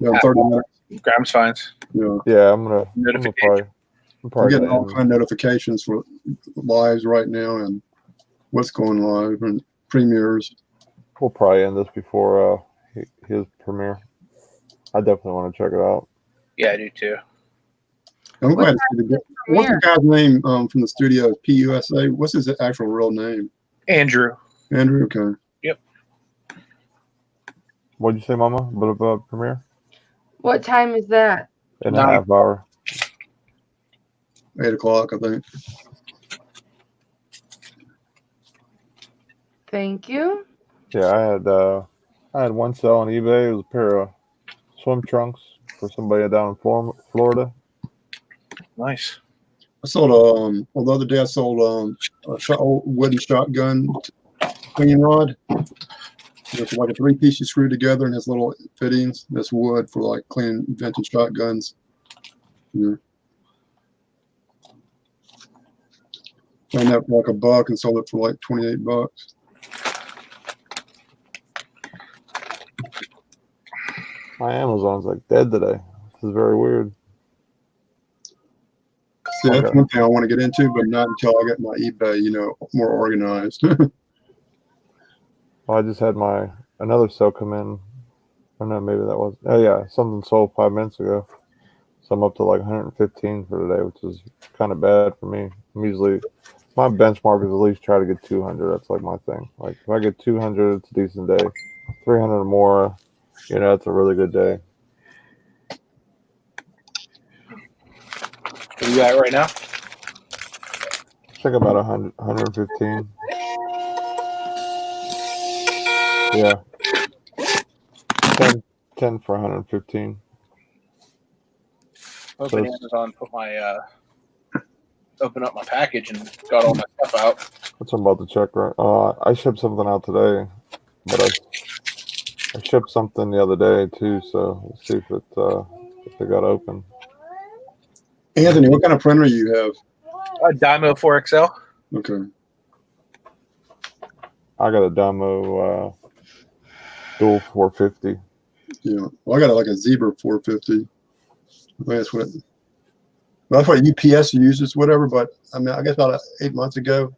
30 minutes. Grimes Finds. Yeah, I'm getting all kind of notifications for lives right now and what's going live and premieres. We'll probably end this before his premiere. I definitely want to check it out. Yeah, I do too. I'm glad to see what's the guy's name from the studio? PUSA. What's his actual real name? Andrew. Andrew. Okay. Yep. What'd you say, Mama? About premiere? What time is that? In a half hour. 8 o'clock, I think. Thank you. Yeah, I had one sell on eBay. It was a pair of swim trunks for somebody down in Florida. Nice. I sold the other day I sold a old wooden shotgun cleaning rod. It's like a 3-piece you screw together and has little fittings. That's wood for like cleaning vintage shotguns. Yeah. Found that for like $1 and sold it for like $28. My Amazon's like dead today. This is very weird. See, that's one thing I want to get into, but not until I get my eBay, more organized. Well, I just had another sale come in. I don't know, maybe that was. Oh yeah, something sold 5 minutes ago. So I'm up to like 115 for today, which is kind of bad for me. I'm usually my benchmark is at least try to get 200. That's like my thing. Like if I get 200, it's a decent day. 300 or more, it's a really good day. What do you got right now? Check about 100, 115. Yeah. 10 for 115. Open Amazon, open up my package and got all my stuff out. That's what I'm about to check right. I shipped something out today, but I shipped something the other day too, so we'll see if it got open. Anthony, what kind of printer you have? A Dymo 4XL. Okay. I got a Dymo dual 450. Yeah. Well, I got like a Zebra 450. That's what UPS uses, whatever. But I mean, I guess about 8 months ago,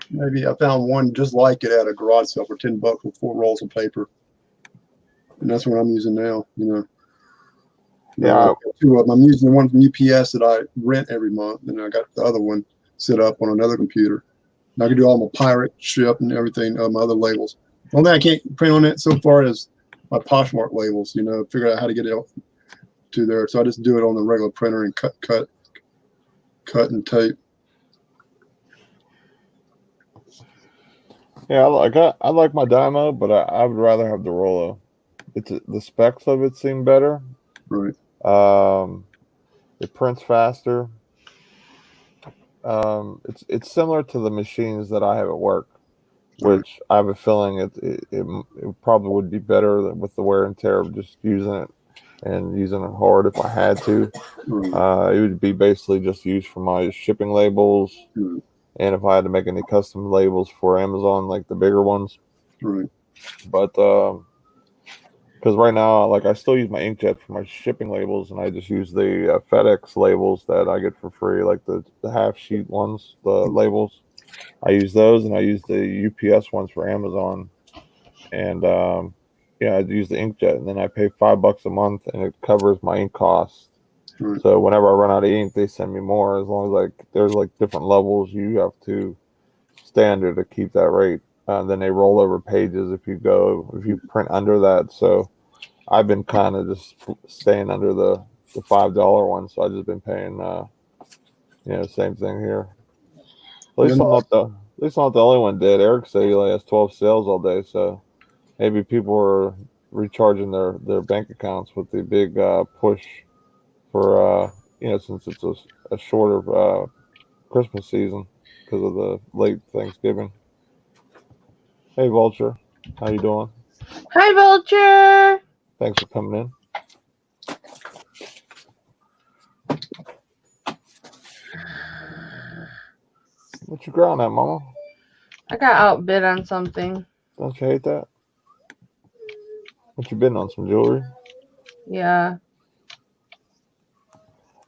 maybe I found one just like it at a garage sale for $10 with 4 rolls of paper, and that's what I'm using now. Yeah. Two of them. I'm using the one from UPS that I rent every month, and I got the other one set up on another computer. And I can do all my pirate ship and everything, my other labels. The only thing I can't print on it so far is my Poshmark labels. Figure out how to get it to there. So I just do it on the regular printer and cut and tape. Yeah, I like my Dymo, but I would rather have the Rollo. The specs of it seem better. Right. It prints faster. It's similar to the machines that I have at work, which I have a feeling it probably would be better with the wear and tear of just using it and using it hard if I had to. It would be basically just used for my shipping labels, and if I had to make any custom labels for Amazon, like the bigger ones. Right. But because right now, like, I still use my inkjet for my shipping labels, and I just use the FedEx labels that I get for free, like the half sheet ones, the labels. I use those, and I use the UPS ones for Amazon. And I use the inkjet, and then I pay $5 a month, and it covers my ink costs. Right. So whenever I run out of ink, they send me more. As long as there's different levels you have to standard to keep that rate. Then they roll over pages if you print under that. So I've been kind of just staying under the $5 one. So I've just been paying, same thing here. At least I'm not the only one did. Eric said he only has 12 sales all day. So maybe people are recharging their bank accounts with the big push for, since it's a shorter Christmas season because of the late Thanksgiving. Hey, Vulture. How you doing? Hi, Vulture. Thanks for coming in. What you growling at, Mama? I got outbid on something. Don't you hate that? What you bidding on? Some jewelry? Yeah. I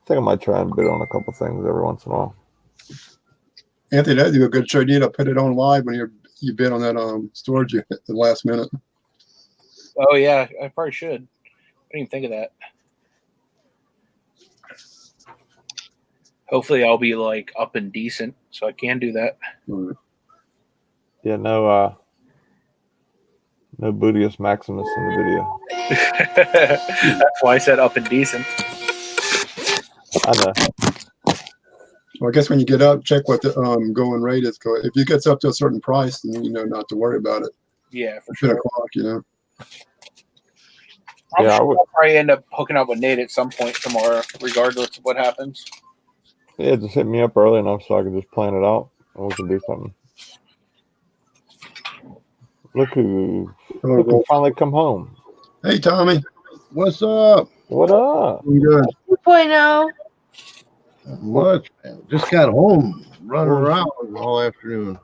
think I might try and bid on a couple things every once in a while. Anthony, that'd be a good show. You need to put it on live when you bid on that storage at the last minute. Oh yeah, I probably should. I didn't even think of that. Hopefully, I'll be up and decent, so I can do that. Right. Yeah, no Bootius Maximus in the video. That's why I said up and decent. I know. Well, I guess when you get up, check what the going rate is. If it gets up to a certain price, then you know not to worry about it. Yeah, for 10 sure. o'clock, I'm sure I'll probably end up hooking up with Nate at some point tomorrow, regardless of what happens. Yeah, just hit me up early enough so I can just plan it out and we can do something. Look who finally come home. Hey, Tommy. What's up? What up? I'm good. 2.0. Much, man. Just got home, running around all afternoon.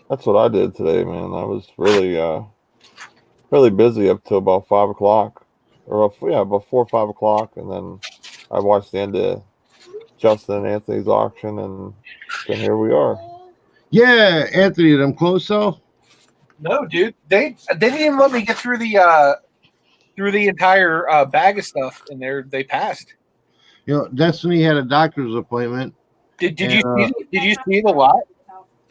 That's what I did today, man. I was really busy up till about 5 o'clock. About 4 or 5 o'clock, and then I watched the end of Justin and Anthony's auction, and then here we are. Yeah, Anthony, them close though? No, dude. They didn't even let me get through the entire bag of stuff, and they passed. Destiny had a doctor's appointment. Did you see the lot?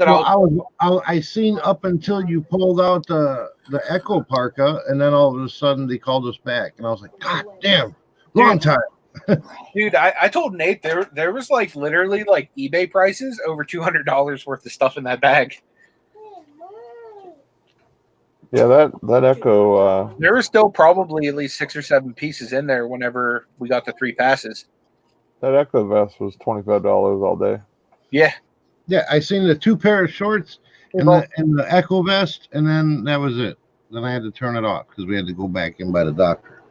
I seen up until you pulled out the Echo Parka, and then all of a sudden they called us back, and I was like, God damn, long time. Dude, I told Nate there was literally eBay prices over $200 worth of stuff in that bag. Yeah, that Echo. There were still probably at least 6 or 7 pieces in there whenever we got the 3 passes. That Echo vest was $25 all day. Yeah. Yeah, I seen the 2 pair of shorts and the Echo vest, and then that was it. Then I had to turn it off because we had to go back in by the doctor.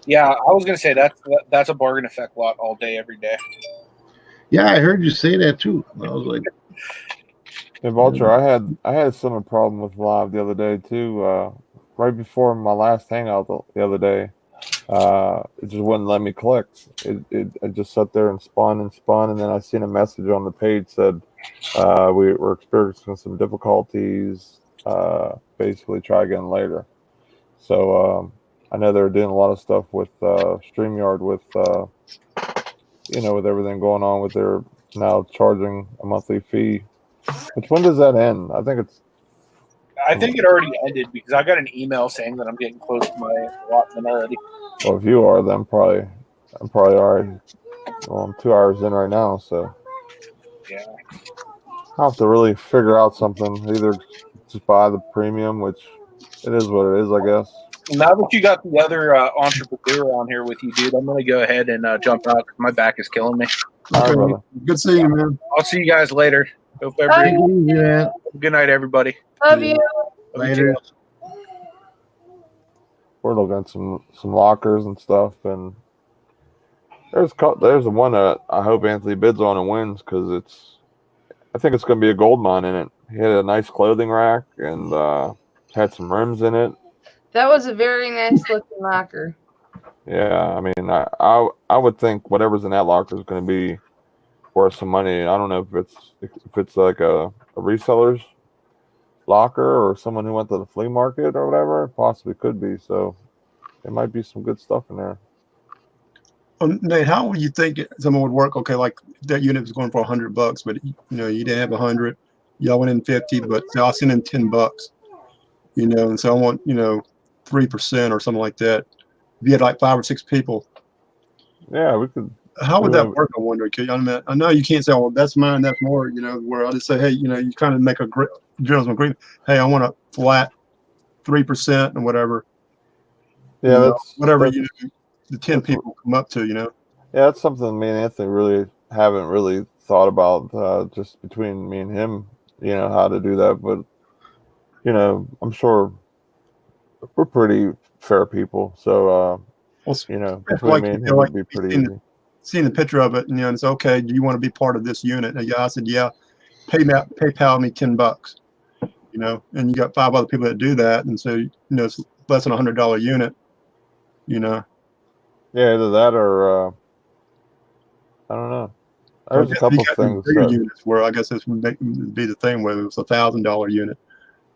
Yeah, I was gonna say that's a bargain effect lot all day, every day. Yeah, I heard you say that too. I was like, Hey, Vulture, I had a similar problem with Live the other day too. right before my last hangout the other day. It just wouldn't let me click. It just sat there and spun, and then I seen a message on the page said we were experiencing some difficulties. Basically, try again later. So I know they're doing a lot of stuff with StreamYard with with everything going on with their now charging a monthly fee. Which when does that end? I think it's I think it already ended because I got an email saying that I'm getting close to my allotment already. well, if you are, then I'm probably already. Well, I'm 2 hours in right now, so Yeah. I'll have to really figure out something. Either just buy the premium, which it is what it is, I guess. Now that you got the other entrepreneur on here with you, dude, I'm gonna go ahead and jump out because my back is killing me. All right, Okay, brother. good seeing you, man. I'll see you guys later. Hope Bye. everybody. Good night, everybody. Love you. Later. We're looking at some lockers and stuff, and there's one that I hope Anthony bids on and wins because I think it's going to be a gold mine in it. He had a nice clothing rack and had some rims in it. That was a very nice looking locker. Yeah, I mean, I would think whatever's in that locker is going to be worth some money. I don't know if it's like a reseller's locker or someone who went to the flea market or whatever. It possibly could be. So there might be some good stuff in there. Nate, how would you think someone would work? Okay, like that unit was going for $100, but you didn't have 100. Y'all went in 50, but so I'll send in $10. And so I want 3% or something like that. If you had like 5 or 6 people, Yeah, we could. how would that work? I wonder. I know you can't say, "Well, that's mine, that's more." Where I just say, "Hey, you kind of make a gentleman's agreement. Hey, I want a flat 3% or whatever." Yeah, that's whatever the 10 people come up to. Yeah, that's something me and Anthony really haven't really thought about. Just between me and him, how to do that. But I'm sure we're pretty fair people, so between like, me and him, it'd be pretty easy. Seeing the picture of it, and it's okay. Do you want to be part of this unit? And I said, yeah. PayPal me $10. And you got 5 other people that do that, and so it's less than $100 unit. Yeah, either that or I don't know. There's a couple things. Units where I guess this would be the thing where it was $1,000 unit.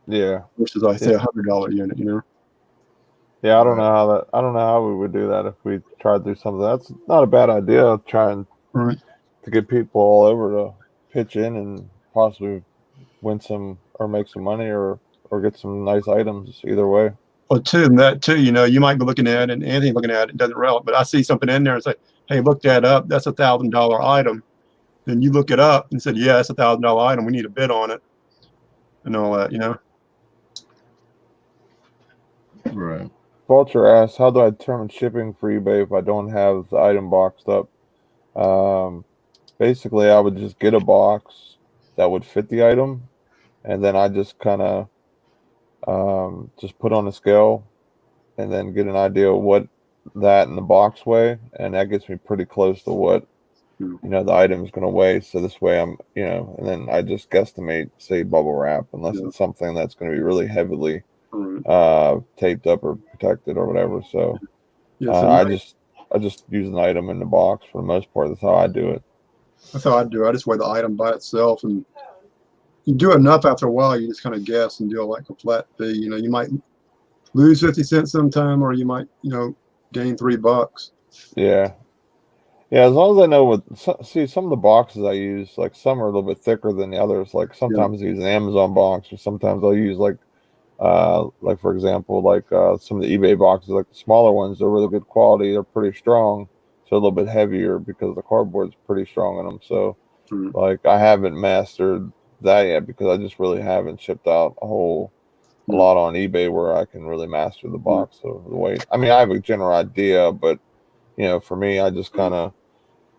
Yeah. Versus I say $100 unit. Yeah, I don't know how we would do that if we tried to do something. That's not a bad idea. Trying to get people all over to pitch in and possibly win some or make some money or get some nice items. Either way. Well, too, you might be looking at it, and Anthony looking at it doesn't relevant. But I see something in there and say, "Hey, look that up. That's $1,000 item." Then you look it up and said, "Yeah, it's $1,000 item. We need a bid on it," and all that. Right. Vulture asks, how do I determine shipping for eBay if I don't have the item boxed up? Basically, I would just get a box that would fit the item, and then I just kind of just put on a scale and then get an idea of what that in the box weigh, and that gets me pretty close to what the item is going to weigh. So this way I'm and then I just guesstimate, say, bubble wrap, unless it's something that's going to be really heavily taped up or protected or whatever. So I just use an item in the box for the most part. That's how I do it. That's how I do it. I just weigh the item by itself, and you do enough after a while, you just kind of guess and do like a flat fee. You might lose 50 cents sometime, or you might gain $3. Yeah, as long as I know see some of the boxes I use, like some are a little bit thicker than the others. Like sometimes I use an Amazon box, or sometimes I'll use like for example, some of the eBay boxes, like the smaller ones, they're really good quality. They're pretty strong, so a little bit heavier because the cardboard's pretty strong in them. So like I haven't mastered that yet because I just really haven't shipped out a lot on eBay where I can really master the box of the weight. I mean, I have a general idea, but for me, I just kind of,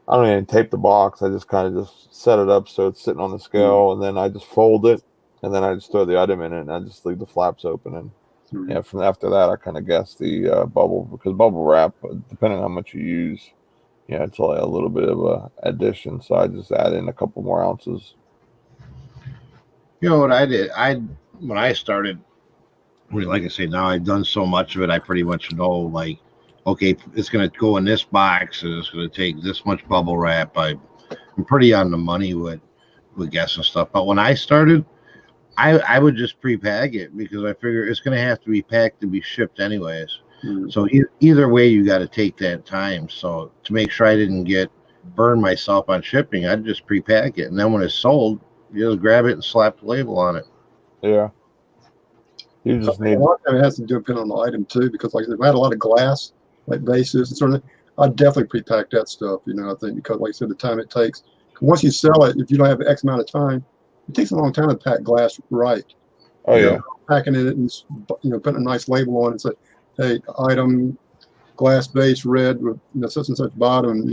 I don't even tape the box. I just kind of just set it up so it's sitting on the scale, and then I just fold it, and then I just throw the item in it, and I just leave the flaps open. And from after that, I kind of guess the bubble, because bubble wrap, depending on how much you use, it's only a little bit of a addition. So I just add in a couple more ounces. You know what I did? When I started, like I say, now I've done so much of it, I pretty much know, like, okay, it's going to go in this box, and it's going to take this much bubble wrap. I'm pretty on the money with guests and stuff. But when I started, I would just pre-pack it because I figure it's going to have to be packed to be shipped anyways. So either way, you got to take that time. So to make sure I didn't get burned myself on shipping, I'd just pre-pack it, and then when it's sold, you just grab it and slap the label on it. Yeah. You just A need. lot of it has to depend on the item too, because like if I had a lot of glass, like vases and sort of thing, I'd definitely pre-pack that stuff. I think because like I said, the time it takes. Once you sell it, if you don't have X amount of time, it takes a long time to pack glass right. Oh yeah. Packing it and putting a nice label on it and say, hey, item glass base red with such and such bottom.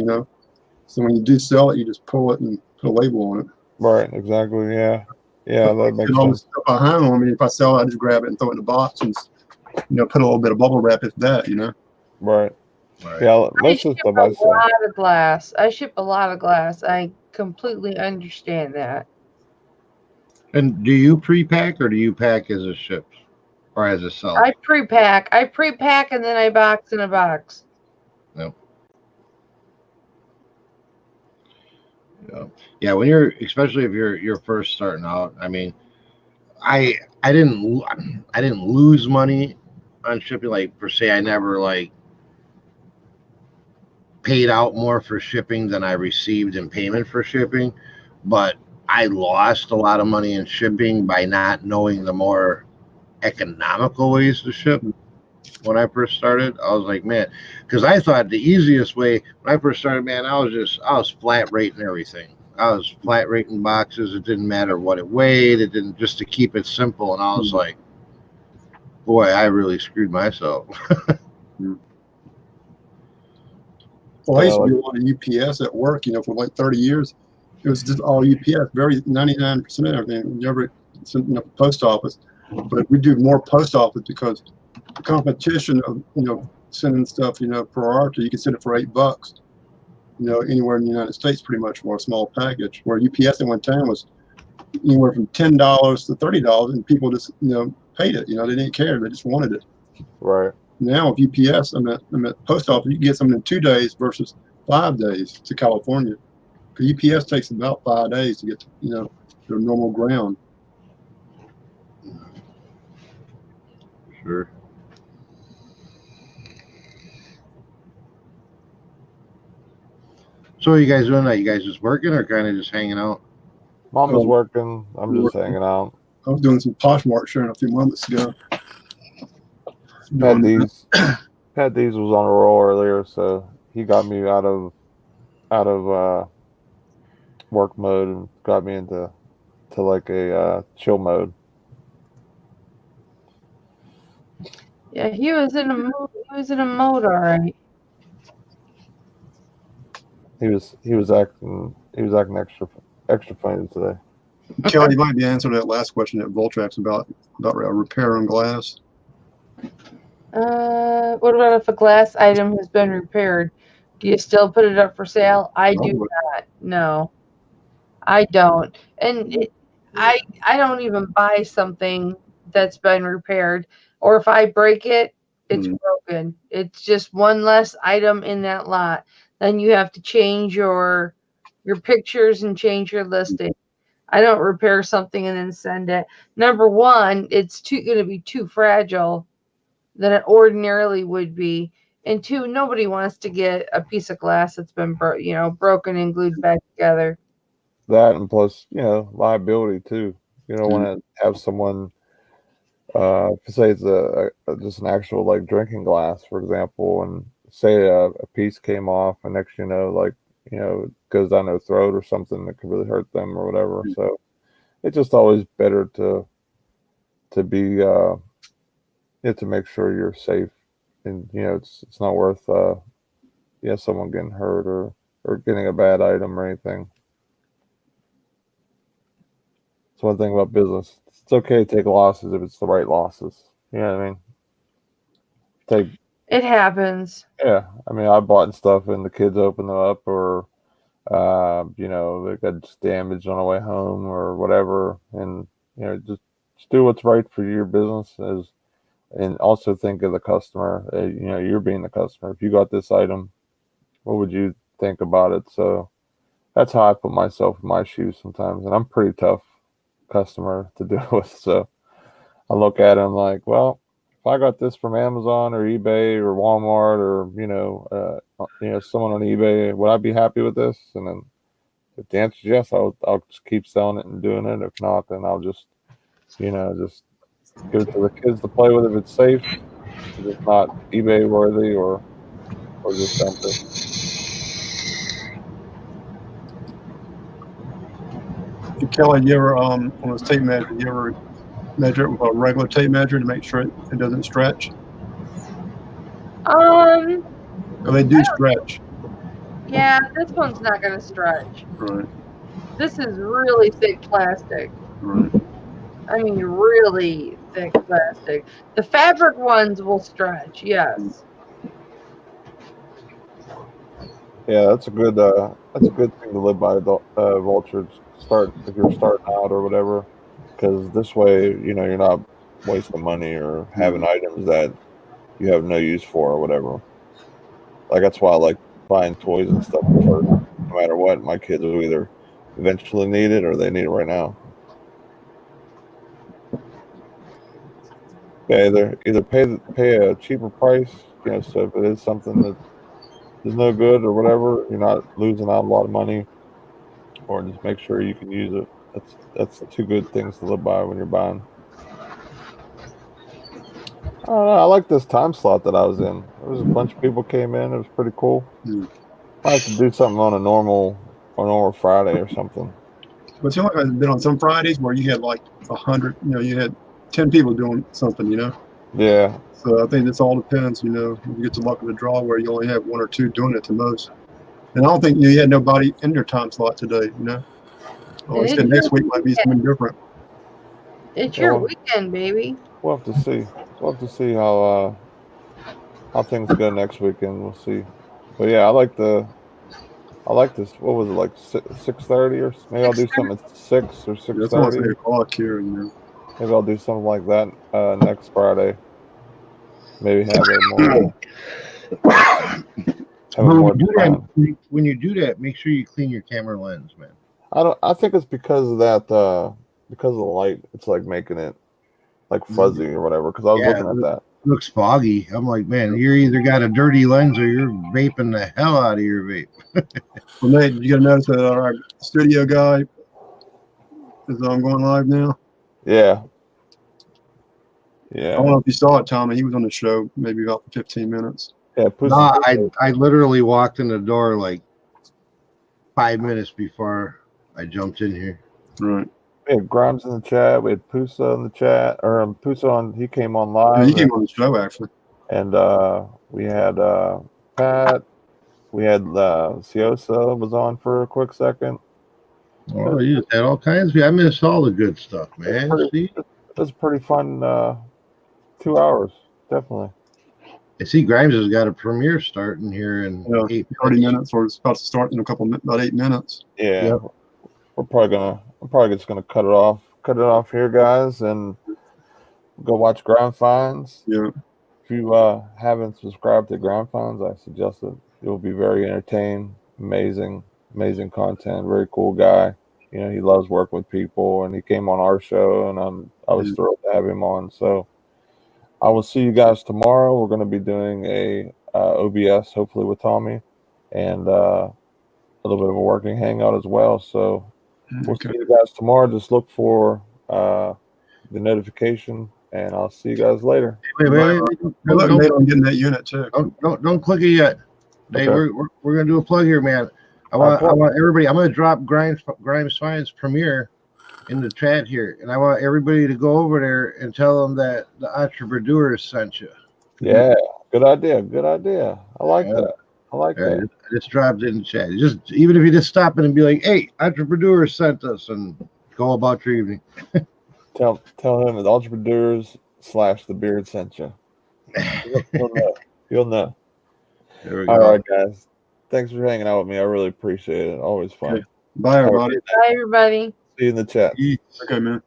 So when you do sell it, you just pull it and put a label on it. Right. Exactly. Yeah. Yeah. That makes all the sense. stuff behind on me. If I sell it, I just grab it and throw it in the box and put a little bit of bubble wrap if that. Right. Right. Yeah. I Most ship of the stuff a I sell. lot of glass. I ship a lot of glass. I completely understand that. And do you pre-pack or do you pack as it ships or as it sells? I pre-pack. And then I box in a box. Yep. Yeah, when you're, especially if you're first starting out. I mean, I didn't lose money on shipping, like per se. I never like paid out more for shipping than I received in payment for shipping, but I lost a lot of money in shipping by not knowing the more economical ways to ship. When I first started, I was like, man, because I thought the easiest way when I first started, man, I was flat rating everything. I was flat rating boxes. It didn't matter what it weighed. It didn't, just to keep it simple. And I was like, boy, I really screwed myself. Well, I used to do a lot of UPS at work, for like 30 years. It was just all UPS, very 99% of everything. Never sent post office. But we do more post office because the competition of, sending stuff, priority, you can send it for $8, anywhere in the United States pretty much for a small package. Where UPS at one time was anywhere from $10 to $30, and people just, paid it. They didn't care. They just wanted it. Right. Now with UPS, I'm at post office, you can get something in 2 days versus 5 days to California. Because UPS takes about 5 days to get to, their normal ground. Sure. So what are you guys doing now? You guys just working or kind of just hanging out? Mom was working. I'm just hanging out. I was doing some Poshmark sharing a few months ago. Pat D's was on a roll earlier, so he got me out of work mode and got me into like a chill mode. Yeah, he was in a mood. He was in a mode, all right. He was acting extra funny today. Kelly, you might be answering that last question that Voltrax about repair on glass. What about if a glass item has been repaired? Do you still put it up for sale? I do not. No, I don't. And I don't even buy something that's been repaired. Or if I break it, it's broken. It's just one less item in that lot. Then you have to change your pictures and change your listing. I don't repair something and then send it. Number one, it's going to be too fragile than it ordinarily would be. And two, nobody wants to get a piece of glass that's been broken and glued back together. That, and plus, liability too. You don't want to have someone, say it's just an actual like drinking glass, for example, and say a piece came off, and next it goes down their throat or something that could really hurt them or whatever. So it's just always better to be to make sure you're safe, and it's not worth someone getting hurt or getting a bad item or anything. It's one thing about business. It's okay to take losses if it's the right losses. You know what I mean? It happens. Yeah, I mean, I bought stuff and the kids opened them up, or they got damaged on the way home or whatever, and just do what's right for your business. As and also think of the customer. You're being the customer. If you got this item, what would you think about it? So that's how I put myself in my shoes sometimes, and I'm pretty tough customer to deal with. So I look at it, I'm like, well, if I got this from Amazon or eBay or Walmart or someone on eBay, would I be happy with this? And then if the answer is yes, I'll just keep selling it and doing it. If not, then I'll just just give it to the kids to play with if it's safe, if it's not eBay worthy, or just dump it. Kelly, you ever on this tape measure, you ever measure it with a regular tape measure to make sure it doesn't stretch? Um, Or they do stretch. yeah, this one's not gonna stretch. Right. This is really thick plastic. Right. I mean, really thick plastic. The fabric ones will stretch, yes. Yeah, that's a good thing to live by, Vulture. If you're starting out or whatever, because this way, you're not wasting money or having items that you have no use for or whatever. Like, that's why I like buying toys and stuff first. No matter what, my kids will either eventually need it or they need it right now. Yeah, either pay a cheaper price, so if it is something that is no good or whatever, you're not losing out a lot of money, or just make sure you can use it. That's two good things to live by when you're buying. I don't know. I like this time slot that I was in. There was a bunch of people came in. It was pretty cool. I have to do something on a normal Friday or something. But it seems like I've been on some Fridays where you had like 100, you had 10 people doing something, Yeah. So I think this all depends, if you get the luck of the draw where you only have one or two doing it the most. And I don't think you had nobody in your time slot today, Well, I said next week might be something different. It's your weekend, baby. We'll have to see. We'll have to see how things go next weekend. We'll see. But yeah, I like this. What was it, like 6:30 or maybe I'll do something at 6 or 6:30. That's almost 8 o'clock here. Maybe I'll do something like that next Friday. Maybe have it more. When you do that, make sure you clean your camera lens, man. I think it's because of that. Because of the light, it's like making it like fuzzy or whatever. Because I was looking at that. It looks foggy. I'm like, man, you're either got a dirty lens or you're vaping the hell out of your vape. Well, Nate, you got to notice that our studio guy is going live now. Yeah. I don't know if you saw it, Tommy. He was on the show maybe about 15 minutes. Yeah. No, I literally walked in the door like 5 minutes before I jumped in here. Right. We had Grimes in the chat. We had Pusa in the chat, or Pusa he came on live. Yeah, he came on the show actually. And we had Pat. We had Ciosa was on for a quick second. Oh, you just had all kinds of. I missed all the good stuff, man. It was a pretty fun 2 hours, definitely. I see Grimes has got a premiere starting here in 30 minutes, or it's about to start in about 8 minutes. Yeah. Yep. I'm probably just gonna cut it off here, guys, and go watch Ground Finds. Yeah. If you haven't subscribed to Ground Finds, I suggest it. You'll be very entertained. Amazing content. Very cool guy. He loves working with people, and he came on our show, and I was thrilled to have him on. So I will see you guys tomorrow. We're going to be doing a OBS, hopefully with Tommy, and a little bit of a working hangout as well. So we'll see you guys tomorrow. Just look for the notification, and I'll see you guys later. Wait. I'm getting that unit too. Don't click it yet. Hey, Okay. we're gonna do a plug here, man. I want everybody. I'm gonna drop Grimes Finds premiere in the chat here, and I want everybody to go over there and tell them that the entrepreneurs sent you. Yeah, good idea. I like that. I just dropped it in the chat. Just even if you just stop it and be like, "Hey, entrepreneurs sent us," and go about your evening. Tell him that entrepreneurs / the beard sent you. You'll know. There we go. All right, guys. Thanks for hanging out with me. I really appreciate it. Always fun. Okay. Bye, everybody. Bye, everybody. See you in the chat. Okay, man.